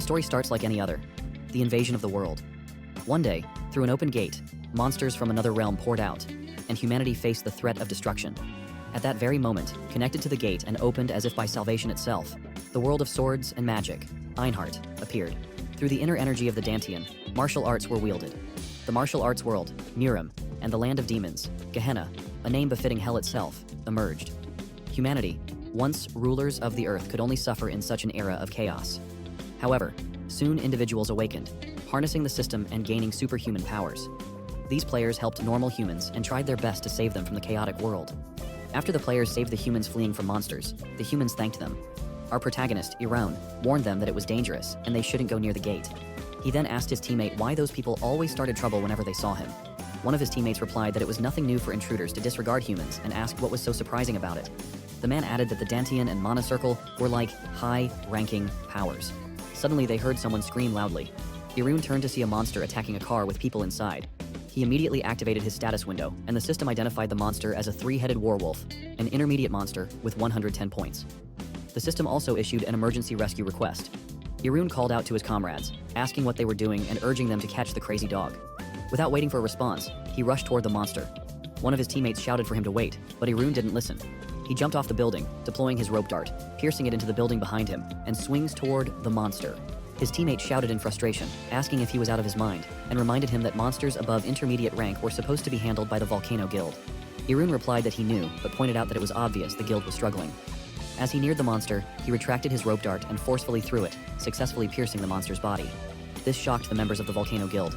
The story starts like any other, the invasion of the world. One day, through an open gate, monsters from another realm poured out, and humanity faced the threat of destruction. At that very moment, connected to the gate and opened as if by salvation itself, the world of swords and magic, Einhart, appeared. Through the inner energy of the Dantian, martial arts were wielded. The martial arts world, Miram, and the land of demons, Gehenna, a name befitting hell itself, emerged. Humanity, once rulers of the earth, could only suffer in such an era of chaos. However, soon individuals awakened, harnessing the system and gaining superhuman powers. These players helped normal humans and tried their best to save them from the chaotic world. After the players saved the humans fleeing from monsters, the humans thanked them. Our protagonist, Iron, warned them that it was dangerous and they shouldn't go near the gate. He then asked his teammate why those people always started trouble whenever they saw him. One of his teammates replied that it was nothing new for intruders to disregard humans and asked what was so surprising about it. The man added that the Dantian and Mana Circle were like high-ranking powers. Suddenly they heard someone scream loudly. Irun turned to see a monster attacking a car with people inside. He immediately activated his status window, and the system identified the monster as a 3-headed warwolf, an intermediate monster with 110 points. The system also issued an emergency rescue request. Irun called out to his comrades, asking what they were doing and urging them to catch the crazy dog. Without waiting for a response, he rushed toward the monster. One of his teammates shouted for him to wait, but Irun didn't listen. He jumped off the building, deploying his rope dart, piercing it into the building behind him, and swings toward the monster. His teammate shouted in frustration, asking if he was out of his mind, and reminded him that monsters above intermediate rank were supposed to be handled by the Volcano Guild. Irun replied that he knew, but pointed out that it was obvious the guild was struggling. As he neared the monster, he retracted his rope dart and forcefully threw it, successfully piercing the monster's body. This shocked the members of the Volcano Guild.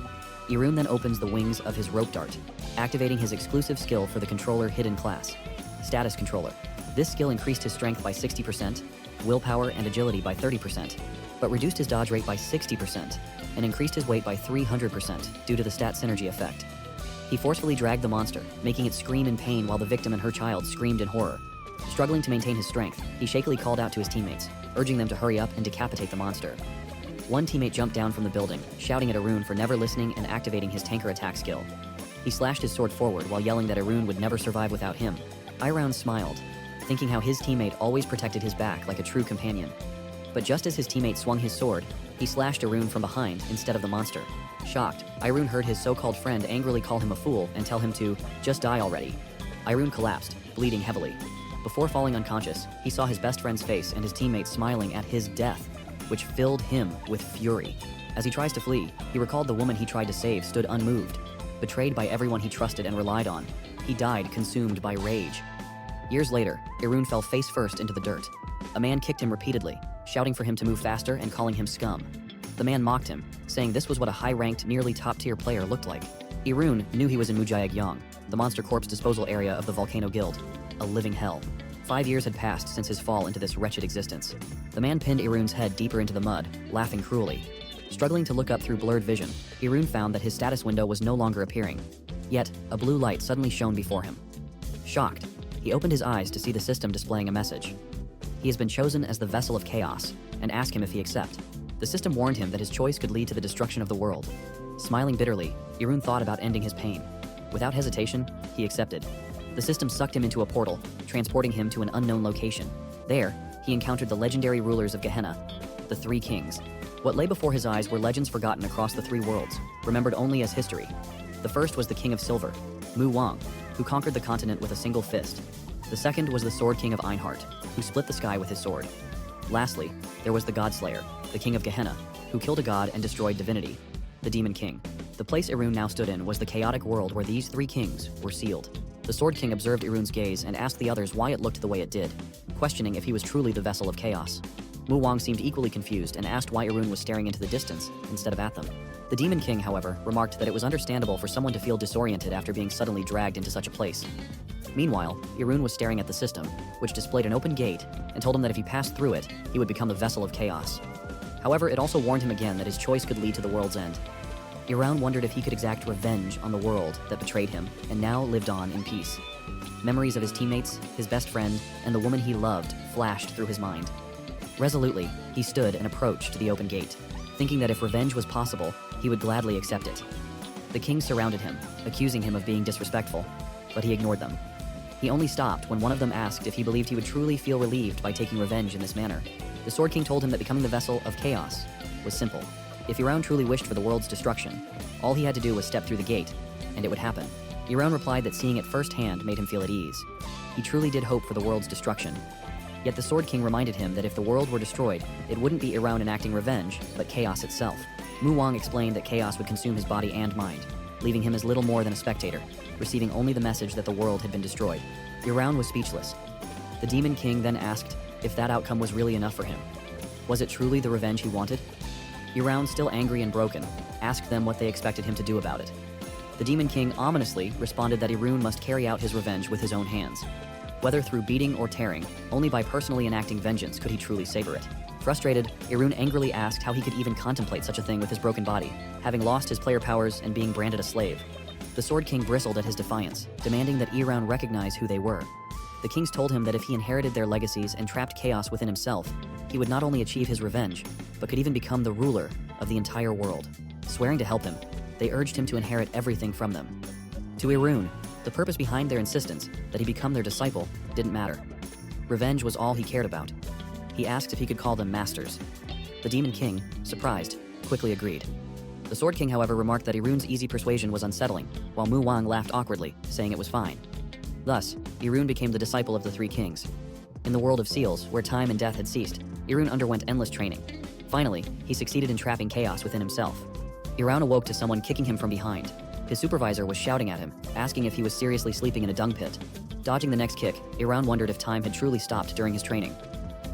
Irun then opens the wings of his rope dart, activating his exclusive skill for the controller hidden class, Status Controller. This skill increased his strength by 60%, willpower and agility by 30%, but reduced his dodge rate by 60% and increased his weight by 300% due to the stat synergy effect. He forcefully dragged the monster, making it scream in pain while the victim and her child screamed in horror. Struggling to maintain his strength, he shakily called out to his teammates, urging them to hurry up and decapitate the monster. One teammate jumped down from the building, shouting at Irun for never listening and activating his tanker attack skill. He slashed his sword forward while yelling that Irun would never survive without him. Iron smiled, thinking how his teammate always protected his back like a true companion. But just as his teammate swung his sword, he slashed Irun from behind instead of the monster. Shocked, Irun heard his so-called friend angrily call him a fool and tell him to just die already. Irun collapsed, bleeding heavily. Before falling unconscious, he saw his best friend's face and his teammates smiling at his death, which filled him with fury. As he tries to flee, he recalled the woman he tried to save stood unmoved, betrayed by everyone he trusted and relied on. He died consumed by rage. Years later, Irun fell face first into the dirt. A man kicked him repeatedly, shouting for him to move faster and calling him scum. The man mocked him, saying this was what a high-ranked, nearly top-tier player looked like. Irun knew he was in Mujayag-yang, the monster corpse disposal area of the Volcano Guild, a living hell. 5 years had passed since his fall into this wretched existence. The man pinned Irun's head deeper into the mud, laughing cruelly. Struggling to look up through blurred vision, Irun found that his status window was no longer appearing. Yet, a blue light suddenly shone before him. Shocked, he opened his eyes to see the system displaying a message. He has been chosen as the vessel of chaos, and asked him if he accept. The system warned him that his choice could lead to the destruction of the world. Smiling bitterly, Irun thought about ending his pain. Without hesitation, he accepted. The system sucked him into a portal, transporting him to an unknown location. There, he encountered the legendary rulers of Gehenna, the Three Kings. What lay before his eyes were legends forgotten across the three worlds, remembered only as history. The first was the King of Silver, Mu Wang, who conquered the continent with a single fist. The second was the Sword King of Einhart, who split the sky with his sword. Lastly, there was the Godslayer, the King of Gehenna, who killed a god and destroyed divinity, the Demon King. The place Irun now stood in was the chaotic world where these three kings were sealed. The Sword King observed Irun's gaze and asked the others why it looked the way it did, questioning if he was truly the vessel of chaos. Mu Wang seemed equally confused and asked why Irun was staring into the distance instead of at them. The Demon King, however, remarked that it was understandable for someone to feel disoriented after being suddenly dragged into such a place. Meanwhile, Irun was staring at the system, which displayed an open gate, and told him that if he passed through it, he would become the vessel of chaos. However, it also warned him again that his choice could lead to the world's end. Iran wondered if he could exact revenge on the world that betrayed him, and now lived on in peace. Memories of his teammates, his best friend, and the woman he loved flashed through his mind. Resolutely, he stood and approached the open gate, thinking that if revenge was possible, he would gladly accept it. The kings surrounded him, accusing him of being disrespectful, but he ignored them. He only stopped when one of them asked if he believed he would truly feel relieved by taking revenge in this manner. The Sword King told him that becoming the vessel of chaos was simple. If Iroun truly wished for the world's destruction, all he had to do was step through the gate, and it would happen. Iroun replied that seeing it firsthand made him feel at ease. He truly did hope for the world's destruction. Yet the Sword King reminded him that if the world were destroyed, it wouldn't be Iroun enacting revenge, but chaos itself. Mu Wang explained that chaos would consume his body and mind, leaving him as little more than a spectator, receiving only the message that the world had been destroyed. Iroun was speechless. The Demon King then asked if that outcome was really enough for him. Was it truly the revenge he wanted? Iroun, still angry and broken, asked them what they expected him to do about it. The Demon King ominously responded that Iroun must carry out his revenge with his own hands. Whether through beating or tearing, only by personally enacting vengeance could he truly savor it. Frustrated, Iroun angrily asked how he could even contemplate such a thing with his broken body, having lost his player powers and being branded a slave. The Sword King bristled at his defiance, demanding that Iroun recognize who they were. The kings told him that if he inherited their legacies and trapped chaos within himself, he would not only achieve his revenge, but could even become the ruler of the entire world. Swearing to help him, they urged him to inherit everything from them. To Iroun, the purpose behind their insistence that he become their disciple didn't matter. Revenge was all he cared about. He asked if he could call them masters. The Demon King, surprised, quickly agreed. The Sword King, however, remarked that Iroun's easy persuasion was unsettling, while Mu Wang laughed awkwardly, saying it was fine. Thus, Iroun became the disciple of the three kings. In the world of seals, where time and death had ceased, Iroun underwent endless training. Finally, he succeeded in trapping chaos within himself. Iroun awoke to someone kicking him from behind. His supervisor was shouting at him, asking if he was seriously sleeping in a dung pit. Dodging the next kick, Iroun wondered if time had truly stopped during his training.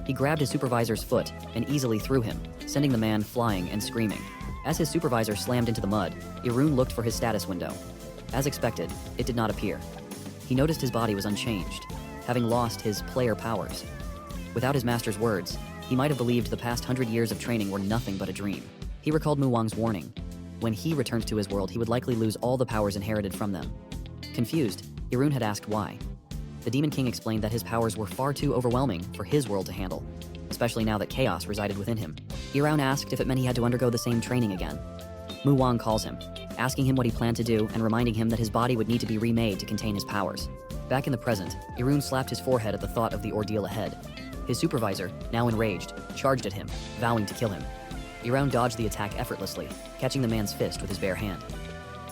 He grabbed his supervisor's foot and easily threw him, sending the man flying and screaming. As his supervisor slammed into the mud, Iroun looked for his status window. As expected, it did not appear. He noticed his body was unchanged, having lost his player powers. Without his master's words, he might have believed the past 100 years of training were nothing but a dream. He recalled Mu Wang's warning. When he returned to his world, he would likely lose all the powers inherited from them. Confused, Iroun had asked why. The Demon King explained that his powers were far too overwhelming for his world to handle, especially now that chaos resided within him. Iroun asked if it meant he had to undergo the same training again. Mu Wang calls him, asking him what he planned to do and reminding him that his body would need to be remade to contain his powers. Back in the present, Iroun slapped his forehead at the thought of the ordeal ahead. His supervisor, now enraged, charged at him, vowing to kill him. Iroun dodged the attack effortlessly, catching the man's fist with his bare hand.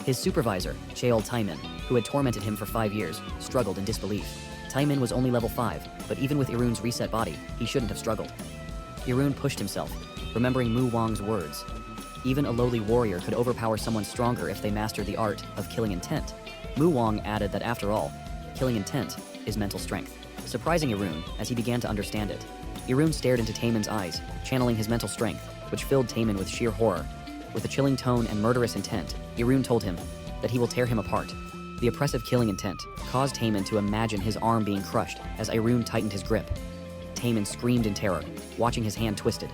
His supervisor, Cheol Taimin, who had tormented him for 5 years, struggled in disbelief. Taimin was only level 5, but even with Iroun's reset body, he shouldn't have struggled. Iroun pushed himself, remembering Mu Wang's words. Even a lowly warrior could overpower someone stronger if they mastered the art of killing intent. Mu Wang added that after all, killing intent is mental strength, surprising Iroun as he began to understand it. Iroun stared into Taimin's eyes, channeling his mental strength, which filled Taimin with sheer horror. With a chilling tone and murderous intent, Iroun told him that he will tear him apart. The oppressive killing intent caused Taimin to imagine his arm being crushed as Iroun tightened his grip. Taimin screamed in terror, watching his hand twisted.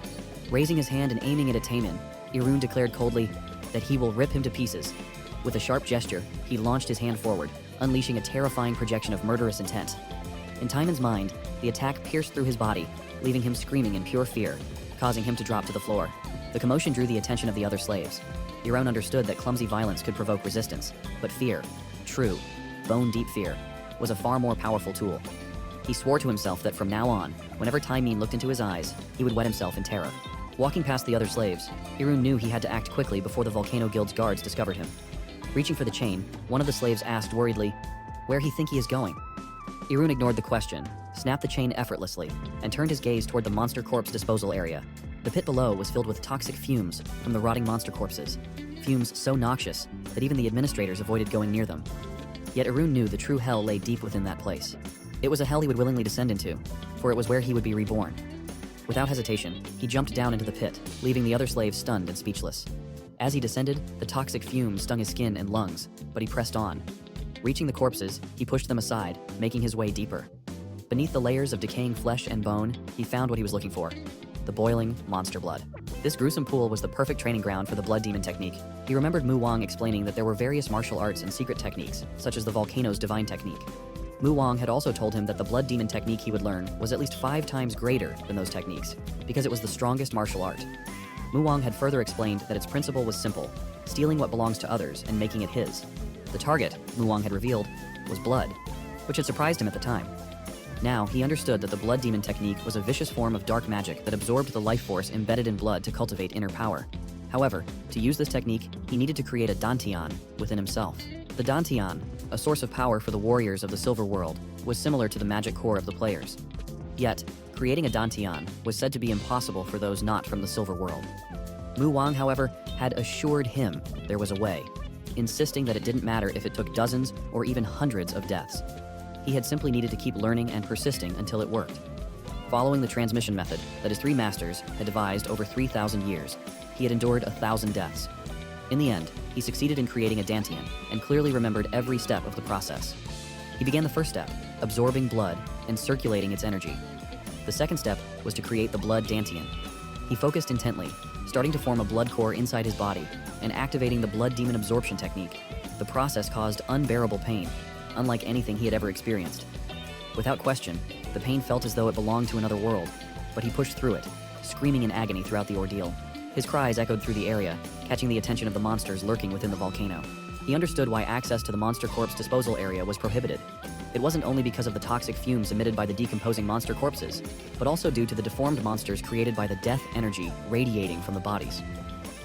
Raising his hand and aiming it at Taimin, Iroun declared coldly that he will rip him to pieces. With a sharp gesture, he launched his hand forward, unleashing a terrifying projection of murderous intent. In Taimin's mind, the attack pierced through his body, leaving him screaming in pure fear, causing him to drop to the floor. The commotion drew the attention of the other slaves. Iroun understood that clumsy violence could provoke resistance, but fear, true, bone-deep fear, was a far more powerful tool. He swore to himself that from now on, whenever Taimin looked into his eyes, he would wet himself in terror. Walking past the other slaves, Iroun knew he had to act quickly before the Volcano Guild's guards discovered him. Reaching for the chain, one of the slaves asked worriedly, where he think he is going. Iroun ignored the question, snapped the chain effortlessly, and turned his gaze toward the monster corpse disposal area. The pit below was filled with toxic fumes from the rotting monster corpses, fumes so noxious that even the administrators avoided going near them. Yet Iroun knew the true hell lay deep within that place. It was a hell he would willingly descend into, for it was where he would be reborn. Without hesitation, he jumped down into the pit, leaving the other slaves stunned and speechless. As he descended, the toxic fumes stung his skin and lungs, but he pressed on. Reaching the corpses, he pushed them aside, making his way deeper. Beneath the layers of decaying flesh and bone, he found what he was looking for: the boiling monster blood. This gruesome pool was the perfect training ground for the blood demon technique. He remembered Mu Wang explaining that there were various martial arts and secret techniques, such as the volcano's divine technique. Mu Wang had also told him that the blood demon technique he would learn was at least 5 times greater than those techniques, because it was the strongest martial art. Mu Wang had further explained that its principle was simple: stealing what belongs to others and making it his. The target, Mu Wang had revealed, was blood, which had surprised him at the time. Now, he understood that the blood demon technique was a vicious form of dark magic that absorbed the life force embedded in blood to cultivate inner power. However, to use this technique, he needed to create a dantian within himself. The dantian, a source of power for the warriors of the Silver World, was similar to the magic core of the players. Yet, creating a dantian was said to be impossible for those not from the Silver World. Mu Wang, however, had assured him there was a way, insisting that it didn't matter if it took dozens or even hundreds of deaths. He had simply needed to keep learning and persisting until it worked. Following the transmission method that his three masters had devised over 3,000 years, he had endured 1,000 deaths. In the end, he succeeded in creating a dantian and clearly remembered every step of the process. He began the first step, absorbing blood and circulating its energy. The second step was to create the blood dantian. He focused intently, starting to form a blood core inside his body and activating the blood demon absorption technique. The process caused unbearable pain, unlike anything he had ever experienced. Without question, the pain felt as though it belonged to another world, but he pushed through it, screaming in agony throughout the ordeal. His cries echoed through the area, catching the attention of the monsters lurking within the volcano. He understood why access to the monster corpse disposal area was prohibited. It wasn't only because of the toxic fumes emitted by the decomposing monster corpses, but also due to the deformed monsters created by the death energy radiating from the bodies.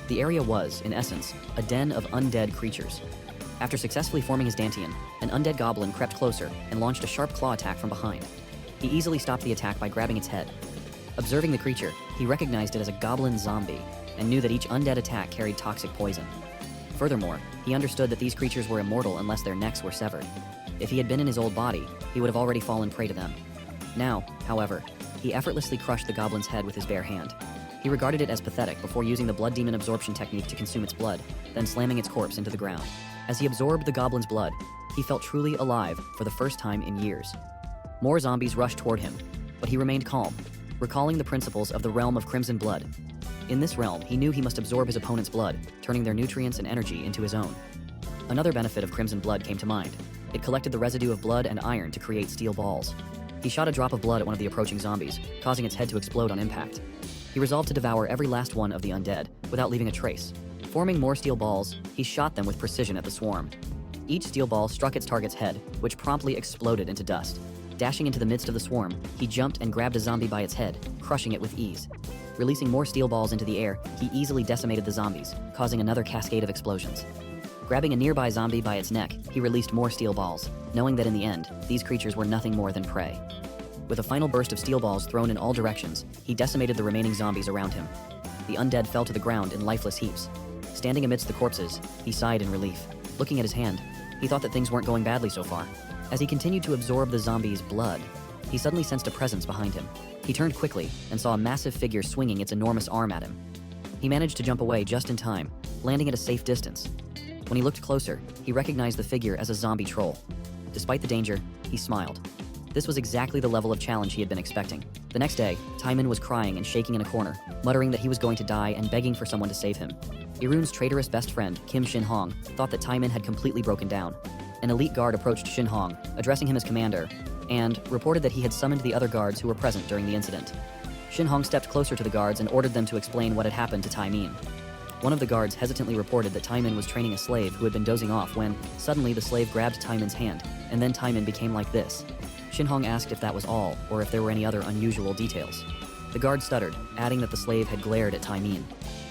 The area was, in essence, a den of undead creatures. After successfully forming his dantian, an undead goblin crept closer and launched a sharp claw attack from behind. He easily stopped the attack by grabbing its head. Observing the creature, he recognized it as a goblin zombie and knew that each undead attack carried toxic poison. Furthermore, he understood that these creatures were immortal unless their necks were severed. If he had been in his old body, he would have already fallen prey to them. Now, however, he effortlessly crushed the goblin's head with his bare hand. He regarded it as pathetic before using the blood demon absorption technique to consume its blood, then slamming its corpse into the ground. As he absorbed the goblin's blood, he felt truly alive for the first time in years. More zombies rushed toward him, but he remained calm, recalling the principles of the realm of crimson blood. In this realm, he knew he must absorb his opponent's blood, turning their nutrients and energy into his own. Another benefit of crimson blood came to mind. It collected the residue of blood and iron to create steel balls. He shot a drop of blood at one of the approaching zombies, causing its head to explode on impact. He resolved to devour every last one of the undead, without leaving a trace. Forming more steel balls, he shot them with precision at the swarm. Each steel ball struck its target's head, which promptly exploded into dust. Dashing into the midst of the swarm, he jumped and grabbed a zombie by its head, crushing it with ease. Releasing more steel balls into the air, he easily decimated the zombies, causing another cascade of explosions. Grabbing a nearby zombie by its neck, he released more steel balls, knowing that in the end, these creatures were nothing more than prey. With a final burst of steel balls thrown in all directions, he decimated the remaining zombies around him. The undead fell to the ground in lifeless heaps. Standing amidst the corpses, he sighed in relief. Looking at his hand, he thought that things weren't going badly so far. As he continued to absorb the zombie's blood, he suddenly sensed a presence behind him. He turned quickly and saw a massive figure swinging its enormous arm at him. He managed to jump away just in time, landing at a safe distance. When he looked closer, he recognized the figure as a zombie troll. Despite the danger, he smiled. This was exactly the level of challenge he had been expecting. The next day, Taiman was crying and shaking in a corner, muttering that he was going to die and begging for someone to save him. Irun's traitorous best friend, Kim Shin Hong, thought that Taiman had completely broken down. An elite guard approached Shin Hong, addressing him as commander, and reported that he had summoned the other guards who were present during the incident. Shin Hong stepped closer to the guards and ordered them to explain what had happened to Taimin. One of the guards hesitantly reported that Taiman was training a slave who had been dozing off when, suddenly, the slave grabbed Taiman's hand, and then Taiman became like this. Shin Hong asked if that was all, or if there were any other unusual details. The guard stuttered, adding that the slave had glared at Taimin.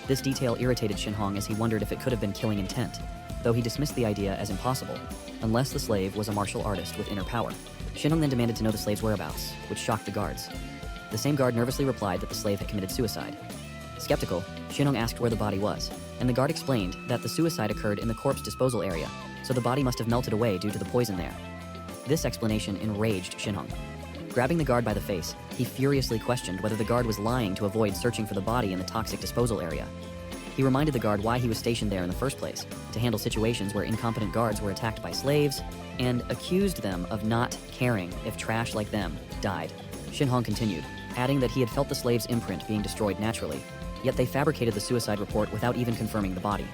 This detail irritated Shin Hong as he wondered if it could have been killing intent, though he dismissed the idea as impossible, unless the slave was a martial artist with inner power. Shin Hong then demanded to know the slave's whereabouts, which shocked the guards. The same guard nervously replied that the slave had committed suicide. Skeptical, Shin Hong asked where the body was, and the guard explained that the suicide occurred in the corpse disposal area, so the body must have melted away due to the poison there. This explanation enraged Shin Hong. Grabbing the guard by the face, he furiously questioned whether the guard was lying to avoid searching for the body in the toxic disposal area. He reminded the guard why he was stationed there in the first place, to handle situations where incompetent guards were attacked by slaves, and accused them of not caring if trash like them died. Shin Hong continued, adding that he had felt the slave's imprint being destroyed naturally, yet they fabricated the suicide report without even confirming the body.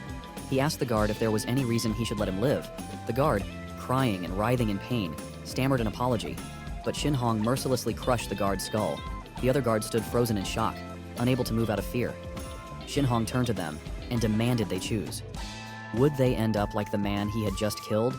He asked the guard if there was any reason he should let him live. The guard, crying and writhing in pain, stammered an apology, but Shin Hong mercilessly crushed the guard's skull. The other guard stood frozen in shock, unable to move out of fear. Shin Hong turned to them and demanded they choose. Would they end up like the man he had just killed,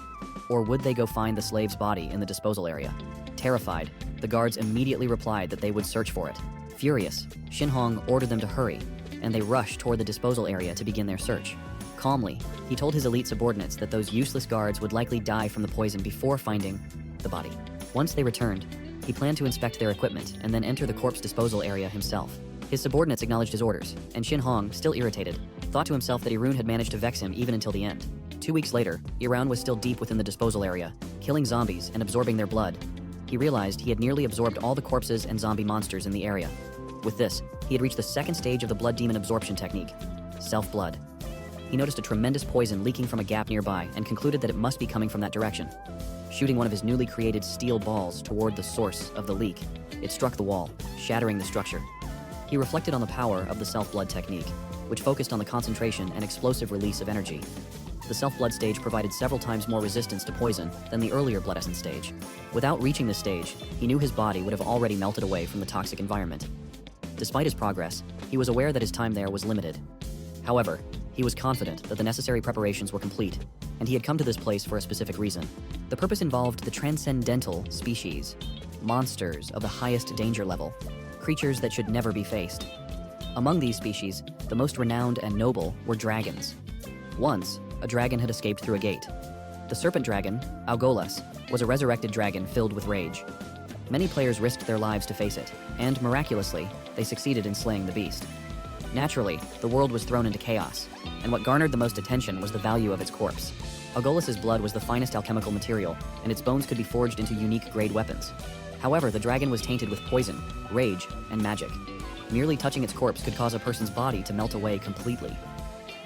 or would they go find the slave's body in the disposal area? Terrified, The guards immediately replied that they would search for it. Furious, Shin Hong ordered them to hurry, and they rushed toward the disposal area to begin their search. Calmly, he told his elite subordinates that those useless guards would likely die from the poison before finding the body. Once they returned, he planned to inspect their equipment and then enter the corpse disposal area himself. His subordinates acknowledged his orders, and Shin Hong, still irritated, thought to himself that Irun had managed to vex him even until the end. 2 weeks later, Irun was still deep within the disposal area, killing zombies and absorbing their blood. He realized he had nearly absorbed all the corpses and zombie monsters in the area. With this, he had reached the second stage of the blood demon absorption technique, self-blood. He noticed a tremendous poison leaking from a gap nearby and concluded that it must be coming from that direction. Shooting one of his newly created steel balls toward the source of the leak, it struck the wall, shattering the structure. He reflected on the power of the self-blood technique, which focused on the concentration and explosive release of energy. The self-blood stage provided several times more resistance to poison than the earlier blood essence stage. Without reaching this stage, he knew his body would have already melted away from the toxic environment. Despite his progress, he was aware that his time there was limited. However, he was confident that the necessary preparations were complete, and he had come to this place for a specific reason. The purpose involved the transcendental species, monsters of the highest danger level, creatures that should never be faced. Among these species, the most renowned and noble were dragons. Once, a dragon had escaped through a gate. The serpent dragon, Algolas, was a resurrected dragon filled with rage. Many players risked their lives to face it, and miraculously, they succeeded in slaying the beast. Naturally, the world was thrown into chaos, and what garnered the most attention was the value of its corpse. Algolas's blood was the finest alchemical material, and its bones could be forged into unique grade weapons. However, the dragon was tainted with poison, rage, and magic. Merely touching its corpse could cause a person's body to melt away completely.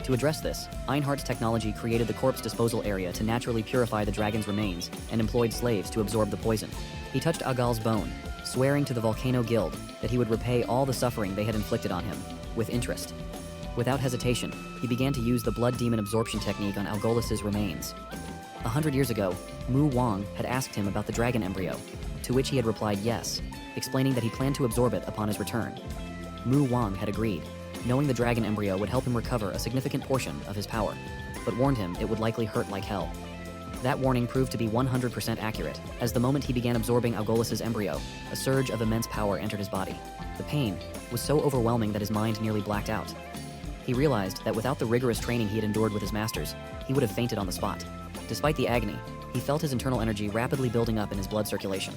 To address this, Einhardt's technology created the corpse disposal area to naturally purify the dragon's remains and employed slaves to absorb the poison. He touched Agal's bone, swearing to the Volcano Guild that he would repay all the suffering they had inflicted on him, with interest. Without hesitation, he began to use the blood demon absorption technique on Algolas's remains. 100 years ago, Mu Wang had asked him about the dragon embryo, to which he had replied yes, explaining that he planned to absorb it upon his return. Mu Wang had agreed, knowing the dragon embryo would help him recover a significant portion of his power, but warned him it would likely hurt like hell. That warning proved to be 100% accurate, as the moment he began absorbing Algolas's embryo, a surge of immense power entered his body. The pain was so overwhelming that his mind nearly blacked out. He realized that without the rigorous training he had endured with his masters, he would have fainted on the spot. Despite the agony, he felt his internal energy rapidly building up in his blood circulation.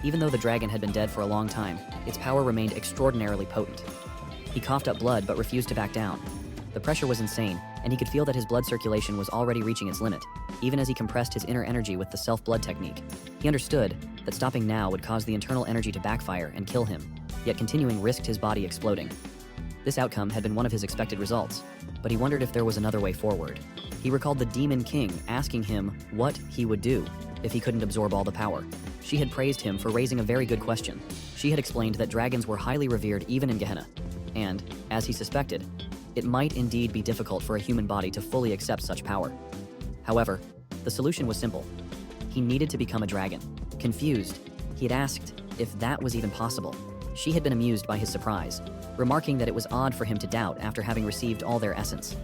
Even though the dragon had been dead for a long time, its power remained extraordinarily potent. He coughed up blood but refused to back down. The pressure was insane, and he could feel that his blood circulation was already reaching its limit, even as he compressed his inner energy with the self-blood technique. He understood that stopping now would cause the internal energy to backfire and kill him, yet continuing risked his body exploding. This outcome had been one of his expected results, but he wondered if there was another way forward. He recalled the Demon King asking him what he would do if he couldn't absorb all the power. She had praised him for raising a very good question. She had explained that dragons were highly revered even in Gehenna, and, as he suspected, it might indeed be difficult for a human body to fully accept such power. However, the solution was simple. He needed to become a dragon. Confused, he had asked if that was even possible. She had been amused by his surprise, remarking that it was odd for him to doubt after having received all their essence.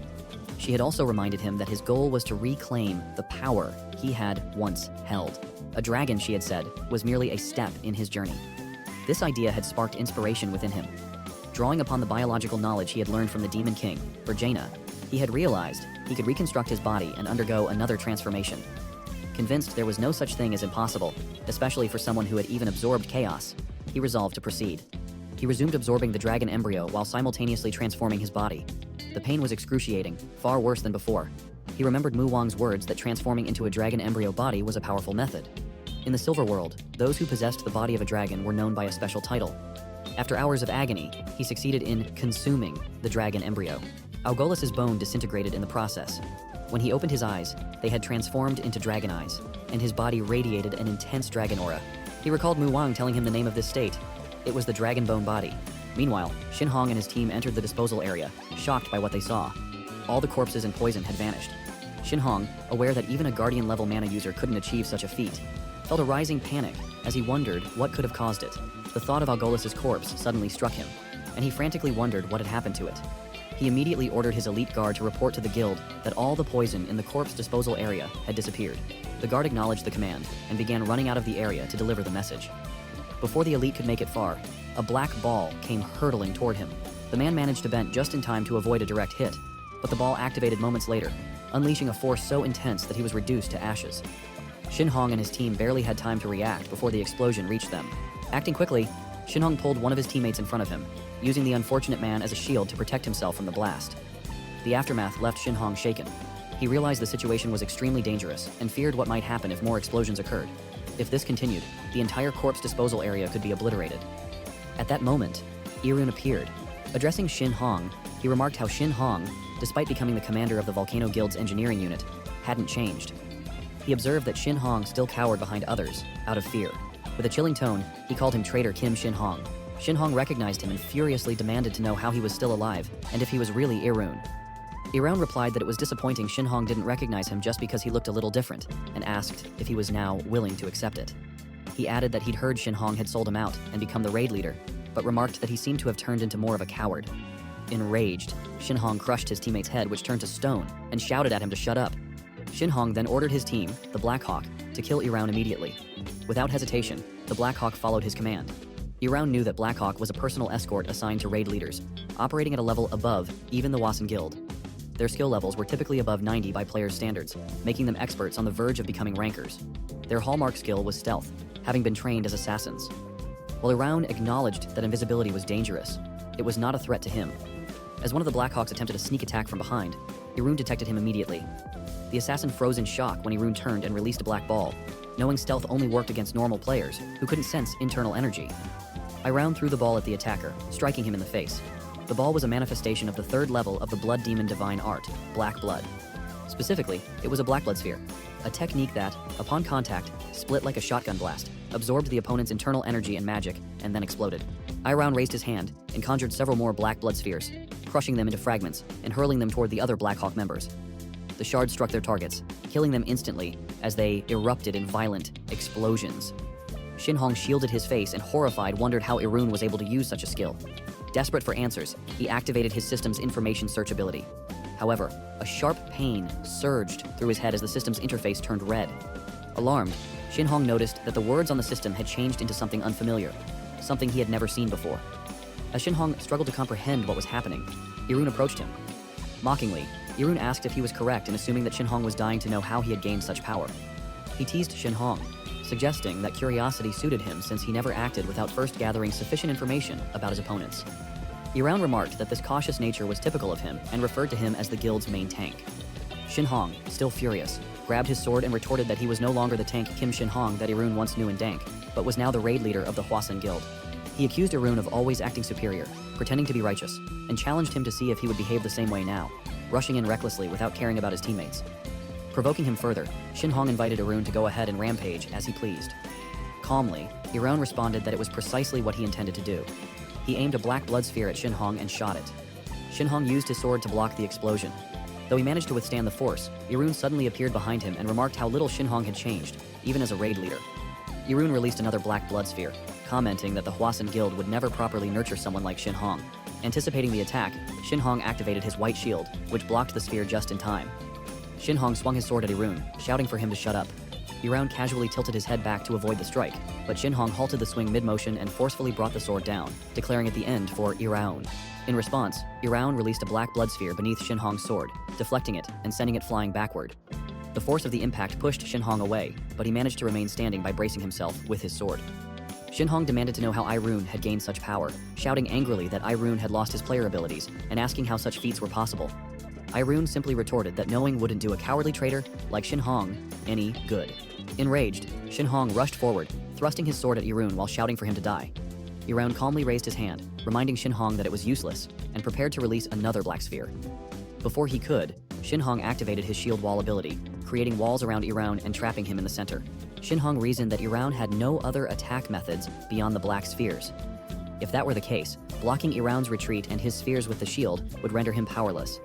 She had also reminded him that his goal was to reclaim the power he had once held. A dragon, she had said, was merely a step in his journey. This idea had sparked inspiration within him. Drawing upon the biological knowledge he had learned from the Demon King, Virjana, he had realized he could reconstruct his body and undergo another transformation. Convinced there was no such thing as impossible, especially for someone who had even absorbed chaos, he resolved to proceed. He resumed absorbing the dragon embryo while simultaneously transforming his body. The pain was excruciating, far worse than before. He remembered Mu Wang's words that transforming into a dragon embryo body was a powerful method. In the Silver World, those who possessed the body of a dragon were known by a special title. After hours of agony, he succeeded in consuming the dragon embryo. Algolas's bone disintegrated in the process. When he opened his eyes, they had transformed into dragon eyes, and his body radiated an intense dragon aura. He recalled Mu Wang telling him the name of this state. It was the dragon bone body. Meanwhile, Shin Hong and his team entered the disposal area, shocked by what they saw. All the corpses and poison had vanished. Shin Hong, aware that even a guardian-level mana user couldn't achieve such a feat, felt a rising panic as he wondered what could have caused it. The thought of Algolas's corpse suddenly struck him, and he frantically wondered what had happened to it. He immediately ordered his elite guard to report to the guild that all the poison in the corpse disposal area had disappeared. The guard acknowledged the command and began running out of the area to deliver the message. Before the elite could make it far, a black ball came hurtling toward him. The man managed to bend just in time to avoid a direct hit, but the ball activated moments later, unleashing a force so intense that he was reduced to ashes. Shin Hong and his team barely had time to react before the explosion reached them. Acting quickly, Shin Hong pulled one of his teammates in front of him, using the unfortunate man as a shield to protect himself from the blast. The aftermath left Shin Hong shaken. He realized the situation was extremely dangerous and feared what might happen if more explosions occurred. If this continued, the entire corpse disposal area could be obliterated. At that moment, Irun appeared. Addressing Shin Hong, he remarked how Shin Hong, despite becoming the commander of the Volcano Guild's engineering unit, hadn't changed. He observed that Shin Hong still cowered behind others, out of fear. With a chilling tone, he called him traitor Kim Shin Hong. Shin Hong recognized him and furiously demanded to know how he was still alive and if he was really Irun. Irun replied that it was disappointing Shin Hong didn't recognize him just because he looked a little different, and asked if he was now willing to accept it. He added that he'd heard Shin Hong had sold him out and become the raid leader, but remarked that he seemed to have turned into more of a coward. Enraged, Shin Hong crushed his teammate's head, which turned to stone, and shouted at him to shut up. Shin Hong then ordered his team, the Black Hawk, to kill Irun immediately. Without hesitation, the Black Hawk followed his command. Irun knew that Black Hawk was a personal escort assigned to raid leaders, operating at a level above even the Wasan Guild. Their skill levels were typically above 90 by players' standards, making them experts on the verge of becoming rankers. Their hallmark skill was stealth, having been trained as assassins. While Irun acknowledged that invisibility was dangerous, it was not a threat to him. As one of the Blackhawks attempted a sneak attack from behind, Irun detected him immediately. The assassin froze in shock when Irun turned and released a black ball, knowing stealth only worked against normal players who couldn't sense internal energy. Irun threw the ball at the attacker, striking him in the face. The ball was a manifestation of the third level of the Blood Demon Divine Art, Black Blood. Specifically, it was a Black Blood Sphere, a technique that, upon contact, split like a shotgun blast, absorbed the opponent's internal energy and magic, and then exploded. Irun raised his hand and conjured several more Black Blood Spheres, crushing them into fragments and hurling them toward the other Blackhawk members. The shards struck their targets, killing them instantly as they erupted in violent explosions. Shin Hong shielded his face and, horrified, wondered how Irun was able to use such a skill. Desperate for answers, he activated his system's information search ability. However, a sharp pain surged through his head as the system's interface turned red. Alarmed, Shin Hong noticed that the words on the system had changed into something unfamiliar, something he had never seen before. As Shin Hong struggled to comprehend what was happening, Irun approached him. Mockingly, Irun asked if he was correct in assuming that Shin Hong was dying to know how he had gained such power. He teased Shin Hong, suggesting that curiosity suited him since he never acted without first gathering sufficient information about his opponents. Irun remarked that this cautious nature was typical of him and referred to him as the guild's main tank. Shin Hong, still furious, grabbed his sword and retorted that he was no longer the tank Kim Shin Hong that Irun once knew in Dank, but was now the raid leader of the Hwasun Guild. He accused Irun of always acting superior, pretending to be righteous, and challenged him to see if he would behave the same way now, rushing in recklessly without caring about his teammates. Provoking him further, Shin Hong invited Irun to go ahead and rampage as he pleased. Calmly, Irun responded that it was precisely what he intended to do. He aimed a black blood sphere at Shin Hong and shot it. Shin Hong used his sword to block the explosion. Though he managed to withstand the force, Irun suddenly appeared behind him and remarked how little Shin Hong had changed, even as a raid leader. Irun released another black blood sphere, commenting that the Hwasun Guild would never properly nurture someone like Shin Hong. Anticipating the attack, Shin Hong activated his white shield, which blocked the sphere just in time. Shin Hong swung his sword at Irun, shouting for him to shut up. Irun casually tilted his head back to avoid the strike, but Shin Hong halted the swing mid-motion and forcefully brought the sword down, declaring at the end for Irun. In response, Irun released a black blood sphere beneath Shin Hong's sword, deflecting it and sending it flying backward. The force of the impact pushed Shin Hong away, but he managed to remain standing by bracing himself with his sword. Shin Hong demanded to know how Irun had gained such power, shouting angrily that Irun had lost his player abilities and asking how such feats were possible. Irun simply retorted that knowing wouldn't do a cowardly traitor like Shin Hong any good. Enraged, Shin Hong rushed forward, thrusting his sword at Irun while shouting for him to die. Irun calmly raised his hand, reminding Shin Hong that it was useless, and prepared to release another black sphere. Before he could, Shin Hong activated his shield wall ability, creating walls around Irun and trapping him in the center. Shin Hong reasoned that Irun had no other attack methods beyond the black spheres. If that were the case, blocking Irun's retreat and his spheres with the shield would render him powerless.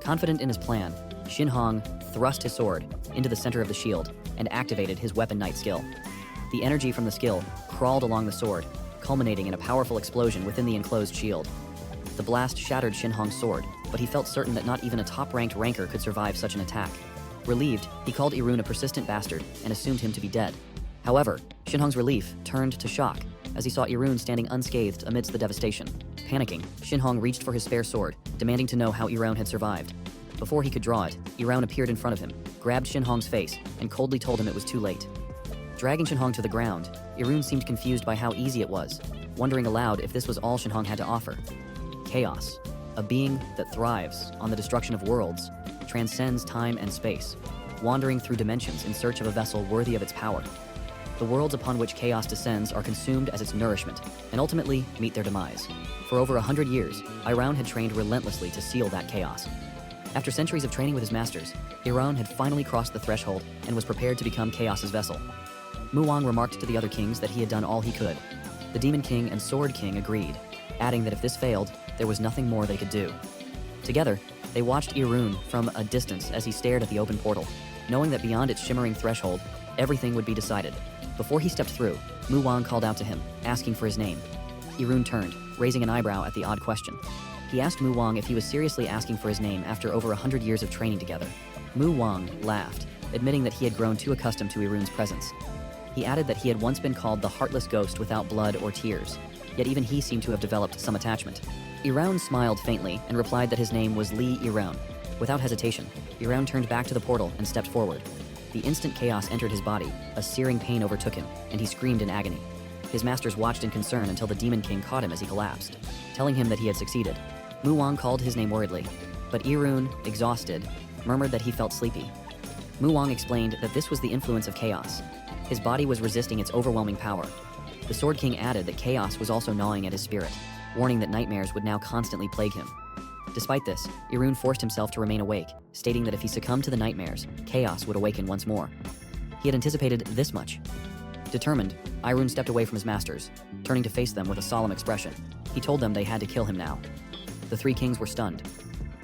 Confident in his plan, Shin Hong thrust his sword into the center of the shield and activated his Weapon Knight skill. The energy from the skill crawled along the sword, culminating in a powerful explosion within the enclosed shield. The blast shattered Shin Hong's sword, but he felt certain that not even a top-ranked ranker could survive such an attack. Relieved, he called Irun a persistent bastard and assumed him to be dead. However, Shin Hong's relief turned to shock as he saw Irun standing unscathed amidst the devastation. Panicking, Shin Hong reached for his spare sword, demanding to know how Irun had survived. Before he could draw it, Irun appeared in front of him, grabbed Shin Hong's face, and coldly told him it was too late. Dragging Shin Hong to the ground, Irun seemed confused by how easy it was, wondering aloud if this was all Shin Hong had to offer. Chaos, a being that thrives on the destruction of worlds, transcends time and space, wandering through dimensions in search of a vessel worthy of its power. The worlds upon which chaos descends are consumed as its nourishment, and ultimately meet their demise. For over 100 years, Irun had trained relentlessly to seal that chaos. After centuries of training with his masters, Irun had finally crossed the threshold and was prepared to become Chaos's vessel. Mu Wang remarked to the other kings that he had done all he could. The Demon King and Sword King agreed, adding that if this failed, there was nothing more they could do. Together, they watched Irun from a distance as he stared at the open portal, knowing that beyond its shimmering threshold, everything would be decided. Before he stepped through, Mu Wang called out to him, asking for his name. Irun turned, raising an eyebrow at the odd question. He asked Mu Wang if he was seriously asking for his name after over 100 years of training together. Mu Wang laughed, admitting that he had grown too accustomed to Irun's presence. He added that he had once been called the heartless ghost without blood or tears, yet even he seemed to have developed some attachment. Irun smiled faintly and replied that his name was Li Irun. Without hesitation, Irun turned back to the portal and stepped forward. The instant chaos entered his body, a searing pain overtook him, and he screamed in agony. His masters watched in concern until the Demon King caught him as he collapsed, telling him that he had succeeded. Mu Wang called his name worriedly, but Irun, exhausted, murmured that he felt sleepy. Mu Wang explained that this was the influence of chaos. His body was resisting its overwhelming power. The Sword King added that chaos was also gnawing at his spirit, warning that nightmares would now constantly plague him. Despite this, Irun forced himself to remain awake, stating that if he succumbed to the nightmares, chaos would awaken once more. He had anticipated this much. Determined, Irun stepped away from his masters, turning to face them with a solemn expression. He told them they had to kill him now. The three kings were stunned.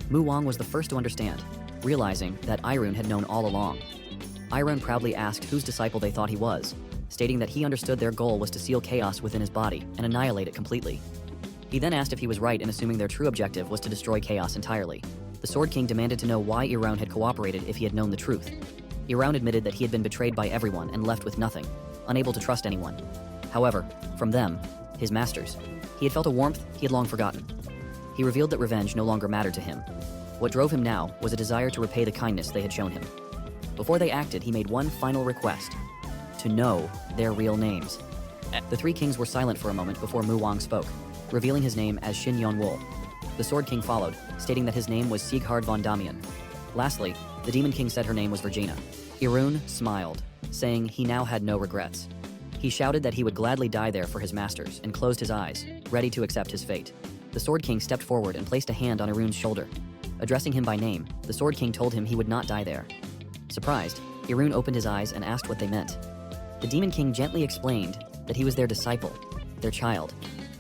Mu Wang was the first to understand, realizing that Irun had known all along. Irun proudly asked whose disciple they thought he was, stating that he understood their goal was to seal chaos within his body and annihilate it completely. He then asked if he was right in assuming their true objective was to destroy chaos entirely. The Sword King demanded to know why Irun had cooperated if he had known the truth. Irun admitted that he had been betrayed by everyone and left with nothing, unable to trust anyone. However, from them, his masters, he had felt a warmth he had long forgotten. He revealed that revenge no longer mattered to him. What drove him now was a desire to repay the kindness they had shown him. Before they acted, he made one final request: to know their real names. The three kings were silent for a moment before Mu Wang spoke, revealing his name as Shin Yon-wol. The Sword King followed, stating that his name was Sieghard von Damian. Lastly, the Demon King said her name was Virginia. Irun smiled, saying he now had no regrets. He shouted that he would gladly die there for his masters and closed his eyes, ready to accept his fate. The Sword King stepped forward and placed a hand on Irun's shoulder. Addressing him by name, the Sword King told him he would not die there. Surprised, Irun opened his eyes and asked what they meant. The Demon King gently explained that he was their disciple, their child,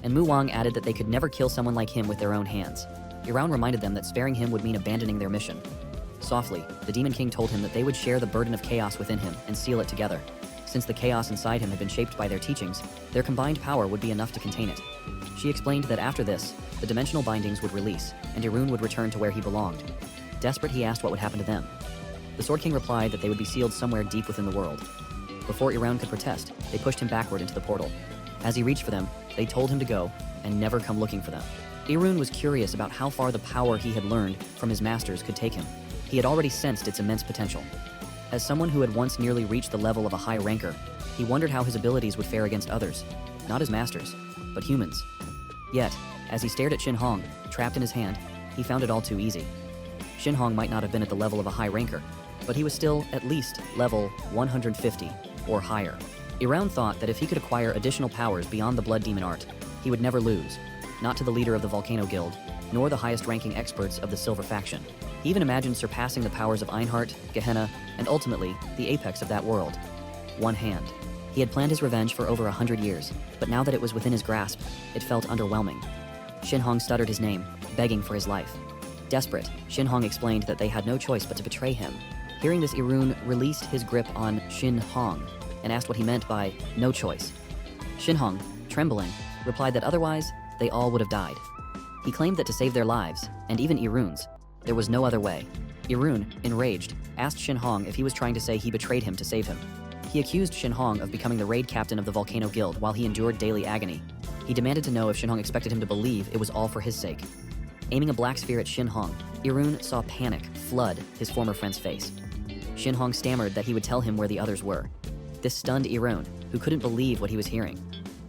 and Mu Wang added that they could never kill someone like him with their own hands. Irun reminded them that sparing him would mean abandoning their mission. Softly, the Demon King told him that they would share the burden of chaos within him and seal it together. Since the chaos inside him had been shaped by their teachings, their combined power would be enough to contain it. She explained that after this, the dimensional bindings would release, and Irun would return to where he belonged. Desperate, he asked what would happen to them. The Sword King replied that they would be sealed somewhere deep within the world. Before Irun could protest, they pushed him backward into the portal. As he reached for them, they told him to go and never come looking for them. Irun was curious about how far the power he had learned from his masters could take him. He had already sensed its immense potential. As someone who had once nearly reached the level of a high ranker, he wondered how his abilities would fare against others, not his masters, but humans. Yet, as he stared at Shin Hong, trapped in his hand, he found it all too easy. Shin Hong might not have been at the level of a high ranker, but he was still at least level 150 or higher. Irun thought that if he could acquire additional powers beyond the blood demon art, he would never lose, not to the leader of the Volcano Guild, nor the highest-ranking experts of the Silver Faction. He even imagined surpassing the powers of Einhart, Gehenna, and ultimately, the apex of that world. One hand. He had planned his revenge for over 100 years, but now that it was within his grasp, it felt underwhelming. Shin Hong stuttered his name, begging for his life. Desperate, Shin Hong explained that they had no choice but to betray him. Hearing this, Irun released his grip on Shin Hong and asked what he meant by no choice. Shin Hong, trembling, replied that otherwise, they all would have died. He claimed that to save their lives, and even Irun's, there was no other way. Irun, enraged, asked Shin Hong if he was trying to say he betrayed him to save him. He accused Shin Hong of becoming the raid captain of the Volcano Guild while he endured daily agony. He demanded to know if Shin Hong expected him to believe it was all for his sake. Aiming a black sphere at Shin Hong, Irun saw panic flood his former friend's face. Shin Hong stammered that he would tell him where the others were. This stunned Irun, who couldn't believe what he was hearing.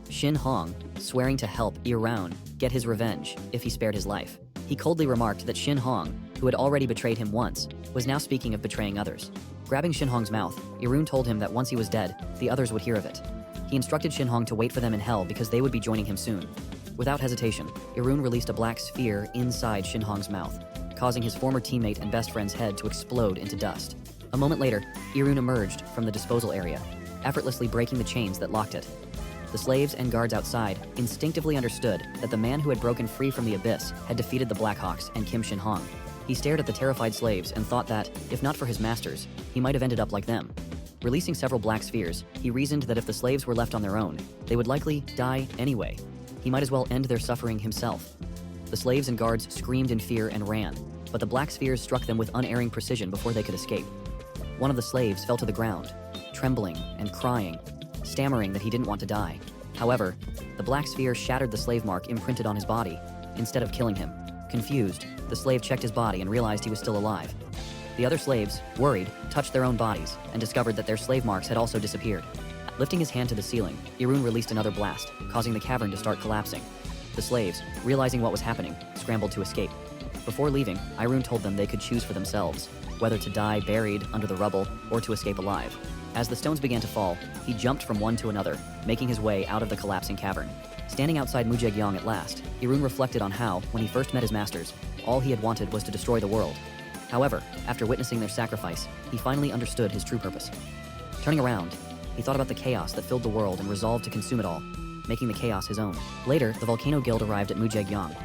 Shin Hong, swearing to help Irun get his revenge if he spared his life. He coldly remarked that Shin Hong, who had already betrayed him once, was now speaking of betraying others. Grabbing Shin Hong's mouth, Irun told him that once he was dead, the others would hear of it. He instructed Shin Hong to wait for them in hell because they would be joining him soon. Without hesitation, Irun released a black sphere inside Shin Hong's mouth, causing his former teammate and best friend's head to explode into dust. A moment later, Irun emerged from the disposal area, effortlessly breaking the chains that locked it. The slaves and guards outside instinctively understood that the man who had broken free from the abyss had defeated the Blackhawks and Kim Shin Hong. He stared at the terrified slaves and thought that, if not for his masters, he might have ended up like them. Releasing several black spheres, he reasoned that if the slaves were left on their own, they would likely die anyway. He might as well end their suffering himself. The slaves and guards screamed in fear and ran, but the black spheres struck them with unerring precision before they could escape. One of the slaves fell to the ground, trembling and crying, stammering that he didn't want to die. However, the black sphere shattered the slave mark imprinted on his body, instead of killing him. Confused, the slave checked his body and realized he was still alive. The other slaves, worried, touched their own bodies and discovered that their slave marks had also disappeared. Lifting his hand to the ceiling, Irun released another blast, causing the cavern to start collapsing. The slaves, realizing what was happening, scrambled to escape. Before leaving, Irun told them they could choose for themselves, whether to die buried under the rubble or to escape alive. As the stones began to fall, he jumped from one to another, making his way out of the collapsing cavern. Standing outside Mujegyong at last, Irun reflected on how, when he first met his masters, all he had wanted was to destroy the world. However, after witnessing their sacrifice, he finally understood his true purpose. Turning around, he thought about the chaos that filled the world and resolved to consume it all, making the chaos his own. Later, the Volcano Guild arrived at Mujegyong.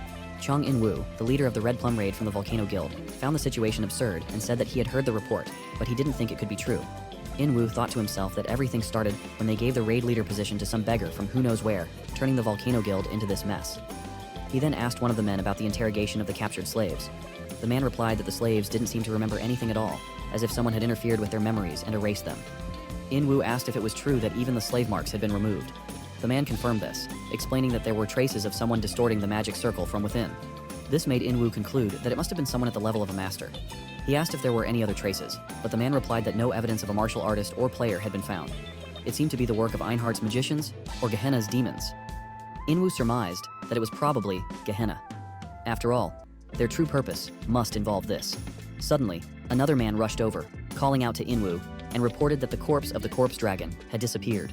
Chung In-woo, the leader of the Red Plum Raid from the Volcano Guild, found the situation absurd and said that he had heard the report, but he didn't think it could be true. In-woo thought to himself that everything started when they gave the raid leader position to some beggar from who knows where, turning the Volcano Guild into this mess. He then asked one of the men about the interrogation of the captured slaves. The man replied that the slaves didn't seem to remember anything at all, as if someone had interfered with their memories and erased them. In-woo asked if it was true that even the slave marks had been removed. The man confirmed this, explaining that there were traces of someone distorting the magic circle from within. This made In-woo conclude that it must have been someone at the level of a master. He asked if there were any other traces, but the man replied that no evidence of a martial artist or player had been found. It seemed to be the work of Einhardt's magicians or Gehenna's demons. In-woo surmised that it was probably Gehenna. After all, their true purpose must involve this. Suddenly, another man rushed over, calling out to In-woo, and reported that the corpse of the corpse dragon had disappeared.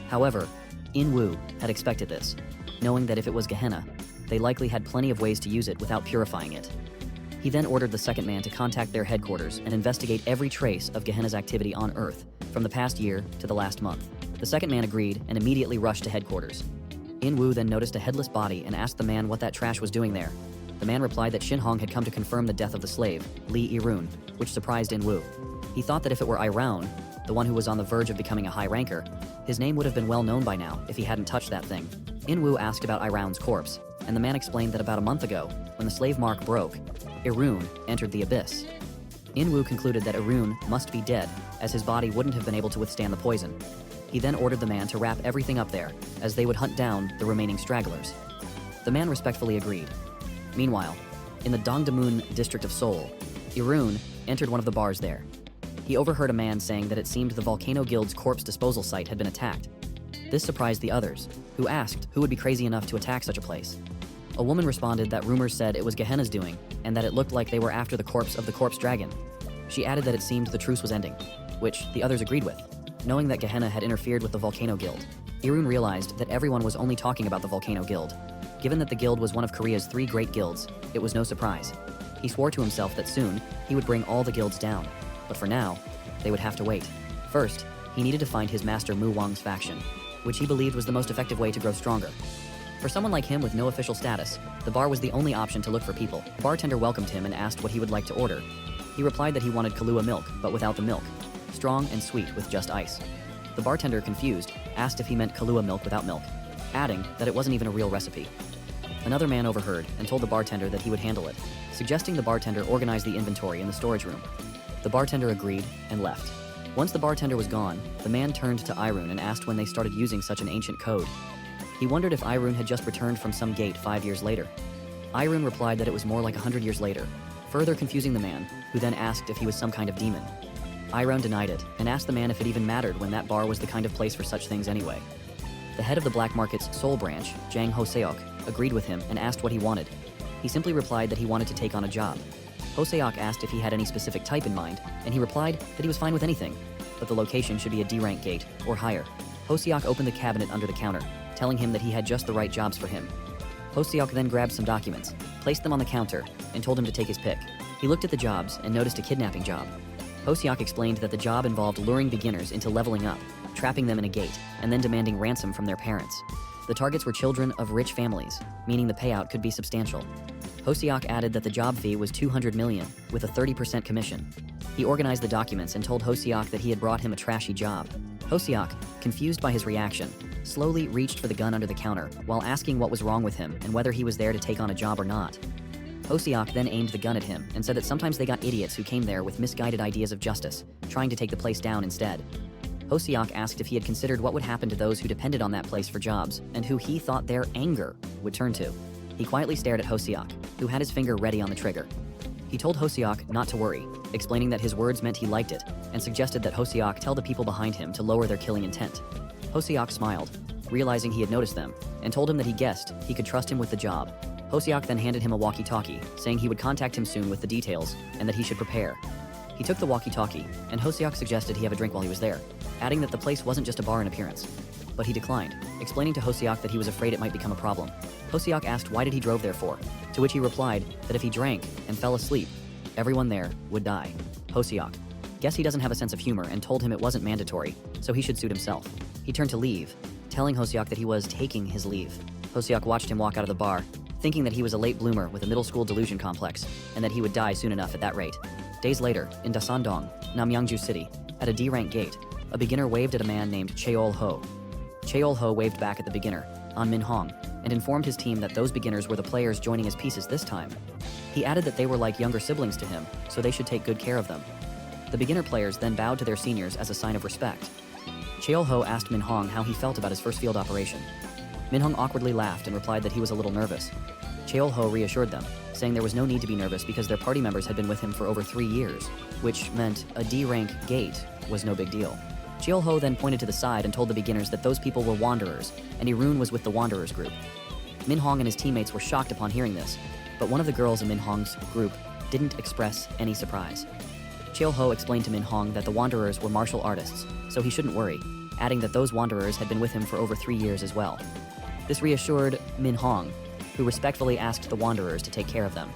However, In-woo had expected this, knowing that if it was Gehenna, they likely had plenty of ways to use it without purifying it. He then ordered the second man to contact their headquarters and investigate every trace of Gehenna's activity on Earth, from the past year to the last month. The second man agreed and immediately rushed to headquarters. In-woo then noticed a headless body and asked the man what that trash was doing there. The man replied that Shin Hong had come to confirm the death of the slave, Lee Irun, which surprised In-woo. He thought that if it were Iraun, the one who was on the verge of becoming a high ranker, his name would have been well known by now if he hadn't touched that thing. In-woo asked about Iraun's corpse, and the man explained that about a month ago, when the slave mark broke, Irun entered the abyss. In-woo concluded that Irun must be dead, as his body wouldn't have been able to withstand the poison. He then ordered the man to wrap everything up there, as they would hunt down the remaining stragglers. The man respectfully agreed. Meanwhile, in the Dongdaemun district of Seoul, Irun entered one of the bars there. He overheard a man saying that it seemed the Volcano Guild's corpse disposal site had been attacked. This surprised the others, who asked who would be crazy enough to attack such a place. A woman responded that rumors said it was Gehenna's doing, and that it looked like they were after the corpse of the corpse dragon. She added that it seemed the truce was ending, which the others agreed with, knowing that Gehenna had interfered with the Volcano Guild. Irun realized that everyone was only talking about the Volcano Guild. Given that the guild was one of Korea's 3 great guilds, it was no surprise. He swore to himself that soon, he would bring all the guilds down. But for now, they would have to wait. First, he needed to find his master Mu Wang's faction, which he believed was the most effective way to grow stronger. For someone like him with no official status, the bar was the only option to look for people. The bartender welcomed him and asked what he would like to order. He replied that he wanted Kahlua milk, but without the milk, strong and sweet with just ice. The bartender, confused, asked if he meant Kahlua milk without milk, adding that it wasn't even a real recipe. Another man overheard and told the bartender that he would handle it, suggesting the bartender organize the inventory in the storage room. The bartender agreed and left. Once the bartender was gone, the man turned to Irun and asked when they started using such an ancient code. He wondered if Irun had just returned from some gate 5 years later. Irun replied that it was more like 100 years later, further confusing the man, who then asked if he was some kind of demon. Irun denied it and asked the man if it even mattered when that bar was the kind of place for such things anyway. The head of the black market's Seoul branch, Jang Hoseok, agreed with him and asked what he wanted. He simply replied that he wanted to take on a job. Hoseok asked if he had any specific type in mind, and he replied that he was fine with anything, but the location should be a D-rank gate, or higher. Hoseok opened the cabinet under the counter, telling him that he had just the right jobs for him. Hoseok then grabbed some documents, placed them on the counter, and told him to take his pick. He looked at the jobs and noticed a kidnapping job. Hoseok explained that the job involved luring beginners into leveling up, trapping them in a gate, and then demanding ransom from their parents. The targets were children of rich families, meaning the payout could be substantial. Hoseok added that the job fee was 200 million, with a 30% commission. He organized the documents and told Hoseok that he had brought him a trashy job. Hoseok, confused by his reaction, slowly reached for the gun under the counter while asking what was wrong with him and whether he was there to take on a job or not. Hoseok then aimed the gun at him and said that sometimes they got idiots who came there with misguided ideas of justice, trying to take the place down instead. Hoseok asked if he had considered what would happen to those who depended on that place for jobs and who he thought their anger would turn to. He quietly stared at Hoseok, who had his finger ready on the trigger. He told Hoseok not to worry, explaining that his words meant he liked it, and suggested that Hoseok tell the people behind him to lower their killing intent. Hoseok smiled, realizing he had noticed them, and told him that he guessed he could trust him with the job. Hoseok then handed him a walkie-talkie, saying he would contact him soon with the details, and that he should prepare. He took the walkie-talkie, and Hoseok suggested he have a drink while he was there, adding that the place wasn't just a bar in appearance. But he declined, explaining to Hoseok that he was afraid it might become a problem. Hoseok asked why did he drove there for, to which he replied that if he drank and fell asleep, everyone there would die. Hoseok guessed he doesn't have a sense of humor and told him it wasn't mandatory, so he should suit himself. He turned to leave, telling Hoseok that he was taking his leave. Hoseok watched him walk out of the bar, thinking that he was a late bloomer with a middle school delusion complex, and that he would die soon enough at that rate. Days later, in Dasandong, Namyangju City, at a D-rank gate, a beginner waved at a man named Cheol Ho. Cheol Ho waved back at the beginner, An Min Hong, and informed his team that those beginners were the players joining his pieces this time. He added that they were like younger siblings to him, so they should take good care of them. The beginner players then bowed to their seniors as a sign of respect. Cheol Ho asked Min Hong how he felt about his first field operation. Min Hong awkwardly laughed and replied that he was a little nervous. Cheol Ho reassured them, saying there was no need to be nervous because their party members had been with him for over 3 years, which meant a D-rank gate was no big deal. Cheol Ho then pointed to the side and told the beginners that those people were wanderers, and Irun was with the wanderers group. Min Hong and his teammates were shocked upon hearing this, but one of the girls in Min Hong's group didn't express any surprise. Cheol Ho explained to Min Hong that the wanderers were martial artists, so he shouldn't worry, adding that those wanderers had been with him for over 3 years as well. This reassured Min Hong, who respectfully asked the wanderers to take care of them.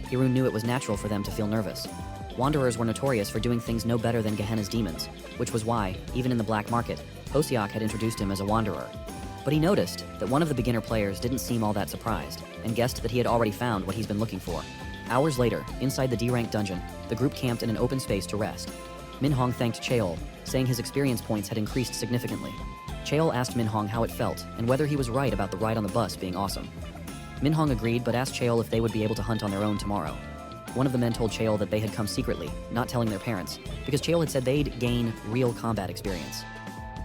Irun knew it was natural for them to feel nervous. Wanderers were notorious for doing things no better than Gehenna's demons, which was why, even in the black market, Hoseok had introduced him as a wanderer. But he noticed that one of the beginner players didn't seem all that surprised, and guessed that he had already found what he's been looking for. Hours later, inside the D-rank dungeon, the group camped in an open space to rest. Min Hong thanked Cheol, saying his experience points had increased significantly. Cheol asked Min Hong how it felt, and whether he was right about the ride on the bus being awesome. Min Hong agreed, but asked Cheol if they would be able to hunt on their own tomorrow. One of the men told Cheol that they had come secretly, not telling their parents, because Cheol had said they'd gain real combat experience.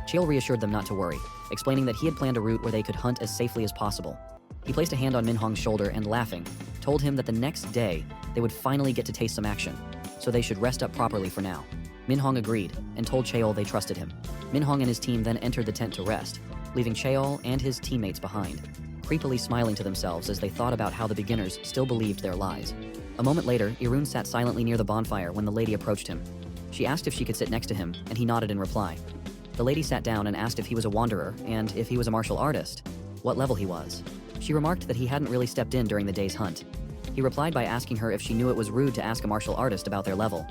Cheol reassured them not to worry, explaining that he had planned a route where they could hunt as safely as possible. He placed a hand on Min Hong's shoulder and, laughing, told him that the next day they would finally get to taste some action, so they should rest up properly for now. Min Hong agreed and told Cheol they trusted him. Min Hong and his team then entered the tent to rest, leaving Cheol and his teammates behind, creepily smiling to themselves as they thought about how the beginners still believed their lies. A moment later, Irun sat silently near the bonfire when the lady approached him. She asked if she could sit next to him, and he nodded in reply. The lady sat down and asked if he was a wanderer, and if he was a martial artist, what level he was. She remarked that he hadn't really stepped in during the day's hunt. He replied by asking her if she knew it was rude to ask a martial artist about their level.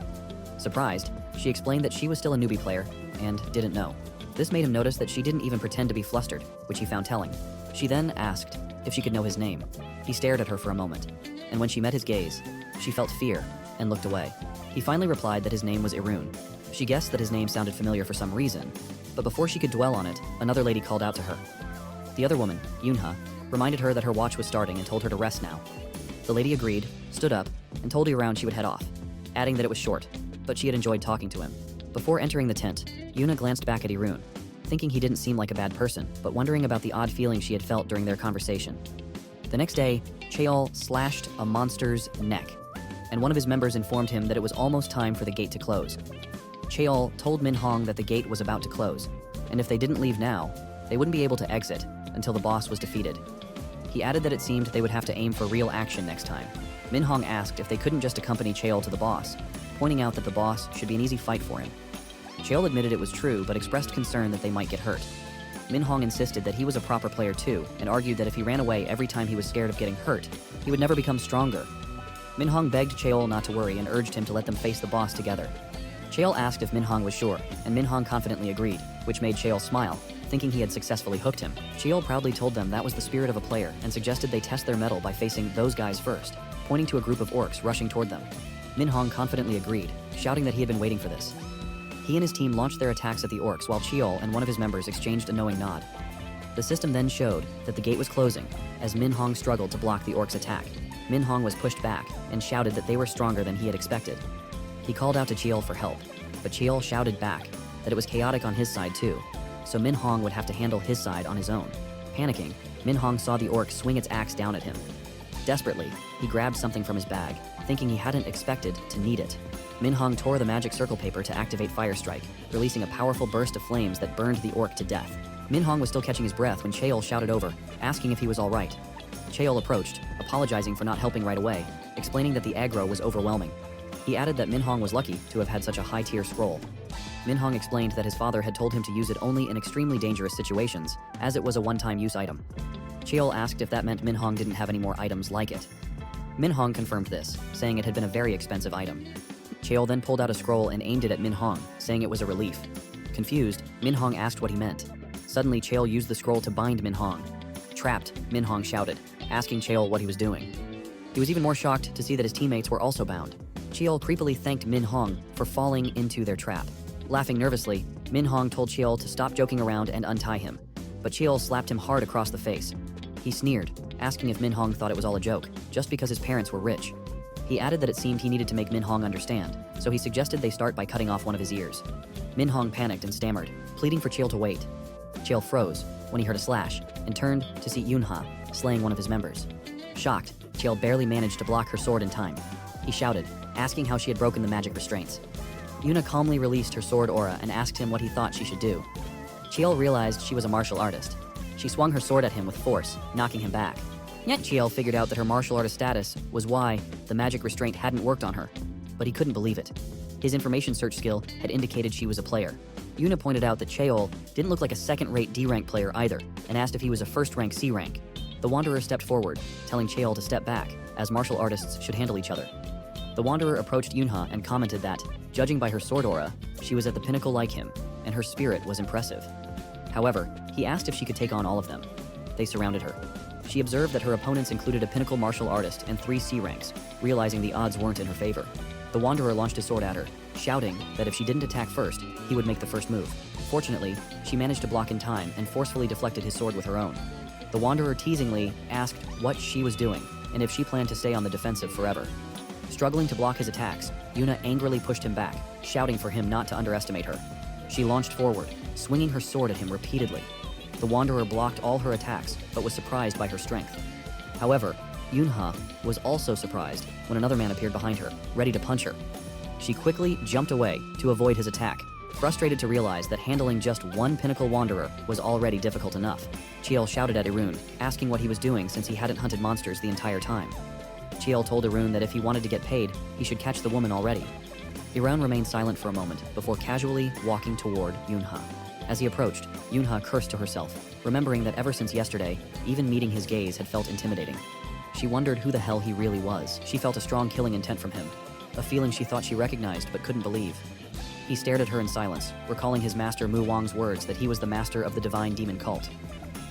Surprised, she explained that she was still a newbie player, and didn't know. This made him notice that she didn't even pretend to be flustered, which he found telling. She then asked if she could know his name. He stared at her for a moment, and when she met his gaze, she felt fear and looked away. He finally replied that his name was Irun. She guessed that his name sounded familiar for some reason, but before she could dwell on it, another lady called out to her. The other woman, Yunha, reminded her that her watch was starting and told her to rest now. The lady agreed, stood up, and told Irun she would head off, adding that it was short, but she had enjoyed talking to him. Before entering the tent, Yuna glanced back at Irun, thinking he didn't seem like a bad person, but wondering about the odd feeling she had felt during their conversation. The next day, Cheol slashed a monster's neck, and one of his members informed him that it was almost time for the gate to close. Cheol told Minhong that the gate was about to close, and if they didn't leave now, they wouldn't be able to exit until the boss was defeated. He added that it seemed they would have to aim for real action next time. Minhong asked if they couldn't just accompany Cheol to the boss, pointing out that the boss should be an easy fight for him. Cheol admitted it was true, but expressed concern that they might get hurt. Minhong insisted that he was a proper player too, and argued that if he ran away every time he was scared of getting hurt, he would never become stronger. Minhong begged Cheol not to worry and urged him to let them face the boss together. Cheol asked if Minhong was sure, and Minhong confidently agreed, which made Cheol smile, thinking he had successfully hooked him. Cheol proudly told them that was the spirit of a player and suggested they test their mettle by facing those guys first, pointing to a group of orcs rushing toward them. Minhong confidently agreed, shouting that he had been waiting for this. He and his team launched their attacks at the orcs while Cheol and one of his members exchanged a knowing nod. The system then showed that the gate was closing, as Minhong struggled to block the orcs' attack. Minhong was pushed back and shouted that they were stronger than he had expected. He called out to Cheol for help, but Cheol shouted back that it was chaotic on his side too, so Minhong would have to handle his side on his own. Panicking, Minhong saw the orc swing its axe down at him. Desperately, he grabbed something from his bag, thinking he hadn't expected to need it. Minhong tore the magic circle paper to activate Fire Strike, releasing a powerful burst of flames that burned the orc to death. Minhong was still catching his breath when Cheol shouted over, asking if he was all right. Cheol approached, apologizing for not helping right away, explaining that the aggro was overwhelming. He added that Minhong was lucky to have had such a high-tier scroll. Minhong explained that his father had told him to use it only in extremely dangerous situations, as it was a one-time use item. Cheol asked if that meant Minhong didn't have any more items like it. Minhong confirmed this, saying it had been a very expensive item. Cheol then pulled out a scroll and aimed it at Minhong, saying it was a relief. Confused, Minhong asked what he meant. Suddenly, Cheol used the scroll to bind Minhong. Trapped, Minhong shouted, asking Cheol what he was doing. He was even more shocked to see that his teammates were also bound. Cheol creepily thanked Minhong for falling into their trap. Laughing nervously, Minhong told Cheol to stop joking around and untie him, but Cheol slapped him hard across the face. He sneered, asking if Minhong thought it was all a joke, just because his parents were rich. He added that it seemed he needed to make Minhong understand, so he suggested they start by cutting off one of his ears. Minhong panicked and stammered, pleading for Cheol to wait. Cheol froze when he heard a slash and turned to see Yunha slaying one of his members. Shocked, Cheol barely managed to block her sword in time. He shouted, asking how she had broken the magic restraints. Yuna calmly released her sword aura and asked him what he thought she should do. Cheol realized she was a martial artist. She swung her sword at him with force, knocking him back. Yet Cheol figured out that her martial artist status was why the magic restraint hadn't worked on her, but he couldn't believe it. His information search skill had indicated she was a player. Yuna pointed out that Cheol didn't look like a second-rate D-rank player either, and asked if he was a first-rank C-rank. The Wanderer stepped forward, telling Cheol to step back, as martial artists should handle each other. The Wanderer approached Yunha and commented that, judging by her sword aura, she was at the pinnacle like him, and her spirit was impressive. However, he asked if she could take on all of them. They surrounded her. She observed that her opponents included a pinnacle martial artist and 3 C-ranks, realizing the odds weren't in her favor. The Wanderer launched his sword at her, shouting that if she didn't attack first, he would make the first move. Fortunately, she managed to block in time and forcefully deflected his sword with her own. The Wanderer teasingly asked what she was doing, and if she planned to stay on the defensive forever. Struggling to block his attacks, Yuna angrily pushed him back, shouting for him not to underestimate her. She launched forward, swinging her sword at him repeatedly. The Wanderer blocked all her attacks, but was surprised by her strength. However, Yunha was also surprised when another man appeared behind her, ready to punch her. She quickly jumped away to avoid his attack, frustrated to realize that handling just one pinnacle Wanderer was already difficult enough. Cheol shouted at Irun, asking what he was doing since he hadn't hunted monsters the entire time. Cheol told Irun that if he wanted to get paid, he should catch the woman already. Irun remained silent for a moment before casually walking toward Yunha. As he approached, Yunha cursed to herself, remembering that ever since yesterday, even meeting his gaze had felt intimidating. She wondered who the hell he really was. She felt a strong killing intent from him, a feeling she thought she recognized but couldn't believe. He stared at her in silence, recalling his master Mu Wang's words that he was the master of the divine demon cult.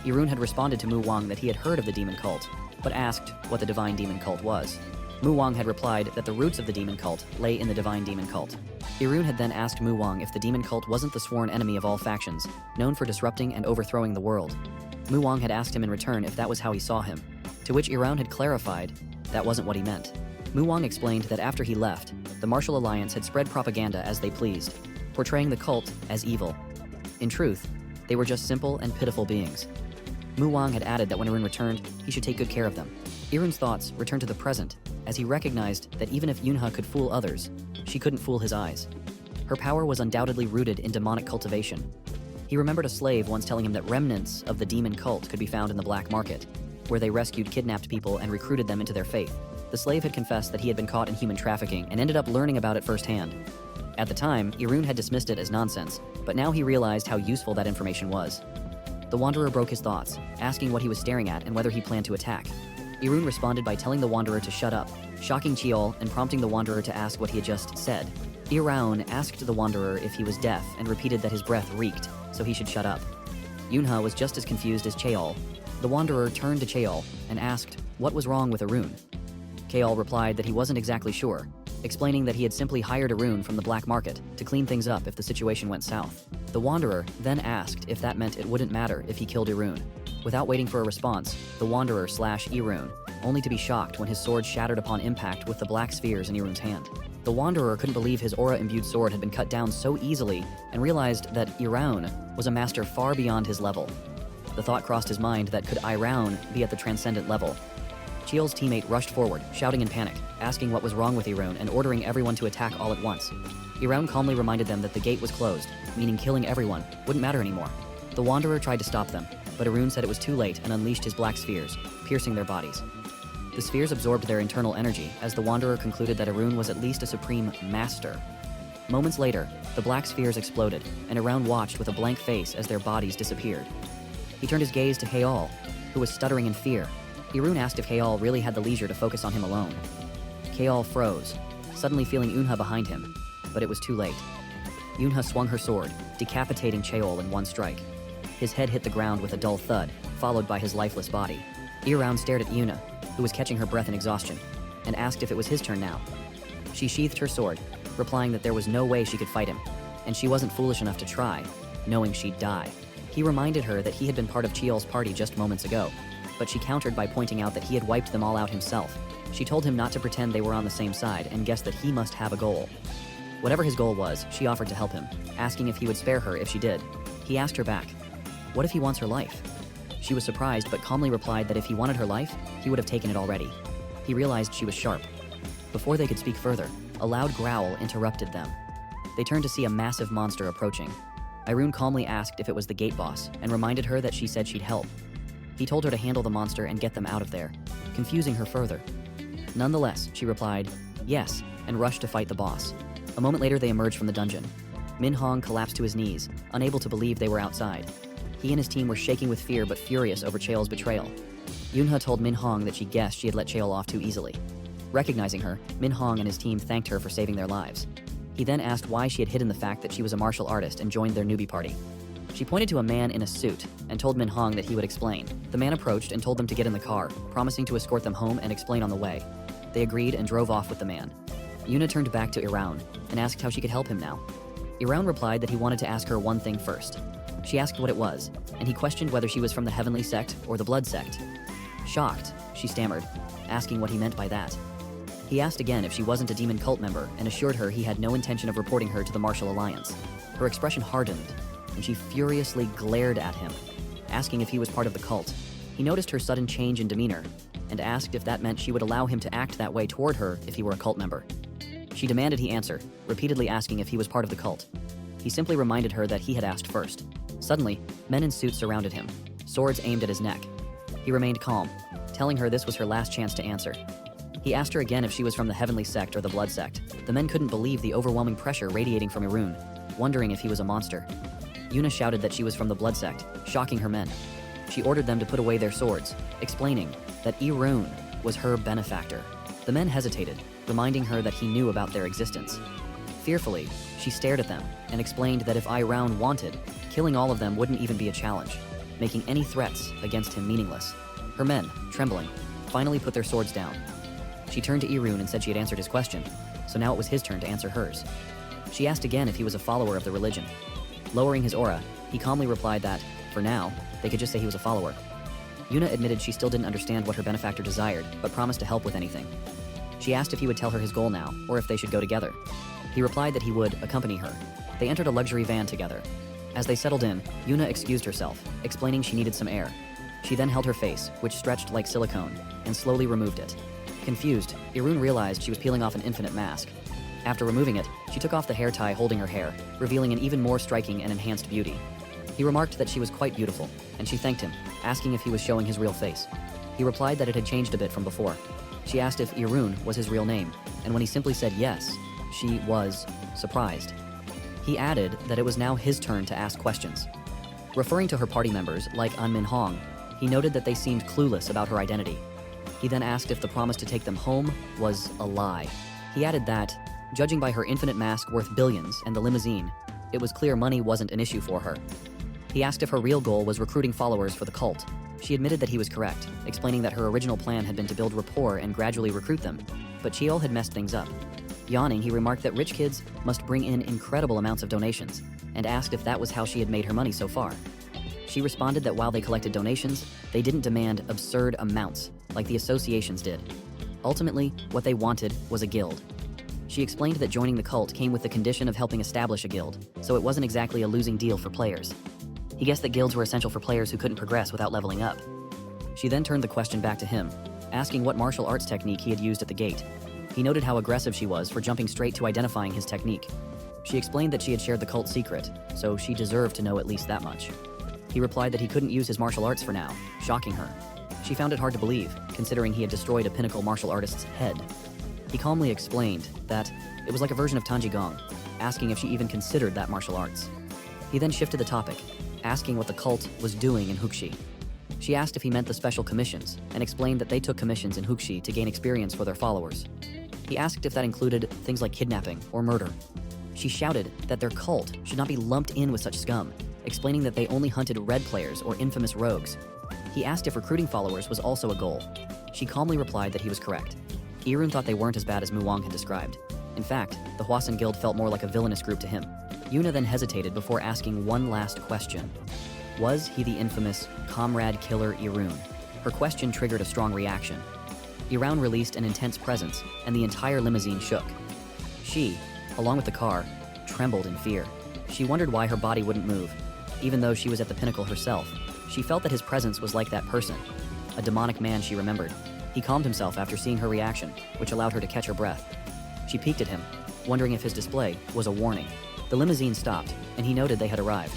Irun had responded to Mu Wang that he had heard of the demon cult, but asked what the divine demon cult was. Mu Wang had replied that the roots of the demon cult lay in the divine demon cult. Irun had then asked Mu Wang if the demon cult wasn't the sworn enemy of all factions, known for disrupting and overthrowing the world. Mu Wang had asked him in return if that was how he saw him, to which Irun had clarified that wasn't what he meant. Mu Wang explained that after he left, the Martial Alliance had spread propaganda as they pleased. portraying the cult as evil. In truth, they were just simple and pitiful beings. Mu Wang had added that when Irun returned, he should take good care of them. Irun's thoughts returned to the present as he recognized that even if Yunha could fool others, she couldn't fool his eyes. Her power was undoubtedly rooted in demonic cultivation. He remembered a slave once telling him that remnants of the demon cult could be found in the black market, where they rescued kidnapped people and recruited them into their faith. The slave had confessed that he had been caught in human trafficking and ended up learning about it firsthand. At the time, Irun had dismissed it as nonsense, but now he realized how useful that information was. The Wanderer broke his thoughts, asking what he was staring at and whether he planned to attack. Irun responded by telling the Wanderer to shut up, shocking Cheol and prompting the Wanderer to ask what he had just said. Irun asked the Wanderer if he was deaf and repeated that his breath reeked, so he should shut up. Yunha was just as confused as Cheol. The Wanderer turned to Cheol and asked what was wrong with Irun. Cheol replied that he wasn't exactly sure, explaining that he had simply hired Irun from the black market to clean things up if the situation went south. The Wanderer then asked if that meant it wouldn't matter if he killed Irun. Without waiting for a response, the Wanderer slashed Irun, only to be shocked when his sword shattered upon impact with the black spheres in Irun's hand. The Wanderer couldn't believe his aura-imbued sword had been cut down so easily and realized that Irun was a master far beyond his level. The thought crossed his mind that could Irun be at the transcendent level. Cheol's teammate rushed forward, shouting in panic, asking what was wrong with Irun and ordering everyone to attack all at once. Irun calmly reminded them that the gate was closed, meaning killing everyone wouldn't matter anymore. The Wanderer tried to stop them, but Irun said it was too late and unleashed his black spheres, piercing their bodies. The spheres absorbed their internal energy as the Wanderer concluded that Irun was at least a supreme master. Moments later, the black spheres exploded, and Irun watched with a blank face as their bodies disappeared. He turned his gaze to Heol, who was stuttering in fear. Irun asked if Heol really had the leisure to focus on him alone. Heol froze, suddenly feeling Yunha behind him, but it was too late. Yunha swung her sword, decapitating Cheol in one strike. His head hit the ground with a dull thud, followed by his lifeless body. Irun stared at Yuna, who was catching her breath in exhaustion, and asked if it was his turn now. She sheathed her sword, replying that there was no way she could fight him, and she wasn't foolish enough to try, knowing she'd die. He reminded her that he had been part of Cheol's party just moments ago, but she countered by pointing out that he had wiped them all out himself. She told him not to pretend they were on the same side and guessed that he must have a goal. Whatever his goal was, she offered to help him, asking if he would spare her if she did. He asked her back, what if he wants her life? She was surprised but calmly replied that if he wanted her life, he would have taken it already. He realized she was sharp. Before they could speak further, a loud growl interrupted them. They turned to see a massive monster approaching. Irun calmly asked if it was the gate boss and reminded her that she said she'd help. He told her to handle the monster and get them out of there, confusing her further. Nonetheless, she replied, yes, and rushed to fight the boss. A moment later, they emerged from the dungeon. Min Hong collapsed to his knees, unable to believe they were outside. He and his team were shaking with fear but furious over Cheol's betrayal. Yunha told Min Hong that she guessed she had let Cheol off too easily. Recognizing her, Min Hong and his team thanked her for saving their lives. He then asked why she had hidden the fact that she was a martial artist and joined their newbie party. She pointed to a man in a suit and told Min Hong that he would explain. The man approached and told them to get in the car, promising to escort them home and explain on the way. They agreed and drove off with the man. Yuna turned back to Irun and asked how she could help him now. Irun replied that he wanted to ask her one thing first. She asked what it was, and he questioned whether she was from the Heavenly Sect or the Blood Sect. Shocked, she stammered, asking what he meant by that. He asked again if she wasn't a demon cult member and assured her he had no intention of reporting her to the Martial Alliance. Her expression hardened, and she furiously glared at him, asking if he was part of the cult. He noticed her sudden change in demeanor and asked if that meant she would allow him to act that way toward her if he were a cult member. She demanded he answer, repeatedly asking if he was part of the cult. He simply reminded her that he had asked first. Suddenly, men in suits surrounded him, swords aimed at his neck. He remained calm, telling her this was her last chance to answer. He asked her again if she was from the Heavenly Sect or the Blood Sect. The men couldn't believe the overwhelming pressure radiating from Irun, wondering if he was a monster. Yuna shouted that she was from the Blood Sect, shocking her men. She ordered them to put away their swords, explaining that Irun was her benefactor. The men hesitated, reminding her that he knew about their existence. Fearfully, she stared at them and explained that if Irun wanted, killing all of them wouldn't even be a challenge, making any threats against him meaningless. Her men, trembling, finally put their swords down. She turned to Irun and said she had answered his question, so now it was his turn to answer hers. She asked again if he was a follower of the religion. Lowering his aura, he calmly replied that, for now, they could just say he was a follower. Yuna admitted she still didn't understand what her benefactor desired, but promised to help with anything. She asked if he would tell her his goal now, or if they should go together. He replied that he would accompany her. They They entered a luxury van together. As they settled in, Yuna excused herself, explaining she needed some air. She then held her face, which stretched like silicone, and slowly removed it. Confused, Irun realized she was peeling off an infinite mask. After removing it, she took off the hair tie holding her hair, revealing an even more striking and enhanced beauty. He remarked that she was quite beautiful, and she thanked him, asking if he was showing his real face. He replied that it had changed a bit from before. She asked if Irun was his real name, and when he simply said yes, she was surprised. He added that it was now his turn to ask questions. Referring to her party members, like An Min Hong, he noted that they seemed clueless about her identity. He then asked if the promise to take them home was a lie. He added that, judging by her infinite mask worth billions and the limousine, it was clear money wasn't an issue for her. He asked if her real goal was recruiting followers for the cult. She admitted that he was correct, explaining that her original plan had been to build rapport and gradually recruit them, but Cheol had messed things up. Yawning, he remarked that rich kids must bring in incredible amounts of donations, and asked if that was how she had made her money so far. She responded that while they collected donations, they didn't demand absurd amounts, like the associations did. Ultimately, what they wanted was a guild. She explained that joining the cult came with the condition of helping establish a guild, so it wasn't exactly a losing deal for players. He guessed that guilds were essential for players who couldn't progress without leveling up. She then turned the question back to him, asking what martial arts technique he had used at the gate. He noted how aggressive she was for jumping straight to identifying his technique. She explained that she had shared the cult's secret, so she deserved to know at least that much. He replied that he couldn't use his martial arts for now, shocking her. She found it hard to believe, considering he had destroyed a pinnacle martial artist's head. He calmly explained that it was like a version of Tanji Gong, asking if she even considered that martial arts. He then shifted the topic, asking what the cult was doing in Huxi. She asked if he meant the special commissions, and explained that they took commissions in Huxi to gain experience for their followers. He asked if that included things like kidnapping or murder. She shouted that their cult should not be lumped in with such scum, explaining that they only hunted red players or infamous rogues. He asked if recruiting followers was also a goal. She calmly replied that he was correct. Irun thought they weren't as bad as Muwang had described. In fact, the Hwasun Guild felt more like a villainous group to him. Yuna then hesitated before asking one last question. Was he the infamous comrade killer Irun? Her question triggered a strong reaction. Irun released an intense presence, and the entire limousine shook. She, along with the car, trembled in fear. She wondered why her body wouldn't move. Even though she was at the pinnacle herself, she felt that his presence was like that person. A demonic man, she remembered. He calmed himself after seeing her reaction, which allowed her to catch her breath. She peeked at him, wondering if his display was a warning. The limousine stopped, and he noted they had arrived.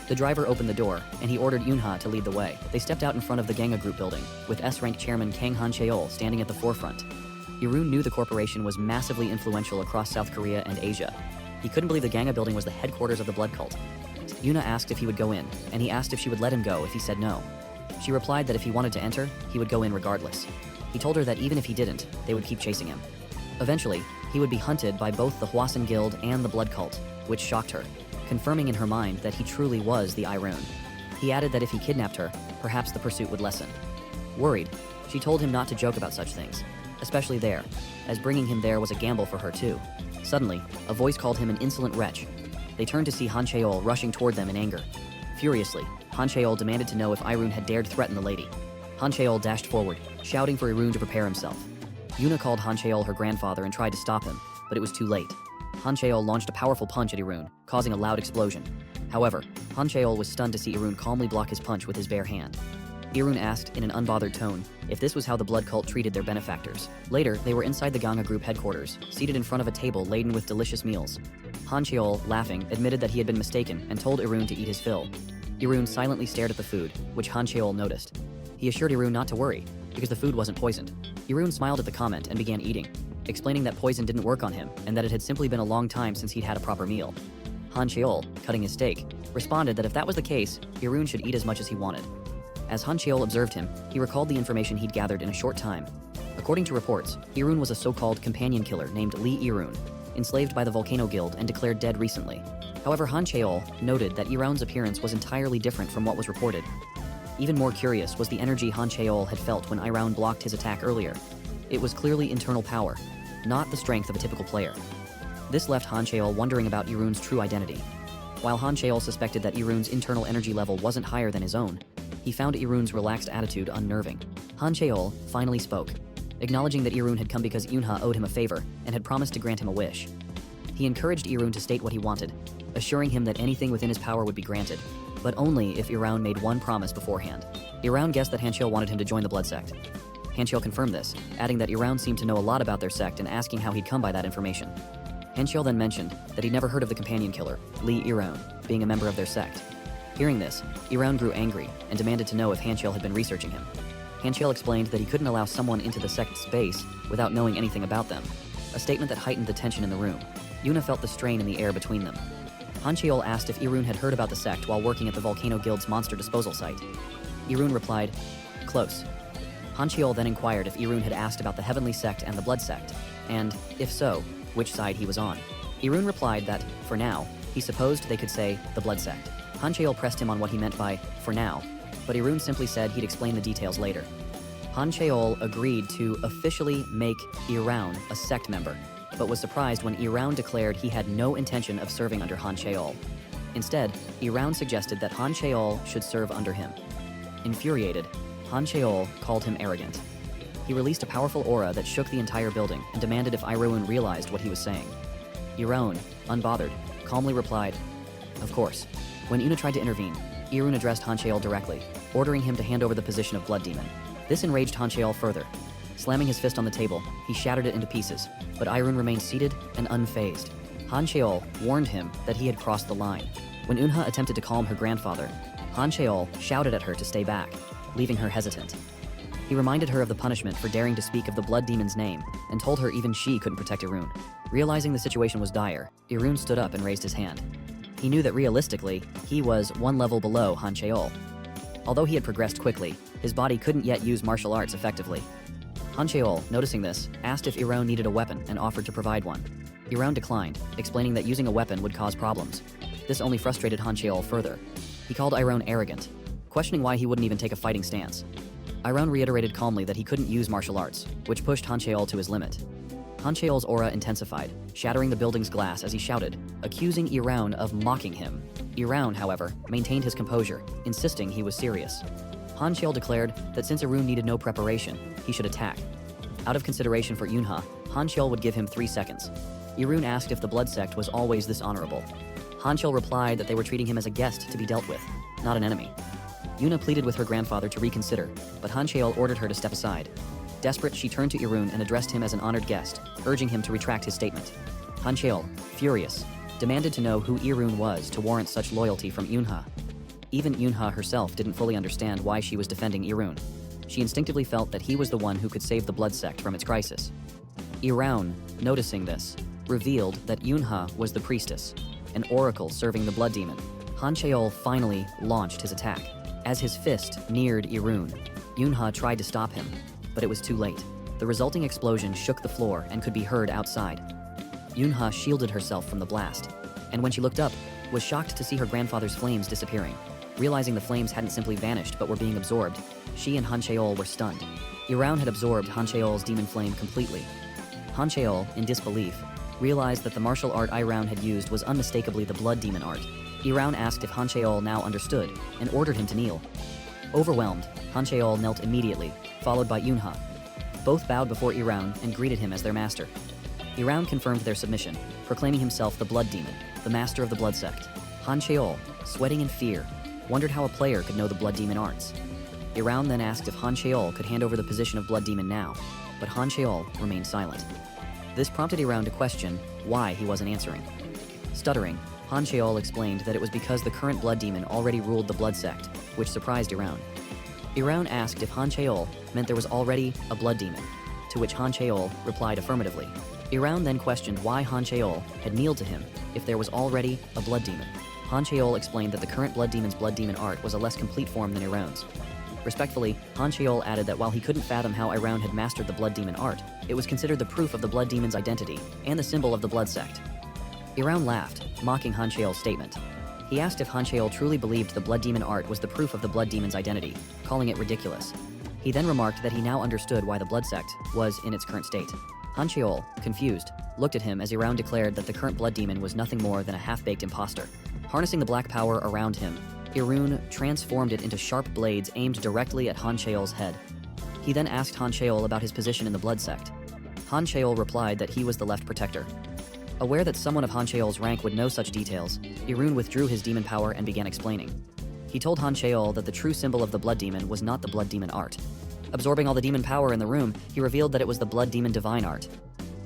The driver opened the door, and he ordered Yunha to lead the way. They stepped out in front of the Ganga Group building, with S-rank chairman Kang Han Cheol standing at the forefront. Irun knew the corporation was massively influential across South Korea and Asia. He couldn't believe the Ganga building was the headquarters of the blood cult. Yuna asked if he would go in, and he asked if she would let him go if he said no. She replied that if he wanted to enter, he would go in regardless. He told her that even if he didn't, they would keep chasing him. Eventually, he would be hunted by both the Hwasun Guild and the blood cult, which shocked her, confirming in her mind that he truly was the Irun. He added that if he kidnapped her, perhaps the pursuit would lessen. Worried, she told him not to joke about such things, especially there, as bringing him there was a gamble for her too. Suddenly, a voice called him an insolent wretch. They turned to see Han Cheol rushing toward them in anger. Furiously, Han Cheol demanded to know if Irun had dared threaten the lady. Han Cheol dashed forward, shouting for Irun to prepare himself. Yuna called Han Cheol her grandfather and tried to stop him, but it was too late. Han Cheol launched a powerful punch at Irun, causing a loud explosion. However, Han Cheol was stunned to see Irun calmly block his punch with his bare hand. Irun asked in an unbothered tone if this was how the blood cult treated their benefactors. Later, they were inside the Ganga Group headquarters, seated in front of a table laden with delicious meals. Han Cheol, laughing, admitted that he had been mistaken and told Irun to eat his fill. Irun silently stared at the food, which Han Cheol noticed. He assured Irun not to worry, because the food wasn't poisoned. Irun smiled at the comment and began eating, explaining that poison didn't work on him and that it had simply been a long time since he'd had a proper meal. Han Cheol, cutting his steak, responded that if that was the case, Irun should eat as much as he wanted. As Han Cheol observed him, he recalled the information he'd gathered in a short time. According to reports, Irun was a so-called companion killer named Lee Irun, enslaved by the Volcano Guild and declared dead recently. However, Han Cheol noted that Irun's appearance was entirely different from what was reported. Even more curious was the energy Han Cheol had felt when Irun blocked his attack earlier. It was clearly internal power, not the strength of a typical player. This left Han Cheol wondering about Irun's true identity. While Han Cheol suspected that Irun's internal energy level wasn't higher than his own, he found Irun's relaxed attitude unnerving. Han Cheol finally spoke, acknowledging that Irun had come because Yunha owed him a favor and had promised to grant him a wish. He encouraged Irun to state what he wanted, assuring him that anything within his power would be granted, but only if Iraun made one promise beforehand. Iraun guessed that Hancheol wanted him to join the blood sect. Hancheol confirmed this, adding that Iraun seemed to know a lot about their sect and asking how he'd come by that information. Hancheol then mentioned that he'd never heard of the companion killer, Li Iraun, being a member of their sect. Hearing this, Iraun grew angry and demanded to know if Hancheol had been researching him. Hancheol explained that he couldn't allow someone into the sect's base without knowing anything about them, a statement that heightened the tension in the room. Yuna felt the strain in the air between them. Hancheol asked if Iraun had heard about the sect while working at the Volcano Guild's monster disposal site. Iraun replied, "Close." Hancheol then inquired if Iraun had asked about the Heavenly Sect and the Blood Sect, and, if so, which side he was on. Iraun replied that, for now, he supposed they could say the Blood Sect. Hancheol pressed him on what he meant by "for now," but Iraun simply said he'd explain the details later. Hancheol agreed to officially make Iraun a sect member, but was surprised when Iraun declared he had no intention of serving under Hancheol. Instead, Iraun suggested that Hancheol should serve under him. Infuriated, Hancheol called him arrogant. He released a powerful aura that shook the entire building and demanded if Iraun realized what he was saying. Iraun, unbothered, calmly replied, "Of course." When Una tried to intervene, Iraun addressed Hancheol directly, ordering him to hand over the position of Blood Demon. This enraged Hancheol further. Slamming his fist on the table, he shattered it into pieces, but Iraun remained seated and unfazed. Hancheol warned him that he had crossed the line. When Unha attempted to calm her grandfather, Hancheol shouted at her to stay back, leaving her hesitant. He reminded her of the punishment for daring to speak of the Blood Demon's name and told her even she couldn't protect Iraun. Realizing the situation was dire, Iraun stood up and raised his hand. He knew that realistically, he was one level below Hancheol. Although he had progressed quickly, his body couldn't yet use martial arts effectively. Hancheol, noticing this, asked if Iraun needed a weapon and offered to provide one. Iraun declined, explaining that using a weapon would cause problems. This only frustrated Hancheol further. He called Iraun arrogant, questioning why he wouldn't even take a fighting stance. Iraun reiterated calmly that he couldn't use martial arts, which pushed Hancheol to his limit. Hancheol's aura intensified, shattering the building's glass as he shouted, accusing Iraun of mocking him. Iraun, however, maintained his composure, insisting he was serious. Hancheol declared that since Iraun needed no preparation, he should attack. Out of consideration for Yunha, Hancheol would give him 3 seconds. Iraun asked if the Blood Sect was always this honorable. Hancheol replied that they were treating him as a guest to be dealt with, not an enemy. Yuna pleaded with her grandfather to reconsider, but Hancheol ordered her to step aside. Desperate, she turned to Iraun and addressed him as an honored guest, urging him to retract his statement. Hancheol, furious, demanded to know who Iraun was to warrant such loyalty from Yunha. Even Yunha herself didn't fully understand why she was defending Iraun. She instinctively felt that he was the one who could save the Blood Sect from its crisis. Iraun, noticing this, revealed that Yunha was the priestess, an oracle serving the Blood Demon. Hancheol finally launched his attack. As his fist neared Iraun, Yunha tried to stop him, but it was too late. The resulting explosion shook the floor and could be heard outside. Yunha shielded herself from the blast, and when she looked up, was shocked to see her grandfather's flames disappearing. Realizing the flames hadn't simply vanished but were being absorbed, she and Hancheol were stunned. Iraun had absorbed Hancheol's demon flame completely. Hancheol, in disbelief, realized that the martial art Iraun had used was unmistakably the Blood Demon art. Iraun asked if Hancheol now understood, and ordered him to kneel. Overwhelmed, Hancheol knelt immediately, followed by Yunha. Both bowed before Iraun and greeted him as their master. Iraun confirmed their submission, proclaiming himself the Blood Demon, the master of the Blood Sect. Hancheol, sweating in fear, wondered how a player could know the Blood Demon arts. Iraun then asked if Hancheol could hand over the position of Blood Demon now, but Hancheol remained silent. This prompted Iraun to question why he wasn't answering. Stuttering, Hancheol explained that it was because the current Blood Demon already ruled the Blood Sect, which surprised Iraun. Iraun asked if Hancheol meant there was already a Blood Demon, to which Hancheol replied affirmatively. Iraun then questioned why Hancheol had kneeled to him if there was already a Blood Demon. Hancheol explained that the current Blood Demon's Blood Demon art was a less complete form than Iraun's. Respectfully, Hancheol added that while he couldn't fathom how Iraun had mastered the Blood Demon art, it was considered the proof of the Blood Demon's identity and the symbol of the Blood Sect. Iraun laughed, mocking Hancheol's statement. He asked if Hancheol truly believed the Blood Demon art was the proof of the Blood Demon's identity, calling it ridiculous. He then remarked that he now understood why the Blood Sect was in its current state. Hancheol, confused, looked at him as Iraun declared that the current Blood Demon was nothing more than a half-baked imposter. Harnessing the black power around him, Iraun transformed it into sharp blades aimed directly at Hancheol's head. He then asked Hancheol about his position in the Blood Sect. Hancheol replied that he was the left protector. Aware that someone of Han Cheol's rank would know such details, Irun withdrew his demon power and began explaining. He told Han Cheol that the true symbol of the blood demon was not the blood demon art. Absorbing all the demon power in the room, he revealed that it was the blood demon divine art.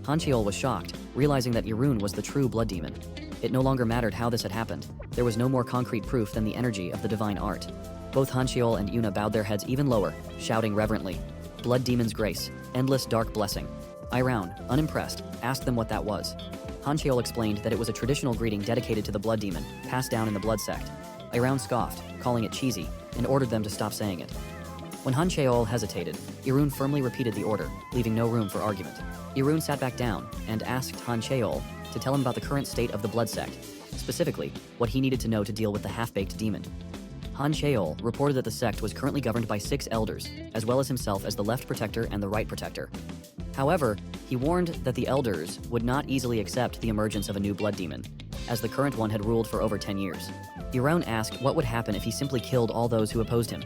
Han Cheol was shocked, realizing that Irun was the true blood demon. It no longer mattered how this had happened. There was no more concrete proof than the energy of the divine art. Both Han Cheol and Yuna bowed their heads even lower, shouting reverently, "Blood demon's grace, endless dark blessing." Iraun, unimpressed, asked them what that was. Han Cheol explained that it was a traditional greeting dedicated to the blood demon, passed down in the blood sect. Iraun scoffed, calling it cheesy, and ordered them to stop saying it. When Han Cheol hesitated, Irun firmly repeated the order, leaving no room for argument. Irun sat back down and asked Han Cheol to tell him about the current state of the blood sect, specifically what he needed to know to deal with the half-baked demon. Han Cheol reported that the sect was currently governed by 6 elders, as well as himself as the left protector and the right protector. However, he warned that the elders would not easily accept the emergence of a new blood demon, as the current one had ruled for over 10 years. Iraun asked what would happen if he simply killed all those who opposed him.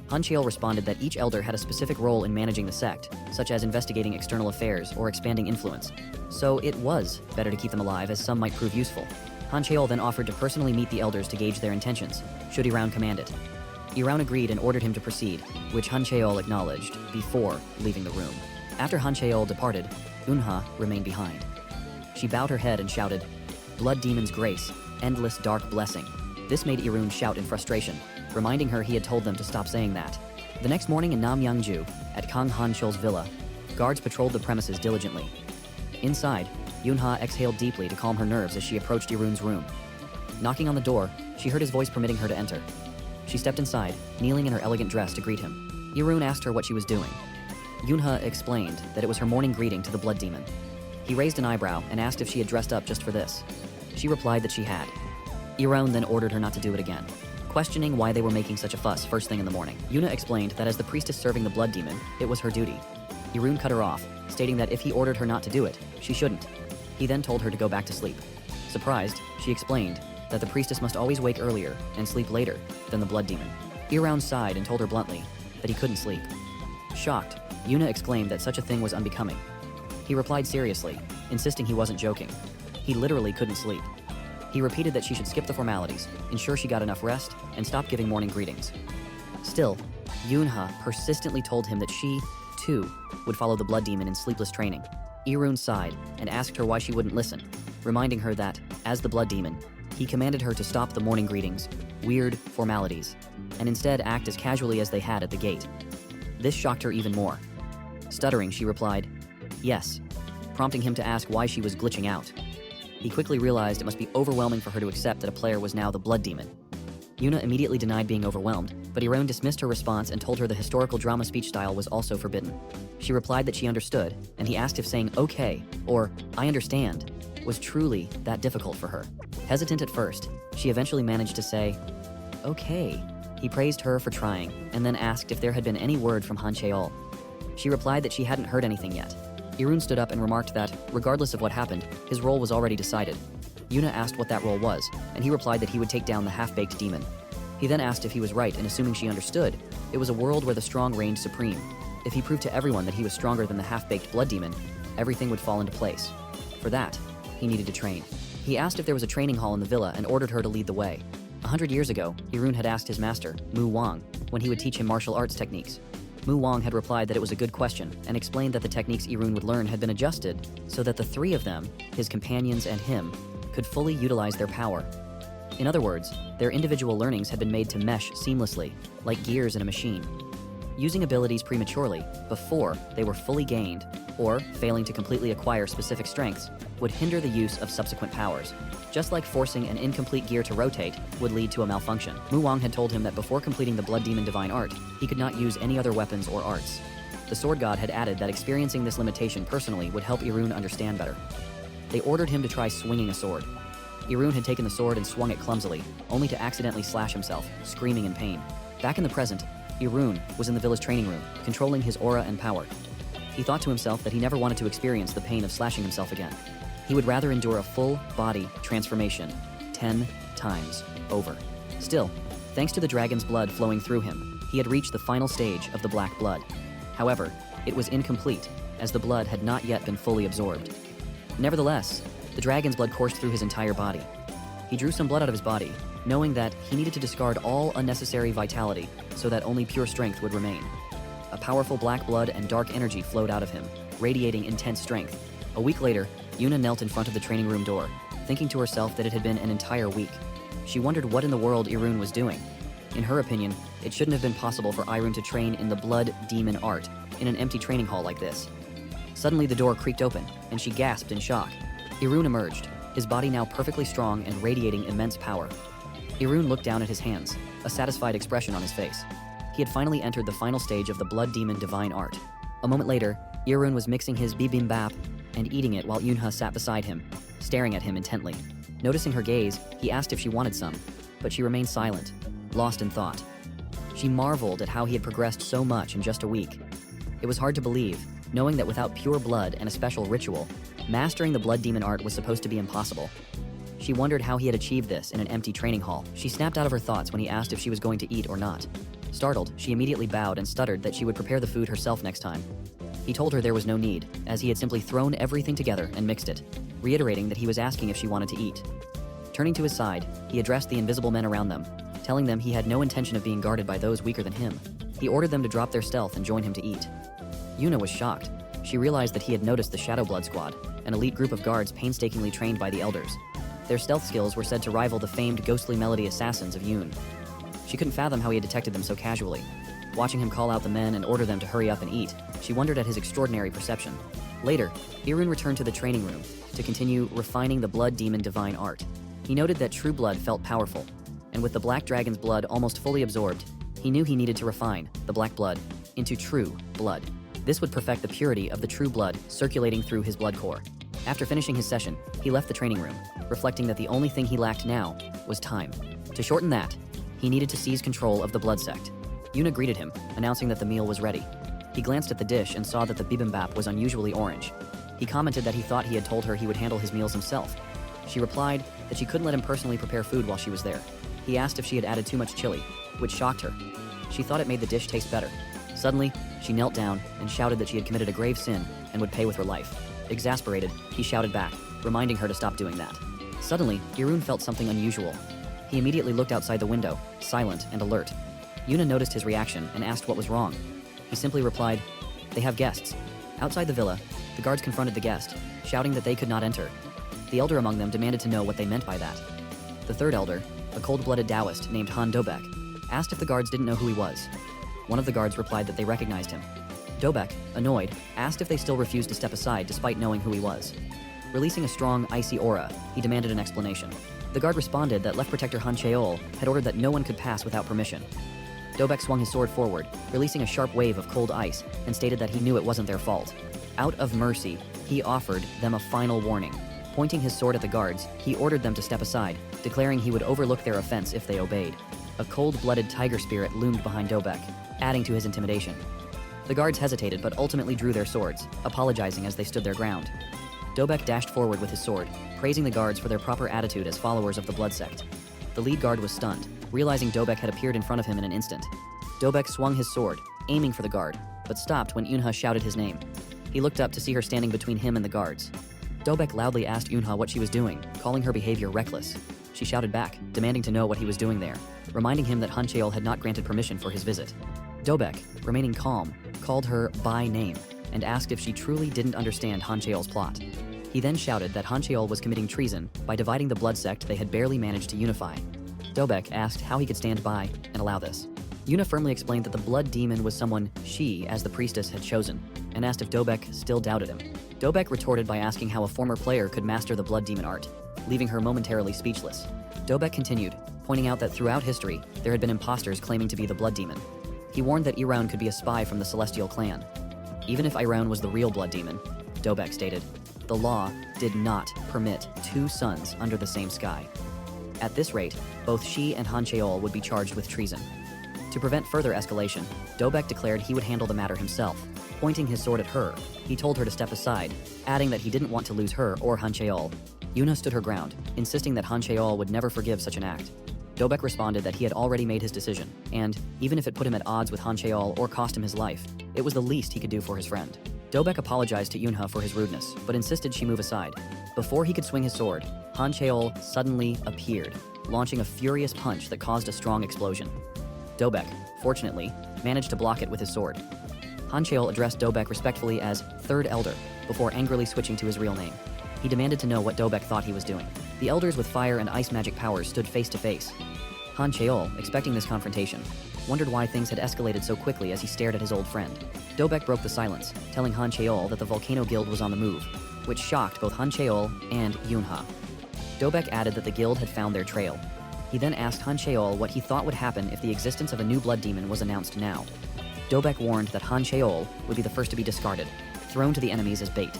Han Cheol responded that each elder had a specific role in managing the sect, such as investigating external affairs or expanding influence. So it was better to keep them alive, as some might prove useful. Han Cheol then offered to personally meet the elders to gauge their intentions, should Iraun command it. Iraun agreed and ordered him to proceed, which Han Cheol acknowledged before leaving the room. After Han Cheol departed, Unha remained behind. She bowed her head and shouted, "Blood demon's grace, endless dark blessing." This made Irun shout in frustration, reminding her he had told them to stop saying that. The next morning in Namyangju, at Kang Han Cheol's villa, guards patrolled the premises diligently. Inside, Yunha exhaled deeply to calm her nerves as she approached Irun's room. Knocking on the door, she heard his voice permitting her to enter. She stepped inside, kneeling in her elegant dress to greet him. Irun asked her what she was doing. Yunha explained that it was her morning greeting to the blood demon. He raised an eyebrow and asked if she had dressed up just for this. She replied that she had. Irun then ordered her not to do it again, questioning why they were making such a fuss first thing in the morning. Yuna explained that as the priestess serving the blood demon, it was her duty. Irun cut her off, stating that if he ordered her not to do it, she shouldn't. He then told her to go back to sleep. Surprised, she explained that the priestess must always wake earlier and sleep later than the blood demon. Irun sighed and told her bluntly that he couldn't sleep. Shocked, Yuna exclaimed that such a thing was unbecoming. He replied seriously, insisting he wasn't joking. He literally couldn't sleep. He repeated that she should skip the formalities, ensure she got enough rest, and stop giving morning greetings. Still, Yunha persistently told him that she, too, would follow the blood demon in sleepless training. Irun sighed and asked her why she wouldn't listen, reminding her that, as the blood demon, he commanded her to stop the morning greetings, weird formalities, and instead act as casually as they had at the gate. This shocked her even more. Stuttering, she replied, "Yes," prompting him to ask why she was glitching out. He quickly realized it must be overwhelming for her to accept that a player was now the blood demon. Yuna immediately denied being overwhelmed, but Irun dismissed her response and told her the historical drama speech style was also forbidden. She replied that she understood, and he asked if saying "okay" or "I understand" was truly that difficult for her. Hesitant at first, she eventually managed to say, "Okay." He praised her for trying, and then asked if there had been any word from Han Cheol. She replied that she hadn't heard anything yet. Irun stood up and remarked that, regardless of what happened, his role was already decided. Yuna asked what that role was, and he replied that he would take down the half-baked demon. He then asked if he was right, and assuming she understood, it was a world where the strong reigned supreme. If he proved to everyone that he was stronger than the half-baked blood demon, everything would fall into place. For that, he needed to train. He asked if there was a training hall in the villa and ordered her to lead the way. 100 years ago, Irun had asked his master, Mu Wang, when he would teach him martial arts techniques. Mu Wang had replied that it was a good question and explained that the techniques Irun would learn had been adjusted so that the three of them, his companions and him, could fully utilize their power. In other words, their individual learnings had been made to mesh seamlessly, like gears in a machine. Using abilities prematurely, before they were fully gained, or failing to completely acquire specific strengths, would hinder the use of subsequent powers. Just like forcing an incomplete gear to rotate would lead to a malfunction. Mu Wang had told him that before completing the Blood Demon Divine Art, he could not use any other weapons or arts. The Sword God had added that experiencing this limitation personally would help Irun understand better. They ordered him to try swinging a sword. Irun had taken the sword and swung it clumsily, only to accidentally slash himself, screaming in pain. Back in the present, Irun was in the villa's training room, controlling his aura and power. He thought to himself that he never wanted to experience the pain of slashing himself again. He would rather endure a full body transformation 10 times over. Still, thanks to the dragon's blood flowing through him, he had reached the final stage of the black blood. However, it was incomplete, as the blood had not yet been fully absorbed. Nevertheless, the The dragon's blood coursed through his entire body. He drew some blood out of his body, knowing that he needed to discard all unnecessary vitality so that only pure strength would remain. A powerful black blood and dark energy flowed out of him, radiating intense strength. A week later, Yuna knelt in front of the training room door, thinking to herself that it had been an entire week. She wondered what in the world Irun was doing. In her opinion, it shouldn't have been possible for Irun to train in the blood demon art in an empty training hall like this. Suddenly the door creaked open, and she gasped in shock. Irun emerged, his body now perfectly strong and radiating immense power. Irun looked down at his hands, a satisfied expression on his face. He had finally entered the final stage of the blood demon divine art. A moment later, Irun was mixing his bibimbap and eating it while Yunha sat beside him, staring at him intently. Noticing her gaze, he asked if she wanted some, but she remained silent, lost in thought. She marveled at how he had progressed so much in just a week. It was hard to believe, knowing that without pure blood and a special ritual, mastering the blood demon art was supposed to be impossible. She wondered how he had achieved this in an empty training hall. She snapped out of her thoughts when he asked if she was going to eat or not. Startled, she immediately bowed and stuttered that she would prepare the food herself next time. He told her there was no need, as he had simply thrown everything together and mixed it, reiterating that he was asking if she wanted to eat. Turning to his side, he addressed the invisible men around them, telling them he had no intention of being guarded by those weaker than him. He ordered them to drop their stealth and join him to eat. Yuna was shocked. She realized that he had noticed the Shadow Blood Squad, an elite group of guards painstakingly trained by the elders. Their stealth skills were said to rival the famed Ghostly Melody assassins of Yoon. She couldn't fathom how he had detected them so casually. Watching him call out the men and order them to hurry up and eat, she wondered at his extraordinary perception. Later, Irun returned to the training room to continue refining the blood demon divine art. He noted that true blood felt powerful, and with the black dragon's blood almost fully absorbed, he knew he needed to refine the black blood into true blood. This would perfect the purity of the true blood circulating through his blood core. After finishing his session, he left the training room, reflecting that the only thing he lacked now was time. To shorten that, he needed to seize control of the blood sect. Yuna greeted him, announcing that the meal was ready. He glanced at the dish and saw that the bibimbap was unusually orange. He commented that he thought he had told her he would handle his meals himself. She replied that she couldn't let him personally prepare food while she was there. He asked if she had added too much chili, which shocked her. She thought it made the dish taste better. Suddenly, she knelt down and shouted that she had committed a grave sin and would pay with her life. Exasperated, he shouted back, reminding her to stop doing that. Suddenly, Irun felt something unusual. He immediately looked outside the window, silent and alert. Yuna noticed his reaction and asked what was wrong. He simply replied, "They have guests." Outside the villa, the guards confronted the guest, shouting that they could not enter. The elder among them demanded to know what they meant by that. The third elder, a cold-blooded Taoist named Han Dobek, asked if the guards didn't know who he was. One of the guards replied that they recognized him. Dobek, annoyed, asked if they still refused to step aside despite knowing who he was. Releasing a strong, icy aura, he demanded an explanation. The guard responded that Left Protector Han Cheol had ordered that no one could pass without permission. Dobek swung his sword forward, releasing a sharp wave of cold ice, and stated that he knew it wasn't their fault. Out of mercy, he offered them a final warning. Pointing his sword at the guards, he ordered them to step aside, declaring he would overlook their offense if they obeyed. A cold-blooded tiger spirit loomed behind Dobek, adding to his intimidation. The guards hesitated but ultimately drew their swords, apologizing as they stood their ground. Dobek dashed forward with his sword, praising the guards for their proper attitude as followers of the blood sect. The lead guard was stunned, realizing Dobek had appeared in front of him in an instant. Dobek swung his sword, aiming for the guard, but stopped when Yunha shouted his name. He looked up to see her standing between him and the guards. Dobek loudly asked Yunha what she was doing, calling her behavior reckless. She shouted back, demanding to know what he was doing there, reminding him that Han Cheol had not granted permission for his visit. Dobek, remaining calm, called her by name and asked if she truly didn't understand Han Cheol's plot. He then shouted that Han Cheol was committing treason by dividing the blood sect they had barely managed to unify. Dobek asked how he could stand by and allow this. Yuna firmly explained that the blood demon was someone she, as the priestess, had chosen, and asked if Dobek still doubted him. Dobek retorted by asking how a former player could master the blood demon art, leaving her momentarily speechless. Dobek continued, pointing out that throughout history, there had been imposters claiming to be the blood demon. He warned that Iraun could be a spy from the Celestial clan. Even if Iraun was the real blood demon, Dobek stated, the law did not permit two suns under the same sky. At this rate, both she and Han Cheol would be charged with treason. To prevent further escalation, Dobek declared he would handle the matter himself. Pointing his sword at her, he told her to step aside, adding that he didn't want to lose her or Han Cheol. Yuna stood her ground, insisting that Han Cheol would never forgive such an act. Dobek responded that he had already made his decision, and, even if it put him at odds with Han Cheol or cost him his life, it was the least he could do for his friend. Dobek apologized to Yunha for his rudeness, but insisted she move aside. Before he could swing his sword, Han Cheol suddenly appeared, launching a furious punch that caused a strong explosion. Dobek, fortunately, managed to block it with his sword. Han Cheol addressed Dobek respectfully as Third Elder, before angrily switching to his real name. He demanded to know what Dobek thought he was doing. The elders with fire and ice magic powers stood face to face. Han Cheol, expecting this confrontation, wondered why things had escalated so quickly as he stared at his old friend. Dobek broke the silence, telling Han Cheol that the Volcano Guild was on the move, which shocked both Han Cheol and Yunha. Dobek added that the guild had found their trail. He then asked Han Cheol what he thought would happen if the existence of a new blood demon was announced now. Dobek warned that Han Cheol would be the first to be discarded, thrown to the enemies as bait.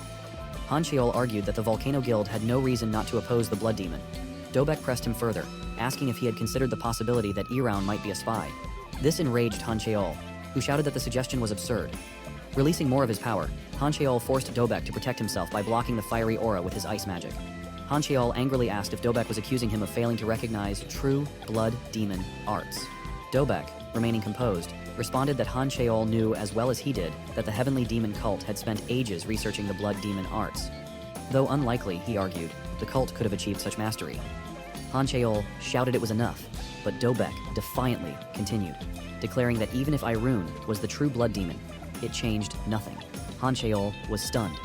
Han Cheol argued that the Volcano Guild had no reason not to oppose the blood demon. Dobek pressed him further, asking if he had considered the possibility that Iroun might be a spy. This enraged Han Cheol, who shouted that the suggestion was absurd. Releasing more of his power, Han Cheol forced Dobek to protect himself by blocking the fiery aura with his ice magic. Han Cheol angrily asked if Dobek was accusing him of failing to recognize true blood demon arts. Dobek, remaining composed, responded that Han Cheol knew as well as he did that the heavenly demon cult had spent ages researching the blood demon arts. Though unlikely, he argued, the cult could have achieved such mastery. Han Cheol shouted it was enough, but Dobek defiantly continued, declaring that even if Iroun was the true blood demon, it changed nothing. Han Cheol was stunned.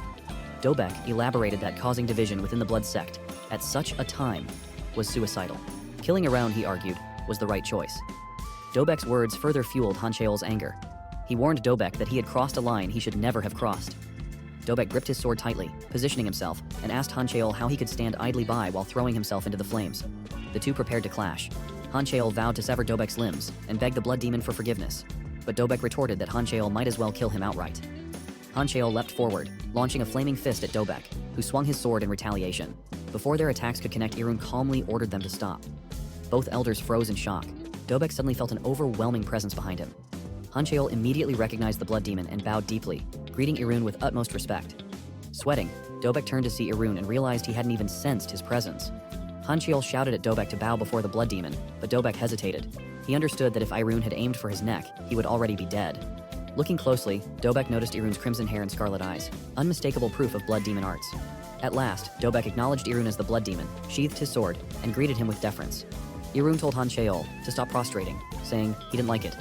Dobek elaborated that causing division within the blood sect at such a time was suicidal. Killing Iroun, he argued, was the right choice. Dobek's words further fueled Han Cheol's anger. He warned Dobek that he had crossed a line he should never have crossed. Dobek gripped his sword tightly, positioning himself, and asked Han Cheol how he could stand idly by while throwing himself into the flames. The two prepared to clash. Han Cheol vowed to sever Dobek's limbs and begged the blood demon for forgiveness, but Dobek retorted that Han Cheol might as well kill him outright. Han Cheol leapt forward, launching a flaming fist at Dobek, who swung his sword in retaliation. Before their attacks could connect, Iroun calmly ordered them to stop. Both elders froze in shock. Dobek suddenly felt an overwhelming presence behind him. Han Cheol immediately recognized the blood demon and bowed deeply, greeting Iroun with utmost respect. Sweating, Dobek turned to see Iroun and realized he hadn't even sensed his presence. Han Cheol shouted at Dobek to bow before the blood demon, but Dobek hesitated. He understood that if Iroun had aimed for his neck, he would already be dead. Looking closely, Dobek noticed Iroun's crimson hair and scarlet eyes, unmistakable proof of blood demon arts. At last, Dobek acknowledged Iroun as the blood demon, sheathed his sword, and greeted him with deference. Iroun told Han Cheol to stop prostrating, saying he didn't like it.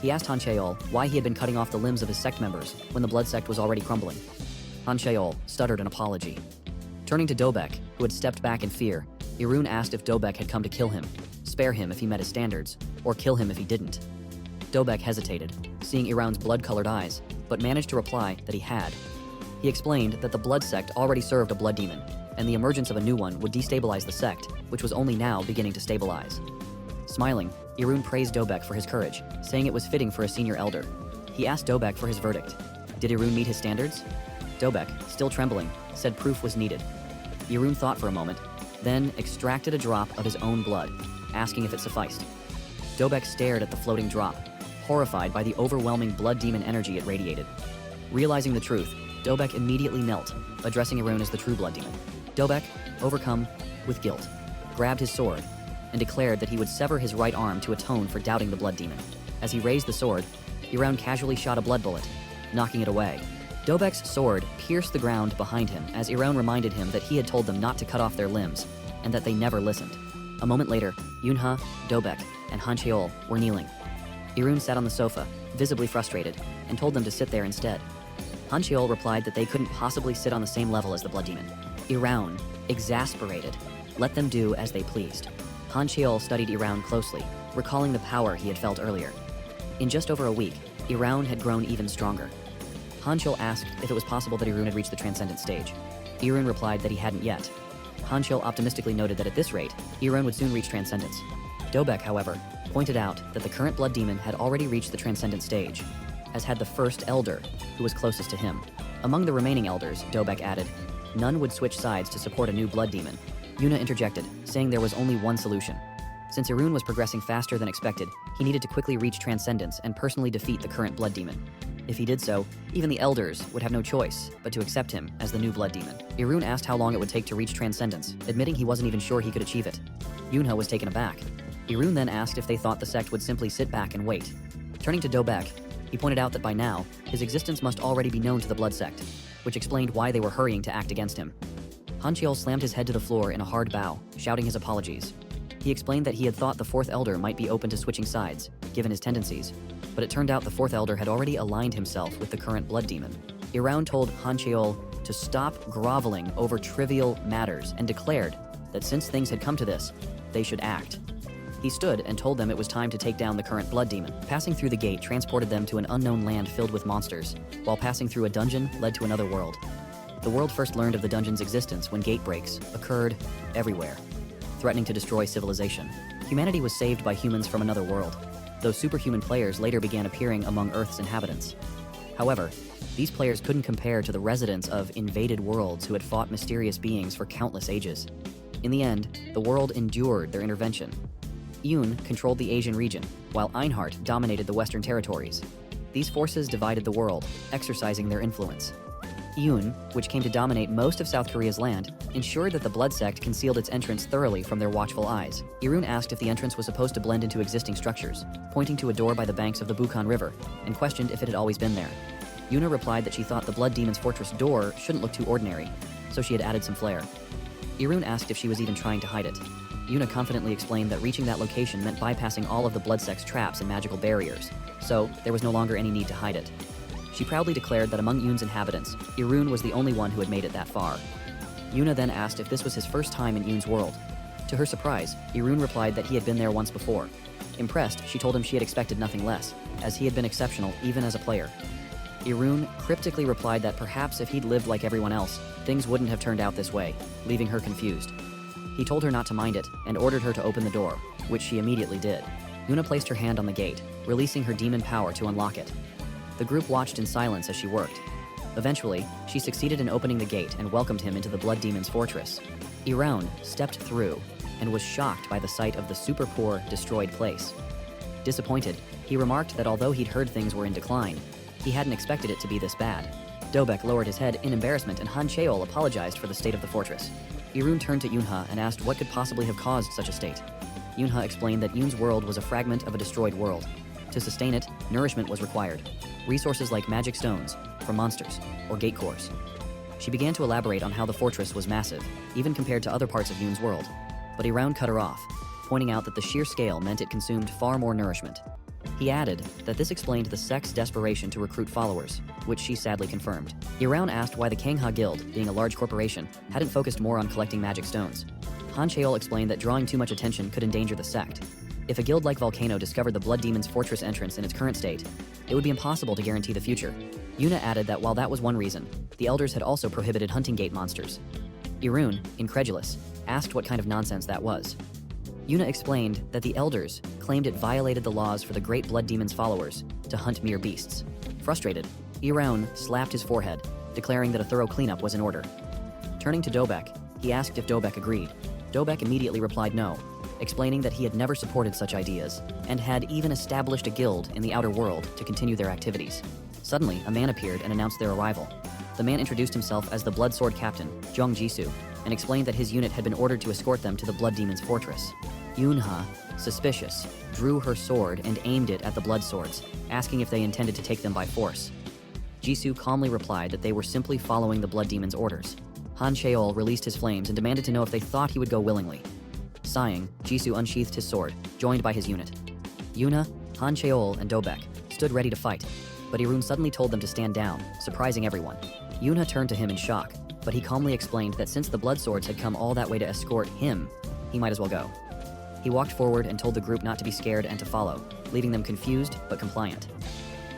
He asked Han Cheol why he had been cutting off the limbs of his sect members when the blood sect was already crumbling. Han Cheol stuttered an apology. Turning to Dobek, who had stepped back in fear, Iroun asked if Dobek had come to kill him, spare him if he met his standards, or kill him if he didn't. Dobek hesitated, seeing Iroun's blood-colored eyes, but managed to reply that he had. He explained that the blood sect already served a blood demon, and the emergence of a new one would destabilize the sect, which was only now beginning to stabilize. Smiling, Iroun praised Dobek for his courage, saying it was fitting for a senior elder. He asked Dobek for his verdict. Did Iroun meet his standards? Dobek, still trembling, said proof was needed. Iroun thought for a moment, then extracted a drop of his own blood, asking if it sufficed. Dobek stared at the floating drop, horrified by the overwhelming blood demon energy it radiated. Realizing the truth, Dobek immediately knelt, addressing Iroun as the true blood demon. Dobek, overcome with guilt, grabbed his sword and declared that he would sever his right arm to atone for doubting the blood demon. As he raised the sword, Iroun casually shot a blood bullet, knocking it away. Dobek's sword pierced the ground behind him as Iroun reminded him that he had told them not to cut off their limbs, and that they never listened. A moment later, Yunha, Dobek, and Han Cheol were kneeling. Iroun sat on the sofa, visibly frustrated, and told them to sit there instead. Han Cheol replied that they couldn't possibly sit on the same level as the blood demon. Iroun, exasperated, let them do as they pleased. Han Cheol studied Iroun closely, recalling the power he had felt earlier. In just over a week, Iroun had grown even stronger. Han Cheol asked if it was possible that Iroun had reached the transcendent stage. Iroun replied that he hadn't yet. Han Cheol optimistically noted that at this rate, Iroun would soon reach transcendence. Dobek, however, pointed out that the current blood demon had already reached the transcendent stage, as had the first elder, who was closest to him. Among the remaining elders, Dobek added, none would switch sides to support a new blood demon. Yuna interjected, saying there was only one solution. Since Iroun was progressing faster than expected, he needed to quickly reach transcendence and personally defeat the current blood demon. If he did so, even the elders would have no choice but to accept him as the new blood demon. Iroun asked how long it would take to reach transcendence, admitting he wasn't even sure he could achieve it. Yunha was taken aback. Iroun then asked if they thought the sect would simply sit back and wait. Turning to Dobek, He pointed out that by now, his existence must already be known to the Blood Sect, which explained why they were hurrying to act against him. Han Cheol slammed his head to the floor in a hard bow, shouting his apologies. He explained that he had thought the Fourth Elder might be open to switching sides, given his tendencies, but it turned out the Fourth Elder had already aligned himself with the current Blood Demon. Iraun told Han Cheol to stop groveling over trivial matters and declared that since things had come to this, they should act. He stood and told them it was time to take down the current Blood Demon. Passing through the gate transported them to an unknown land filled with monsters, while passing through a dungeon led to another world. The world first learned of the dungeon's existence when gate breaks occurred everywhere, threatening to destroy civilization. Humanity was saved by humans from another world, though superhuman players later began appearing among Earth's inhabitants. However, these players couldn't compare to the residents of invaded worlds who had fought mysterious beings for countless ages. In the end, the world endured their intervention. Yoon controlled the Asian region, while Einhart dominated the Western territories. These forces divided the world, exercising their influence. Yoon, which came to dominate most of South Korea's land, ensured that the Blood Sect concealed its entrance thoroughly from their watchful eyes. Iraun asked if the entrance was supposed to blend into existing structures, pointing to a door by the banks of the Bukhan River, and questioned if it had always been there. Yuna replied that she thought the Blood Demon's fortress door shouldn't look too ordinary, so she had added some flair. Iraun asked if she was even trying to hide it. Yuna confidently explained that reaching that location meant bypassing all of the Blood Sect's traps and magical barriers, so there was no longer any need to hide it. She proudly declared that among Yoon's inhabitants, Iraun was the only one who had made it that far. Yuna then asked if this was his first time in Yoon's world. To her surprise, Iraun replied that he had been there once before. Impressed, she told him she had expected nothing less, as he had been exceptional even as a player. Iraun cryptically replied that perhaps if he'd lived like everyone else, things wouldn't have turned out this way, leaving her confused. He told her not to mind it and ordered her to open the door, which she immediately did. Yuna placed her hand on the gate, releasing her demon power to unlock it. The group watched in silence as she worked. Eventually, she succeeded in opening the gate and welcomed him into the Blood Demon's fortress. Iraun stepped through and was shocked by the sight of the super poor, destroyed place. Disappointed, he remarked that although he'd heard things were in decline, he hadn't expected it to be this bad. Dobek lowered his head in embarrassment and Han Cheol apologized for the state of the fortress. Iraun turned to Yoonha and asked what could possibly have caused such a state. Yoonha explained that Yoon's world was a fragment of a destroyed world. To sustain it, nourishment was required. Resources like magic stones, from monsters, or gate cores. She began to elaborate on how the fortress was massive, even compared to other parts of Yoon's world. But Iraun cut her off, pointing out that the sheer scale meant it consumed far more nourishment. He added that this explained the sect's desperation to recruit followers, which she sadly confirmed. Iraun asked why the Kangha Guild, being a large corporation, hadn't focused more on collecting magic stones. Han Cheol explained that drawing too much attention could endanger the sect. If a guild like Volcano discovered the Blood Demon's fortress entrance in its current state, it would be impossible to guarantee the future. Yuna added that while that was one reason, the elders had also prohibited hunting gate monsters. Iraun, incredulous, asked what kind of nonsense that was. Yuna explained that the elders claimed it violated the laws for the Great Blood Demon's followers to hunt mere beasts. Frustrated, Iraun slapped his forehead, declaring that a thorough cleanup was in order. Turning to Dobek, he asked if Dobek agreed. Dobek immediately replied no, explaining that he had never supported such ideas, and had even established a guild in the outer world to continue their activities. Suddenly, a man appeared and announced their arrival. The man introduced himself as the Blood Sword Captain, Jong Jisoo, and explained that his unit had been ordered to escort them to the Blood Demon's fortress. Yoonha, suspicious, drew her sword and aimed it at the Blood Swords, asking if they intended to take them by force. Jisoo calmly replied that they were simply following the Blood Demon's orders. Han Cheol released his flames and demanded to know if they thought he would go willingly. Sighing, Jisoo unsheathed his sword, joined by his unit. Yuna, Han Cheol, and Dobek stood ready to fight, but Iraun suddenly told them to stand down, surprising everyone. Yuna turned to him in shock, but he calmly explained that since the Blood Swords had come all that way to escort him, he might as well go. He walked forward and told the group not to be scared and to follow, leaving them confused but compliant.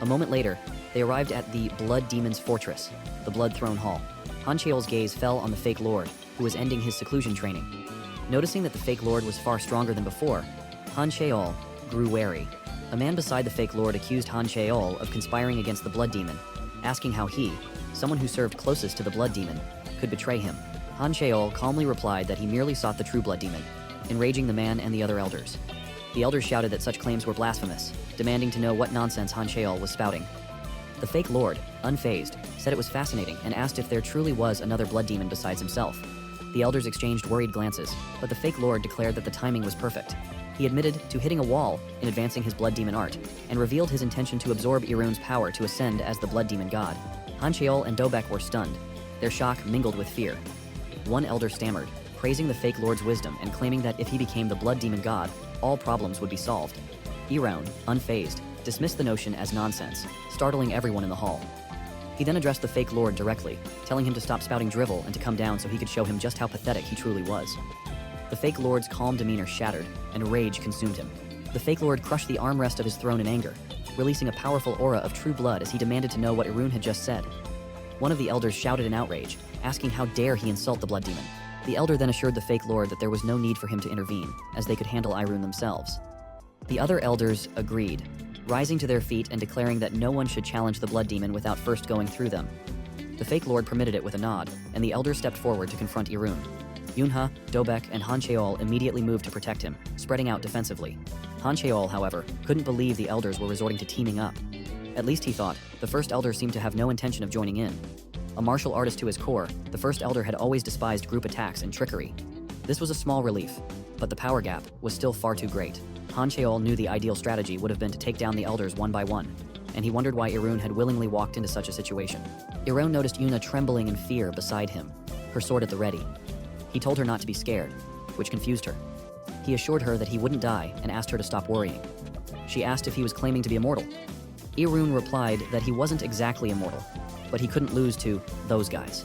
A moment later, they arrived at the Blood Demon's fortress, the Blood Throne Hall. Han Cheol's gaze fell on the fake lord, who was ending his seclusion training. Noticing that the fake lord was far stronger than before, Han Cheol grew wary. A man beside the fake lord accused Han Cheol of conspiring against the Blood Demon, asking how he, someone who served closest to the Blood Demon, could betray him. Han Cheol calmly replied that he merely sought the true Blood Demon, enraging the man and the other elders. The elders shouted that such claims were blasphemous, demanding to know what nonsense Han Cheol was spouting. The fake lord, unfazed, said it was fascinating and asked if there truly was another Blood Demon besides himself. The elders exchanged worried glances, but the fake lord declared that the timing was perfect. He admitted to hitting a wall in advancing his blood demon art, and revealed his intention to absorb Irun's power to ascend as the blood demon god. Han Cheol and Dobek were stunned. Their shock mingled with fear. One elder stammered, praising the fake lord's wisdom and claiming that if he became the blood demon god, all problems would be solved. Irun, unfazed, dismissed the notion as nonsense, startling everyone in the hall. He then addressed the fake lord directly, telling him to stop spouting drivel and to come down so he could show him just how pathetic he truly was. The fake lord's calm demeanor shattered, and rage consumed him. The fake lord crushed the armrest of his throne in anger, releasing a powerful aura of true blood as he demanded to know what Irun had just said. One of the elders shouted in outrage, asking how dare he insult the blood demon. The elder then assured the fake lord that there was no need for him to intervene, as they could handle Irun themselves. The other elders agreed, rising to their feet and declaring that no one should challenge the blood demon without first going through them. The fake lord permitted it with a nod, and the elders stepped forward to confront Irun. Yunha, Dobek, and Han Cheol immediately moved to protect him, spreading out defensively. Han Cheol, however, couldn't believe the elders were resorting to teaming up. At least he thought, the first elder seemed to have no intention of joining in. A martial artist to his core, the first elder had always despised group attacks and trickery. This was a small relief, but the power gap was still far too great. Han Cheol knew the ideal strategy would have been to take down the elders one by one, and he wondered why Irun had willingly walked into such a situation. Irun noticed Yuna trembling in fear beside him, her sword at the ready. He told her not to be scared, which confused her. He assured her that he wouldn't die and asked her to stop worrying. She asked if he was claiming to be immortal. Irun replied that he wasn't exactly immortal, but he couldn't lose to those guys.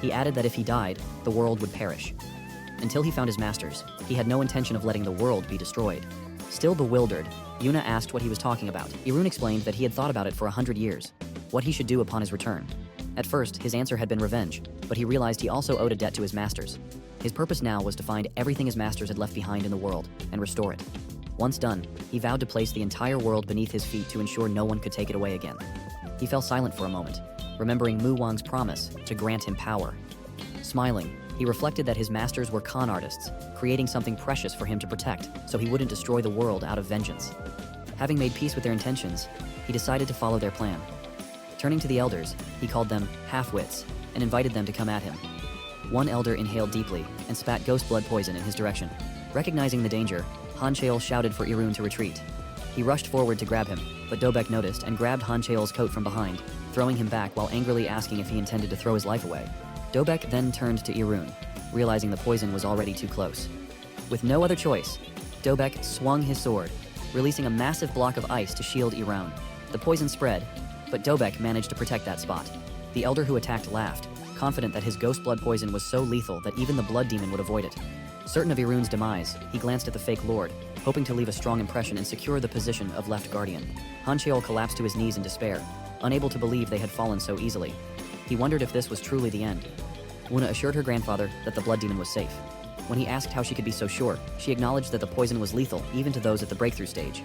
He added that if he died, the world would perish. Until he found his masters, he had no intention of letting the world be destroyed. Still bewildered, Yuna asked what he was talking about. Irun explained that he had thought about it for 100 years, what he should do upon his return. At first, his answer had been revenge, but he realized he also owed a debt to his masters. His purpose now was to find everything his masters had left behind in the world and restore it. Once done, he vowed to place the entire world beneath his feet to ensure no one could take it away again. He fell silent for a moment, remembering Mu Wang's promise to grant him power. Smiling, he reflected that his masters were con artists, creating something precious for him to protect so he wouldn't destroy the world out of vengeance. Having made peace with their intentions, he decided to follow their plan. Turning to the elders, he called them half-wits and invited them to come at him. One elder inhaled deeply and spat ghost blood poison in his direction. Recognizing the danger, Han Cheol shouted for Irun to retreat. He rushed forward to grab him, but Dobek noticed and grabbed Han Cheol's coat from behind, throwing him back while angrily asking if he intended to throw his life away. Dobek then turned to Irun, realizing the poison was already too close. With no other choice, Dobek swung his sword, releasing a massive block of ice to shield Irun. The poison spread, but Dobek managed to protect that spot. The elder who attacked laughed, confident that his ghost blood poison was so lethal that even the blood demon would avoid it. Certain of Irun's demise, he glanced at the fake lord, hoping to leave a strong impression and secure the position of left guardian. Han Cheol collapsed to his knees in despair, unable to believe they had fallen so easily. He wondered if this was truly the end. Wuna assured her grandfather that the blood demon was safe. When he asked how she could be so sure, she acknowledged that the poison was lethal even to those at the breakthrough stage.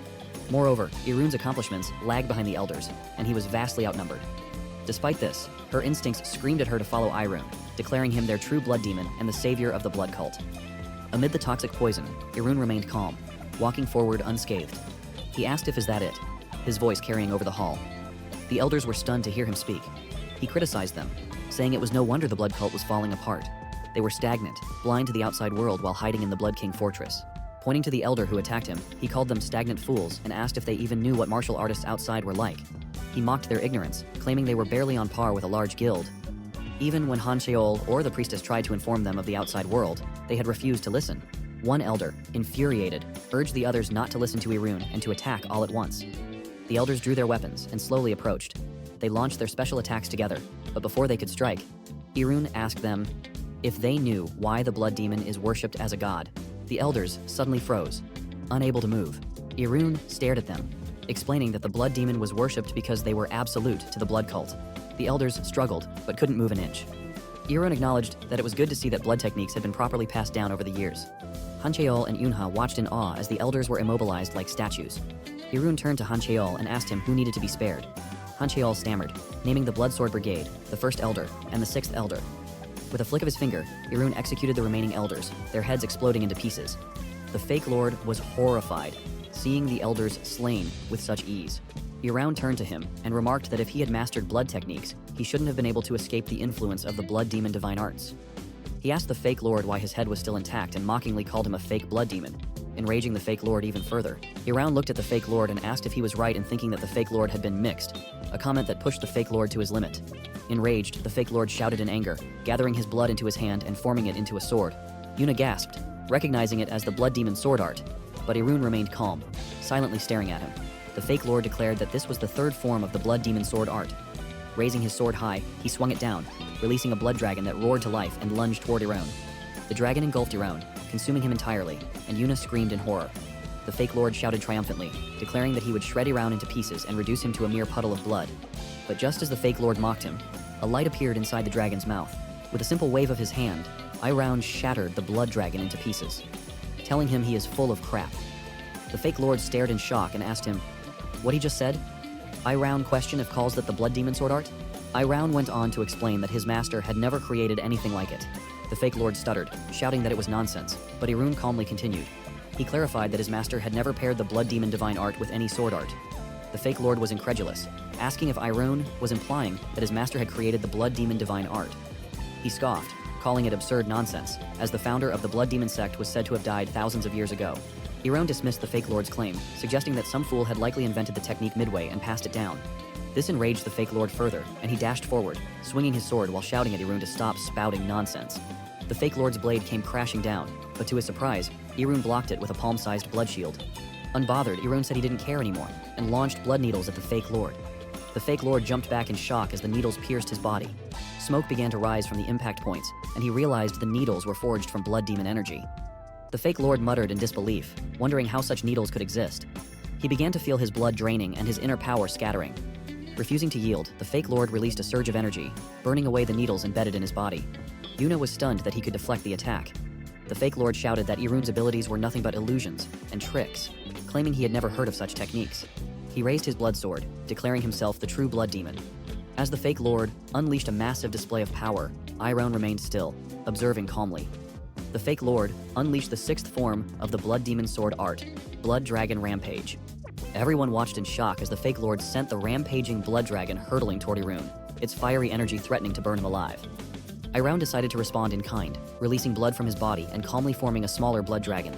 Moreover, Irun's accomplishments lagged behind the elders, and he was vastly outnumbered. Despite this, her instincts screamed at her to follow Irun, declaring him their true blood demon and the savior of the blood cult. Amid the toxic poison, Irun remained calm, walking forward unscathed. He asked if is that it, his voice carrying over the hall. The elders were stunned to hear him speak. He criticized them, saying it was no wonder the blood cult was falling apart. They were stagnant, blind to the outside world while hiding in the Blood King fortress. Pointing to the elder who attacked him, he called them stagnant fools and asked if they even knew what martial artists outside were like. He mocked their ignorance, claiming they were barely on par with a large guild. Even when Han Cheol or the priestess tried to inform them of the outside world, they had refused to listen. One elder, infuriated, urged the others not to listen to Irun and to attack all at once. The elders drew their weapons and slowly approached. They launched their special attacks together, but before they could strike, Irun asked them if they knew why the blood demon is worshipped as a god. The elders suddenly froze, unable to move. Irun stared at them, explaining that the blood demon was worshipped because they were absolute to the blood cult. The elders struggled, but couldn't move an inch. Irun acknowledged that it was good to see that blood techniques had been properly passed down over the years. Han Cheol and Yunha watched in awe as the elders were immobilized like statues. Irun turned to Han Cheol and asked him who needed to be spared. Han Cheol stammered, naming the Blood Sword Brigade, the first elder, and the sixth elder. With a flick of his finger, Irun executed the remaining elders, their heads exploding into pieces. The fake lord was horrified, seeing the elders slain with such ease. Irun turned to him and remarked that if he had mastered blood techniques, he shouldn't have been able to escape the influence of the blood demon divine arts. He asked the fake lord why his head was still intact and mockingly called him a fake blood demon, enraging the fake lord even further. Iroun looked at the fake lord and asked if he was right in thinking that the fake lord had been mixed, a comment that pushed the fake lord to his limit. Enraged, the fake lord shouted in anger, gathering his blood into his hand and forming it into a sword. Yuna gasped, recognizing it as the blood demon sword art, but Iroun remained calm, silently staring at him. The fake lord declared that this was the third form of the blood demon sword art. Raising his sword high, he swung it down, releasing a blood dragon that roared to life and lunged toward Iroun. The dragon engulfed Iroun, consuming him entirely, and Yuna screamed in horror. The fake lord shouted triumphantly, declaring that he would shred Iroun into pieces and reduce him to a mere puddle of blood. But just as the fake lord mocked him, a light appeared inside the dragon's mouth. With a simple wave of his hand, Iroun shattered the blood dragon into pieces, telling him he is full of crap. The fake lord stared in shock and asked him, "What he just said?" Iroun questioned if calls that the blood demon sword art. Iroun went on to explain that his master had never created anything like it. The fake lord stuttered, shouting that it was nonsense, but Iroun calmly continued. He clarified that his master had never paired the blood demon divine art with any sword art. The fake lord was incredulous, asking if Iroun was implying that his master had created the blood demon divine art. He scoffed, calling it absurd nonsense, as the founder of the blood demon sect was said to have died thousands of years ago. Iroun dismissed the fake lord's claim, suggesting that some fool had likely invented the technique midway and passed it down. This enraged the fake lord further, and he dashed forward, swinging his sword while shouting at Iroun to stop spouting nonsense. The fake lord's blade came crashing down, but to his surprise, Iroun blocked it with a palm-sized blood shield. Unbothered, Iroun said he didn't care anymore, and launched blood needles at the fake lord. The fake lord jumped back in shock as the needles pierced his body. Smoke began to rise from the impact points, and he realized the needles were forged from blood demon energy. The fake lord muttered in disbelief, wondering how such needles could exist. He began to feel his blood draining and his inner power scattering. Refusing to yield, the fake lord released a surge of energy, burning away the needles embedded in his body. Yuna was stunned that he could deflect the attack. The fake lord shouted that Iroun's abilities were nothing but illusions and tricks, claiming he had never heard of such techniques. He raised his blood sword, declaring himself the true blood demon. As the fake lord unleashed a massive display of power, Iroun remained still, observing calmly. The fake lord unleashed the sixth form of the blood demon sword art, Blood Dragon Rampage. Everyone watched in shock as the fake lord sent the rampaging blood dragon hurtling toward Iroun, its fiery energy threatening to burn him alive. Iroun decided to respond in kind, releasing blood from his body and calmly forming a smaller blood dragon.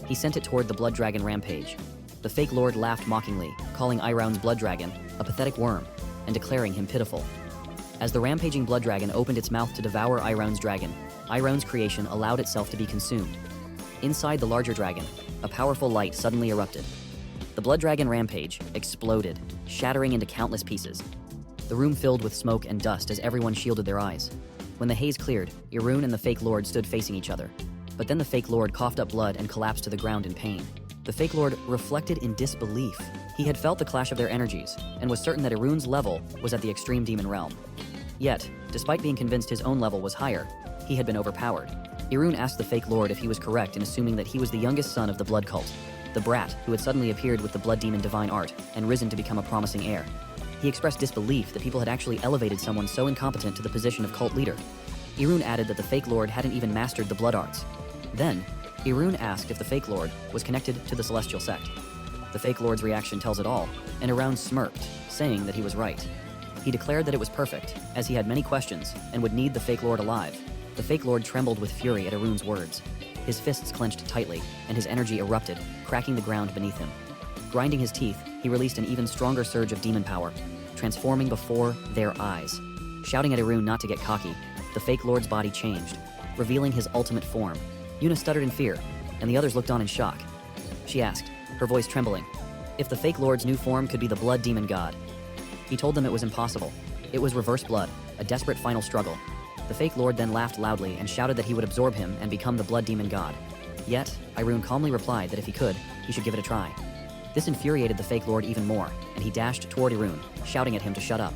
He sent it toward the blood dragon rampage. The fake lord laughed mockingly, calling Iroun's blood dragon a pathetic worm, and declaring him pitiful. As the rampaging blood dragon opened its mouth to devour Iroun's dragon, Iroun's creation allowed itself to be consumed. Inside the larger dragon, a powerful light suddenly erupted. The blood dragon rampage exploded, shattering into countless pieces. The room filled with smoke and dust as everyone shielded their eyes. When the haze cleared, Iroun and the fake lord stood facing each other. But then the fake lord coughed up blood and collapsed to the ground in pain. The fake lord reflected in disbelief. He had felt the clash of their energies, and was certain that Iroun's level was at the extreme demon realm. Yet, despite being convinced his own level was higher, he had been overpowered. Iroun asked the fake lord if he was correct in assuming that he was the youngest son of the blood cult, the brat who had suddenly appeared with the blood demon divine art and risen to become a promising heir. He expressed disbelief that people had actually elevated someone so incompetent to the position of cult leader. Iroun added that the fake lord hadn't even mastered the blood arts. Then, Iroun asked if the fake lord was connected to the celestial sect. The fake lord's reaction tells it all, and Iroun smirked, saying that he was right. He declared that it was perfect, as he had many questions and would need the fake lord alive. The fake lord trembled with fury at Iroun's words. His fists clenched tightly, and his energy erupted, cracking the ground beneath him. Grinding his teeth, he released an even stronger surge of demon power, transforming before their eyes. Shouting at Iroun not to get cocky, the fake lord's body changed, revealing his ultimate form. Yuna stuttered in fear, and the others looked on in shock. She asked, her voice trembling, if the fake lord's new form could be the blood demon god. He told them it was impossible. It was reverse blood, a desperate final struggle. The fake lord then laughed loudly and shouted that he would absorb him and become the blood demon god. Yet, Iroun calmly replied that if he could, he should give it a try. This infuriated the fake lord even more, and he dashed toward Iroun, shouting at him to shut up.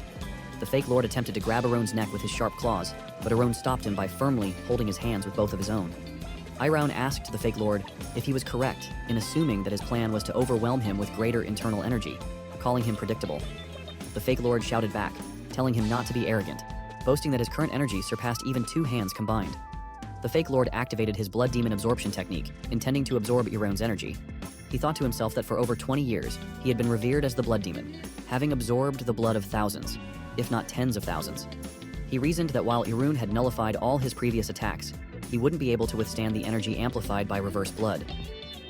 The fake lord attempted to grab Iroun's neck with his sharp claws, but Iroun stopped him by firmly holding his hands with both of his own. Iroun asked the fake lord if he was correct in assuming that his plan was to overwhelm him with greater internal energy, calling him predictable. The fake lord shouted back, telling him not to be arrogant, boasting that his current energy surpassed even 2 hands combined. The fake lord activated his blood demon absorption technique, intending to absorb Iroun's energy. He thought to himself that for over 20 years, he had been revered as the blood demon, having absorbed the blood of thousands, if not tens of thousands. He reasoned that while Iroun had nullified all his previous attacks, he wouldn't be able to withstand the energy amplified by reverse blood.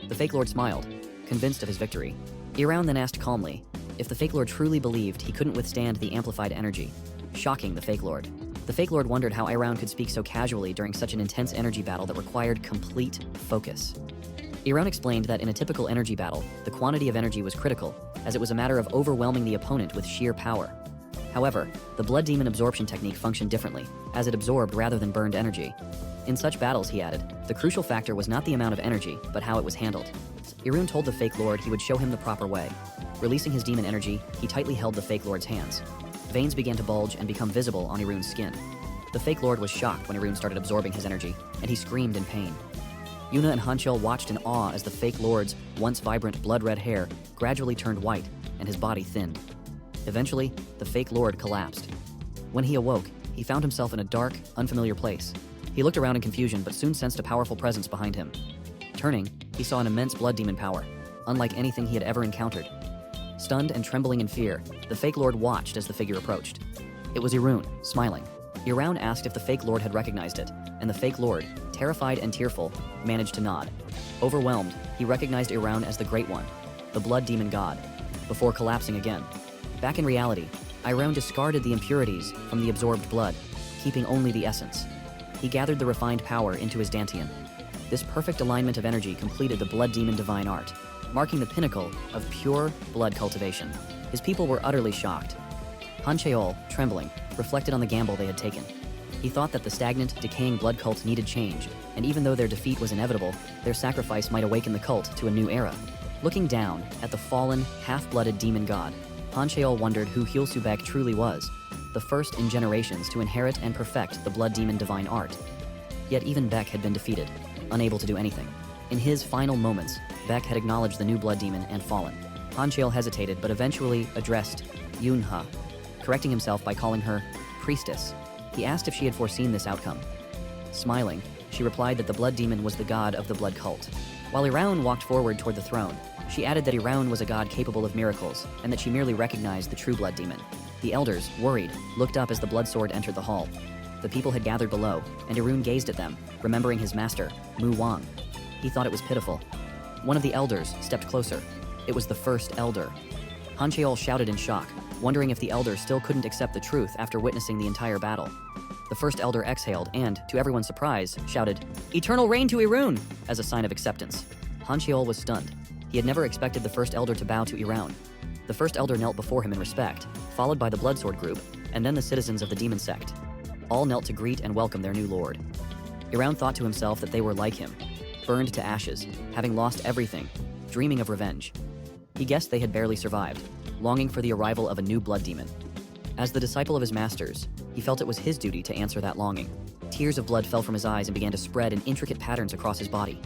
The fake lord smiled, convinced of his victory. Iraun then asked calmly if the fake lord truly believed he couldn't withstand the amplified energy, shocking the fake lord. The fake lord wondered how Iraun could speak so casually during such an intense energy battle that required complete focus. Iraun explained that in a typical energy battle, the quantity of energy was critical, as it was a matter of overwhelming the opponent with sheer power. However, the blood demon absorption technique functioned differently, as it absorbed rather than burned energy. In such battles, he added, the crucial factor was not the amount of energy, but how it was handled. Iraun told the fake lord he would show him the proper way. Releasing his demon energy, he tightly held the fake lord's hands. Veins began to bulge and become visible on Iraun's skin. The fake lord was shocked when Iraun started absorbing his energy, and he screamed in pain. Yuna and Hancheol watched in awe as the fake lord's once vibrant blood-red hair gradually turned white and his body thinned. Eventually, the fake lord collapsed. When he awoke, he found himself in a dark, unfamiliar place. He looked around in confusion but soon sensed a powerful presence behind him. Turning, he saw an immense blood demon power, unlike anything he had ever encountered. Stunned and trembling in fear, the fake lord watched as the figure approached. It was Iraun, smiling. Iraun asked if the fake lord had recognized it, and the fake lord, terrified and tearful, managed to nod. Overwhelmed, he recognized Iraun as the Great One, the blood demon god, before collapsing again. Back in reality, Iraun discarded the impurities from the absorbed blood, keeping only the essence. He gathered the refined power into his dantian. This perfect alignment of energy completed the blood demon divine art, marking the pinnacle of pure blood cultivation. His people were utterly shocked. Hancheol, trembling, reflected on the gamble they had taken. He thought that the stagnant, decaying blood cult needed change, and even though their defeat was inevitable, their sacrifice might awaken the cult to a new era. Looking down at the fallen, half-blooded demon god, Hancheol wondered who Hyulsubek truly was, the first in generations to inherit and perfect the blood demon divine art. Yet even Beck had been defeated, unable to do anything. In his final moments, Beck had acknowledged the new blood demon and fallen. Hancheol hesitated but eventually addressed Yunha, correcting himself by calling her priestess. He asked if she had foreseen this outcome. Smiling, she replied that the blood demon was the god of the blood cult. While Iraun walked forward toward the throne, she added that Iraun was a god capable of miracles, and that she merely recognized the true blood demon. The elders, worried, looked up as the blood sword entered the hall. The people had gathered below, and Iraun gazed at them, remembering his master, Mu Wang. He thought it was pitiful. One of the elders stepped closer. It was the first elder. Hancheol shouted in shock, wondering if the elder still couldn't accept the truth after witnessing the entire battle. The first elder exhaled and, to everyone's surprise, shouted, "Eternal reign to Iraun!" as a sign of acceptance. Hancheol was stunned. He had never expected the first elder to bow to Iraun. The first elder knelt before him in respect, followed by the Bloodsword group, and then the citizens of the demon sect. All knelt to greet and welcome their new lord. Iraun thought to himself that they were like him, burned to ashes, having lost everything, dreaming of revenge. He guessed they had barely survived, longing for the arrival of a new blood demon. As the disciple of his masters, he felt it was his duty to answer that longing. Tears of blood fell from his eyes and began to spread in intricate patterns across his body.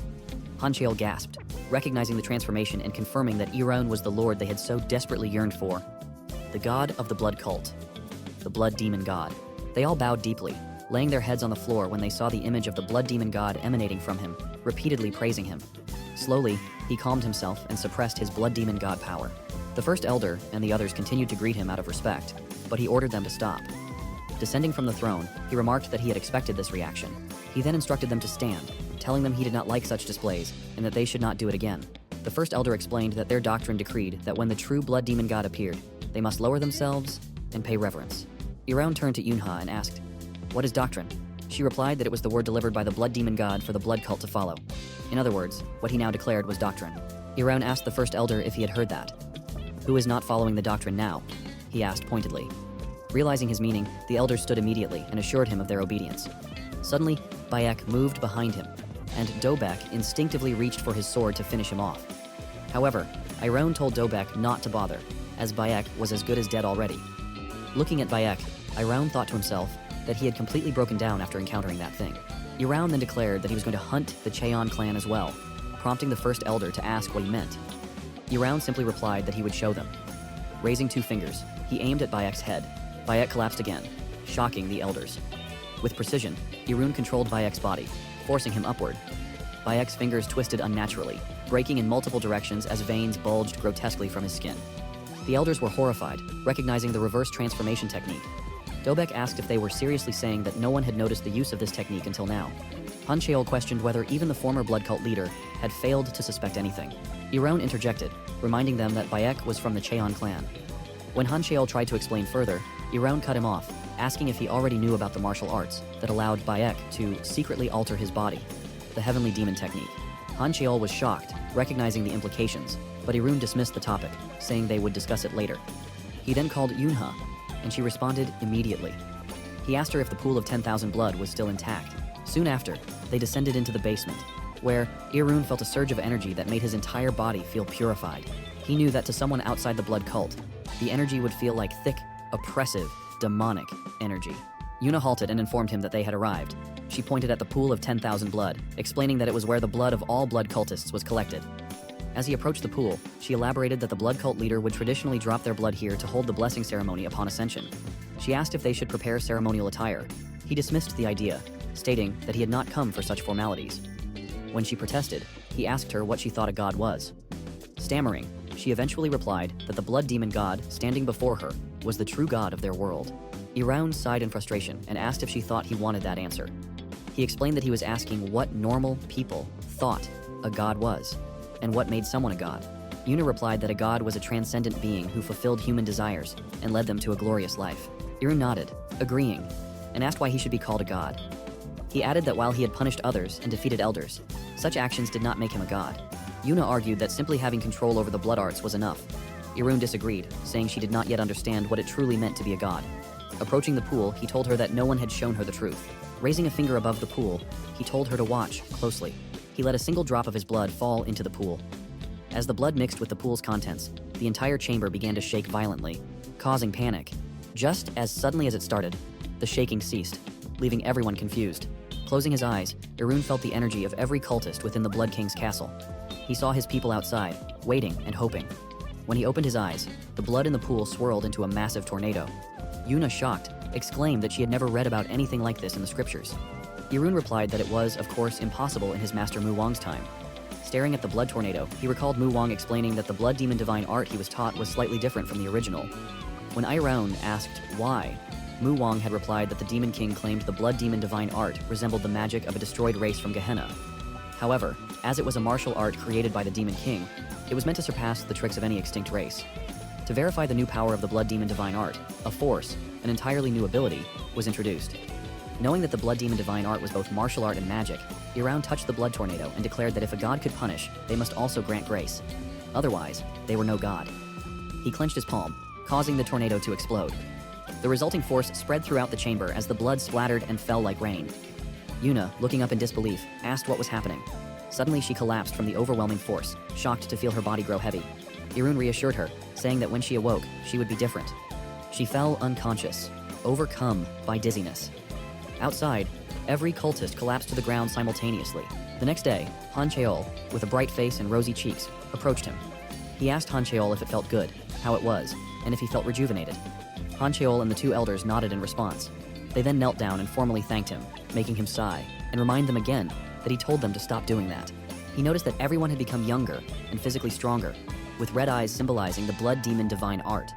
Hancheol gasped, recognizing the transformation and confirming that Iraun was the lord they had so desperately yearned for. The god of the blood cult. The blood demon god. They all bowed deeply, laying their heads on the floor when they saw the image of the blood demon god emanating from him, repeatedly praising him. Slowly, he calmed himself and suppressed his blood demon god power. The first elder and the others continued to greet him out of respect, but he ordered them to stop. Descending from the throne, he remarked that he had expected this reaction. He then instructed them to stand, telling them he did not like such displays and that they should not do it again. The first elder explained that their doctrine decreed that when the true blood demon god appeared, they must lower themselves and pay reverence. Iraun turned to Yunha and asked, "What is doctrine?" She replied that it was the word delivered by the blood demon god for the blood cult to follow. In other words, what he now declared was doctrine. Iraun asked the first elder if he had heard that. "Who is not following the doctrine now?" he asked pointedly. Realizing his meaning, the elders stood immediately and assured him of their obedience. Suddenly, Bayek moved behind him, and Dobek instinctively reached for his sword to finish him off. However, Iraun told Dobek not to bother, as Bayek was as good as dead already. Looking at Bayek, Iraun thought to himself that he had completely broken down after encountering that thing. Iraun then declared that he was going to hunt the Cheon clan as well, prompting the first elder to ask what he meant. Iraun simply replied that he would show them. Raising two fingers, he aimed at Bayek's head. Bayek collapsed again, shocking the elders. With precision, Iraun controlled Bayek's body, forcing him upward. Bayek's fingers twisted unnaturally, breaking in multiple directions as veins bulged grotesquely from his skin. The elders were horrified, recognizing the reverse transformation technique. Dobek asked if they were seriously saying that no one had noticed the use of this technique until now. Han Cheol questioned whether even the former blood cult leader had failed to suspect anything. Iron interjected, reminding them that Bayek was from the Cheon clan. When Han Cheol tried to explain further, Iron cut him off, asking if he already knew about the martial arts that allowed Bayek to secretly alter his body, the heavenly demon technique. Han Cheol was shocked, recognizing the implications, but Irun dismissed the topic, saying they would discuss it later. He then called Yunha, and she responded immediately. He asked her if the pool of 10,000 blood was still intact. Soon after, they descended into the basement, where Irun felt a surge of energy that made his entire body feel purified. He knew that to someone outside the blood cult, the energy would feel like thick, oppressive, demonic energy. Yuna halted and informed him that they had arrived. She pointed at the pool of 10,000 blood, explaining that it was where the blood of all blood cultists was collected. As he approached the pool, she elaborated that the blood cult leader would traditionally drop their blood here to hold the blessing ceremony upon ascension. She asked if they should prepare ceremonial attire. He dismissed the idea, stating that he had not come for such formalities. When she protested, he asked her what she thought a god was. Stammering, she eventually replied that the blood demon god standing before her was the true god of their world. Iraun sighed in frustration and asked if she thought he wanted that answer. He explained that he was asking what normal people thought a god was, and what made someone a god. Yuna replied that a god was a transcendent being who fulfilled human desires and led them to a glorious life. Irun nodded, agreeing, and asked why he should be called a god. He added that while he had punished others and defeated elders, such actions did not make him a god. Yuna argued that simply having control over the blood arts was enough. Irun disagreed, saying she did not yet understand what it truly meant to be a god. Approaching the pool, he told her that no one had shown her the truth. Raising a finger above the pool, he told her to watch closely. He let a single drop of his blood fall into the pool. As the blood mixed with the pool's contents, the entire chamber began to shake violently, causing panic. Just as suddenly as it started, the shaking ceased, leaving everyone confused. Closing his eyes, Irun felt the energy of every cultist within the Blood King's castle. He saw his people outside, waiting and hoping. When he opened his eyes, the blood in the pool swirled into a massive tornado. Yuna, shocked, exclaimed that she had never read about anything like this in the scriptures. Irun replied that it was, of course, impossible in his master Mu Wang's time. Staring at the blood tornado, he recalled Mu Wang explaining that the blood demon divine art he was taught was slightly different from the original. When Iraun asked why, Mu Wang had replied that the Demon King claimed the blood demon divine art resembled the magic of a destroyed race from Gehenna. However, as it was a martial art created by the Demon King, it was meant to surpass the tricks of any extinct race. To verify the new power of the blood demon divine art, a force, an entirely new ability, was introduced. Knowing that the blood demon divine art was both martial art and magic, Iraun touched the blood tornado and declared that if a god could punish, they must also grant grace. Otherwise, they were no god. He clenched his palm, causing the tornado to explode. The resulting force spread throughout the chamber as the blood splattered and fell like rain. Yuna, looking up in disbelief, asked what was happening. Suddenly she collapsed from the overwhelming force, shocked to feel her body grow heavy. Irun reassured her, saying that when she awoke, she would be different. She fell unconscious, overcome by dizziness. Outside, every cultist collapsed to the ground simultaneously. The next day, Han Cheol, with a bright face and rosy cheeks, approached him. He asked Han Cheol if it felt good, how it was, and if he felt rejuvenated. Han Cheol and the two elders nodded in response. They then knelt down and formally thanked him, making him sigh, and remind them again that he told them to stop doing that. He noticed that everyone had become younger and physically stronger, with red eyes symbolizing the blood demon divine art.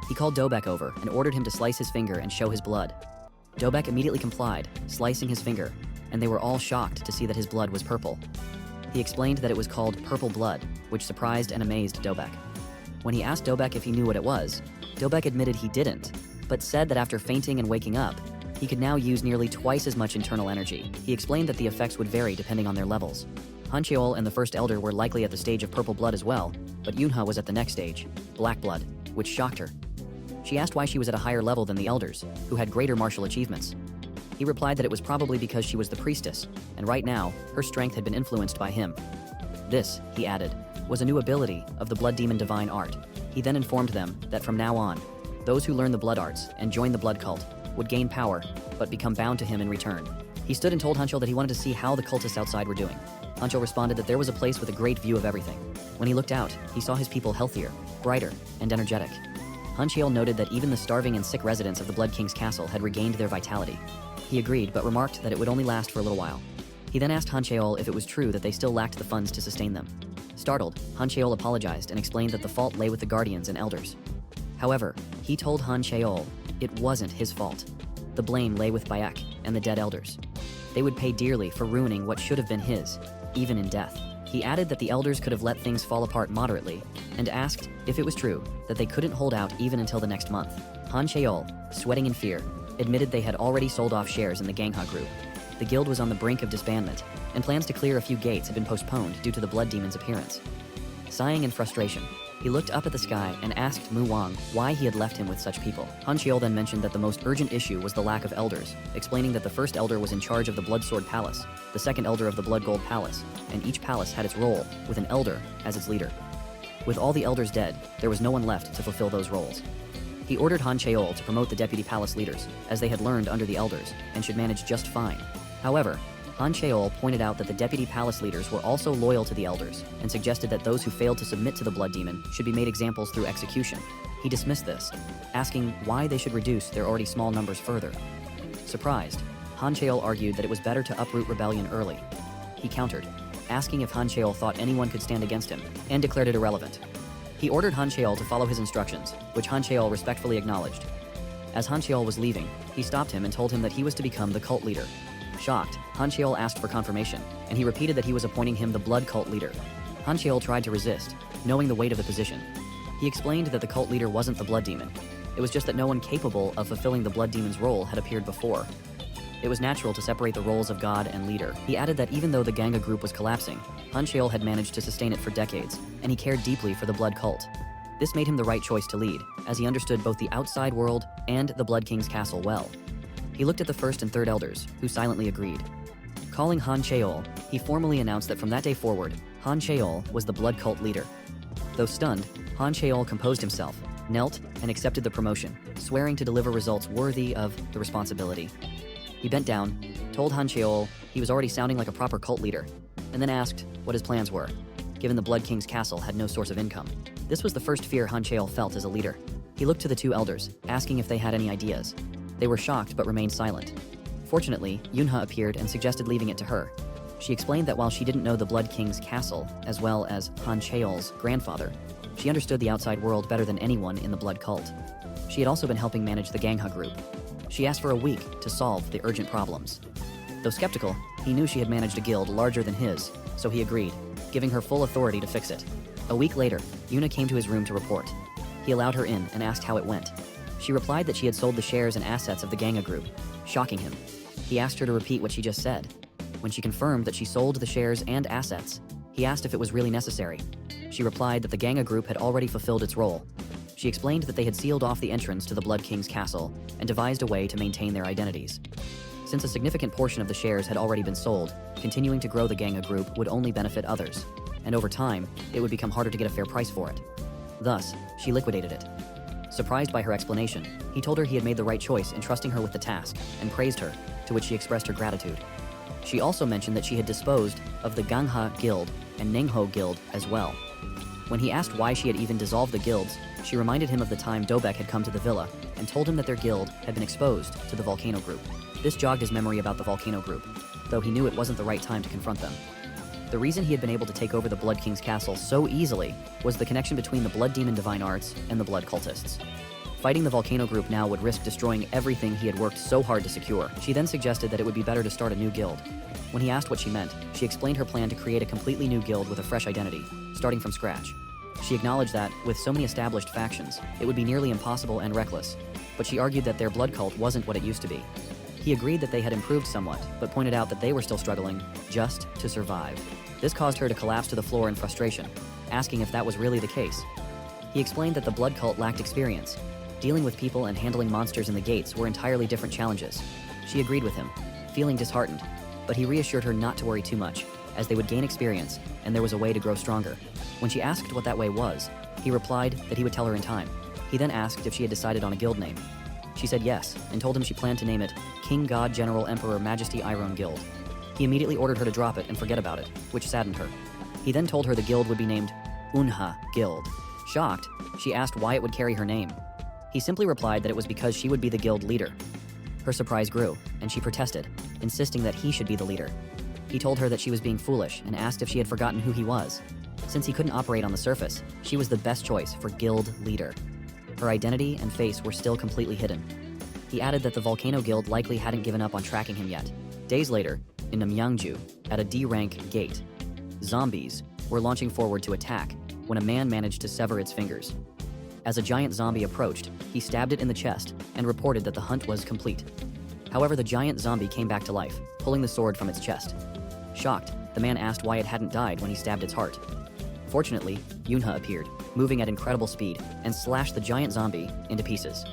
He called Dobek over and ordered him to slice his finger and show his blood. Dobek immediately complied, slicing his finger, and they were all shocked to see that his blood was purple. He explained that it was called purple blood, which surprised and amazed Dobek. When he asked Dobek if he knew what it was, Dobek admitted he didn't, but said that after fainting and waking up, he could now use nearly twice as much internal energy. He explained that the effects would vary depending on their levels. Han Cheol and the first elder were likely at the stage of purple blood as well, but Yunha was at the next stage, black blood, which shocked her. She asked why she was at a higher level than the elders, who had greater martial achievements. He replied that it was probably because she was the priestess, and right now, her strength had been influenced by him. This, he added, was a new ability of the blood demon divine art. He then informed them that from now on, those who learn the blood arts and join the blood cult would gain power, but become bound to him in return. He stood and told Hanchel that he wanted to see how the cultists outside were doing. Hanchel responded that there was a place with a great view of everything. When he looked out, he saw his people healthier, brighter, and energetic. Hanchel noted that even the starving and sick residents of the Blood King's castle had regained their vitality. He agreed, but remarked that it would only last for a little while. He then asked Hanchel if it was true that they still lacked the funds to sustain them. Startled, Hanchel apologized and explained that the fault lay with the guardians and elders. However, he told Hanchel it wasn't his fault. The blame lay with Bayek and the dead elders. They would pay dearly for ruining what should have been his, even in death. He added that the elders could have let things fall apart moderately, and asked if it was true that they couldn't hold out even until the next month. Han Cheol, sweating in fear, admitted they had already sold off shares in the Gangha group. The guild was on the brink of disbandment, and plans to clear a few gates had been postponed due to the blood demon's appearance. Sighing in frustration, he looked up at the sky and asked Mu Wang why he had left him with such people. Han Cheol then mentioned that the most urgent issue was the lack of elders, explaining that the first elder was in charge of the Blood Sword Palace, the second elder of the Blood Gold Palace, and each palace had its role, with an elder as its leader. With all the elders dead, there was no one left to fulfill those roles. He ordered Han Cheol to promote the deputy palace leaders, as they had learned under the elders, and should manage just fine. However, Han Cheol pointed out that the deputy palace leaders were also loyal to the elders, and suggested that those who failed to submit to the blood demon should be made examples through execution. He dismissed this, asking why they should reduce their already small numbers further. Surprised, Han Cheol argued that it was better to uproot rebellion early. He countered, asking if Han Cheol thought anyone could stand against him, and declared it irrelevant. He ordered Han Cheol to follow his instructions, which Han Cheol respectfully acknowledged. As Han Cheol was leaving, he stopped him and told him that he was to become the cult leader. Shocked, Han Cheol asked for confirmation, and he repeated that he was appointing him the blood cult leader. Han Cheol tried to resist, knowing the weight of the position. He explained that the cult leader wasn't the blood demon. It was just that no one capable of fulfilling the blood demon's role had appeared before. It was natural to separate the roles of god and leader. He added that even though the Ganga group was collapsing, Han Cheol had managed to sustain it for decades, and he cared deeply for the blood cult. This made him the right choice to lead, as he understood both the outside world and the Blood King's castle well. He looked at the first and third elders, who silently agreed. Calling Han Cheol, he formally announced that from that day forward, Han Cheol was the blood cult leader. Though stunned, Han Cheol composed himself, knelt, and accepted the promotion, swearing to deliver results worthy of the responsibility. He bent down, told Han Cheol he was already sounding like a proper cult leader, and then asked what his plans were, given the Blood King's castle had no source of income. This was the first fear Han Cheol felt as a leader. He looked to the two elders, asking if they had any ideas. They were shocked but remained silent. Fortunately, Yunha appeared and suggested leaving it to her. She explained that while she didn't know the Blood King's castle, as well as Han Cheol's grandfather, she understood the outside world better than anyone in the blood cult. She had also been helping manage the Gangha group. She asked for a week to solve the urgent problems. Though skeptical, he knew she had managed a guild larger than his, so he agreed, giving her full authority to fix it. A week later, Yuna came to his room to report. He allowed her in and asked how it went. She replied that she had sold the shares and assets of the Ganga group, shocking him. He asked her to repeat what she just said. When she confirmed that she sold the shares and assets, he asked if it was really necessary. She replied that the Ganga group had already fulfilled its role. She explained that they had sealed off the entrance to the Blood King's castle and devised a way to maintain their identities. Since a significant portion of the shares had already been sold, continuing to grow the Ganga group would only benefit others, and over time, it would become harder to get a fair price for it. Thus, she liquidated it. Surprised by her explanation, he told her he had made the right choice in trusting her with the task, and praised her, to which she expressed her gratitude. She also mentioned that she had disposed of the Gangha Guild and Ningho Guild as well. When he asked why she had even dissolved the guilds, she reminded him of the time Dobek had come to the villa and told him that their guild had been exposed to the Volcano Group. This jogged his memory about the Volcano Group, though he knew it wasn't the right time to confront them. The reason he had been able to take over the Blood King's castle so easily was the connection between the Blood Demon Divine Arts and the Blood Cultists. Fighting the Volcano Group now would risk destroying everything he had worked so hard to secure. She then suggested that it would be better to start a new guild. When he asked what she meant, she explained her plan to create a completely new guild with a fresh identity, starting from scratch. She acknowledged that, with so many established factions, it would be nearly impossible and reckless, but she argued that their blood cult wasn't what it used to be. He agreed that they had improved somewhat, but pointed out that they were still struggling just to survive. This caused her to collapse to the floor in frustration, asking if that was really the case. He explained that the blood cult lacked experience. Dealing with people and handling monsters in the gates were entirely different challenges. She agreed with him, feeling disheartened, but he reassured her not to worry too much, as they would gain experience, and there was a way to grow stronger. When she asked what that way was, he replied that he would tell her in time. He then asked if she had decided on a guild name. She said yes, and told him she planned to name it King God General Emperor Majesty Iron Guild. He immediately ordered her to drop it and forget about it, which saddened her. He then told her the guild would be named Unha Guild. Shocked, she asked why it would carry her name. He simply replied that it was because she would be the guild leader. Her surprise grew, and she protested, insisting that he should be the leader. He told her that she was being foolish and asked if she had forgotten who he was. Since he couldn't operate on the surface, she was the best choice for guild leader. Her identity and face were still completely hidden. He added that the Volcano Guild likely hadn't given up on tracking him yet. Days later, in Namyangju, at a D-rank gate, zombies were launching forward to attack when a man managed to sever its fingers. As a giant zombie approached, he stabbed it in the chest and reported that the hunt was complete. However, the giant zombie came back to life, pulling the sword from its chest. Shocked, the man asked why it hadn't died when he stabbed its heart. Fortunately, Yunha appeared, moving at incredible speed, and slashed the giant zombie into pieces.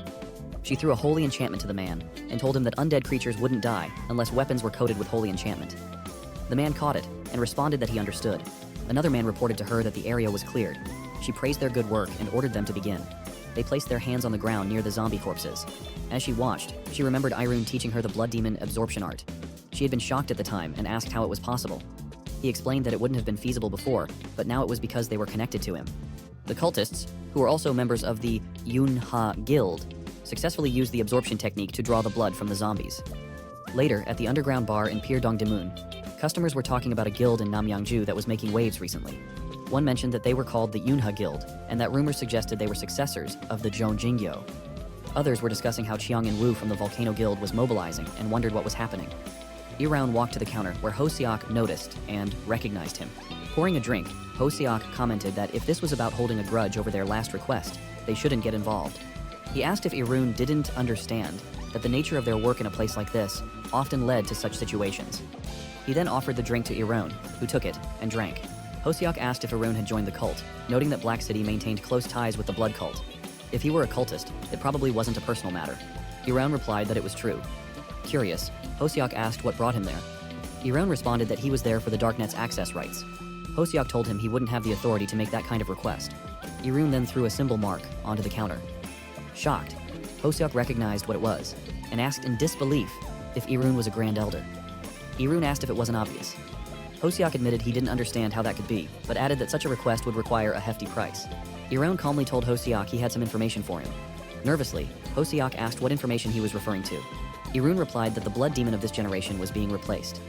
She threw a holy enchantment to the man and told him that undead creatures wouldn't die unless weapons were coated with holy enchantment. The man caught it and responded that he understood. Another man reported to her that the area was cleared. She praised their good work and ordered them to begin. They placed their hands on the ground near the zombie corpses. As she watched, she remembered Irun teaching her the blood demon absorption art. She had been shocked at the time and asked how it was possible. He explained that it wouldn't have been feasible before, but now it was because they were connected to him. The cultists, who were also members of the Yunha Guild, successfully used the absorption technique to draw the blood from the zombies. Later, at the underground bar in Pier Dongdaemun, customers were talking about a guild in Namyangju that was making waves recently. One mentioned that they were called the Yunha Guild, and that rumors suggested they were successors of the Zhongjingyo. Others were discussing how Chiang and Wu from the Volcano Guild was mobilizing and wondered what was happening. Yiraun walked to the counter where Hosiak noticed and recognized him. Pouring a drink, Hosiak commented that if this was about holding a grudge over their last request, they shouldn't get involved. He asked if Irun didn't understand that the nature of their work in a place like this often led to such situations. He then offered the drink to Irun, who took it and drank. Hosiak asked if Irun had joined the cult, noting that Black City maintained close ties with the blood cult. If he were a cultist, it probably wasn't a personal matter. Irun replied that it was true. Curious, Hosiak asked what brought him there. Irun responded that he was there for the Darknet's access rights. Hosiak told him he wouldn't have the authority to make that kind of request. Irun then threw a symbol mark onto the counter. Shocked, Hosiak recognized what it was, and asked in disbelief if Irun was a Grand Elder. Irun asked if it wasn't obvious. Hosiak admitted he didn't understand how that could be, but added that such a request would require a hefty price. Irun calmly told Hosiak he had some information for him. Nervously, Hosiak asked what information he was referring to. Irun replied that the blood demon of this generation was being replaced.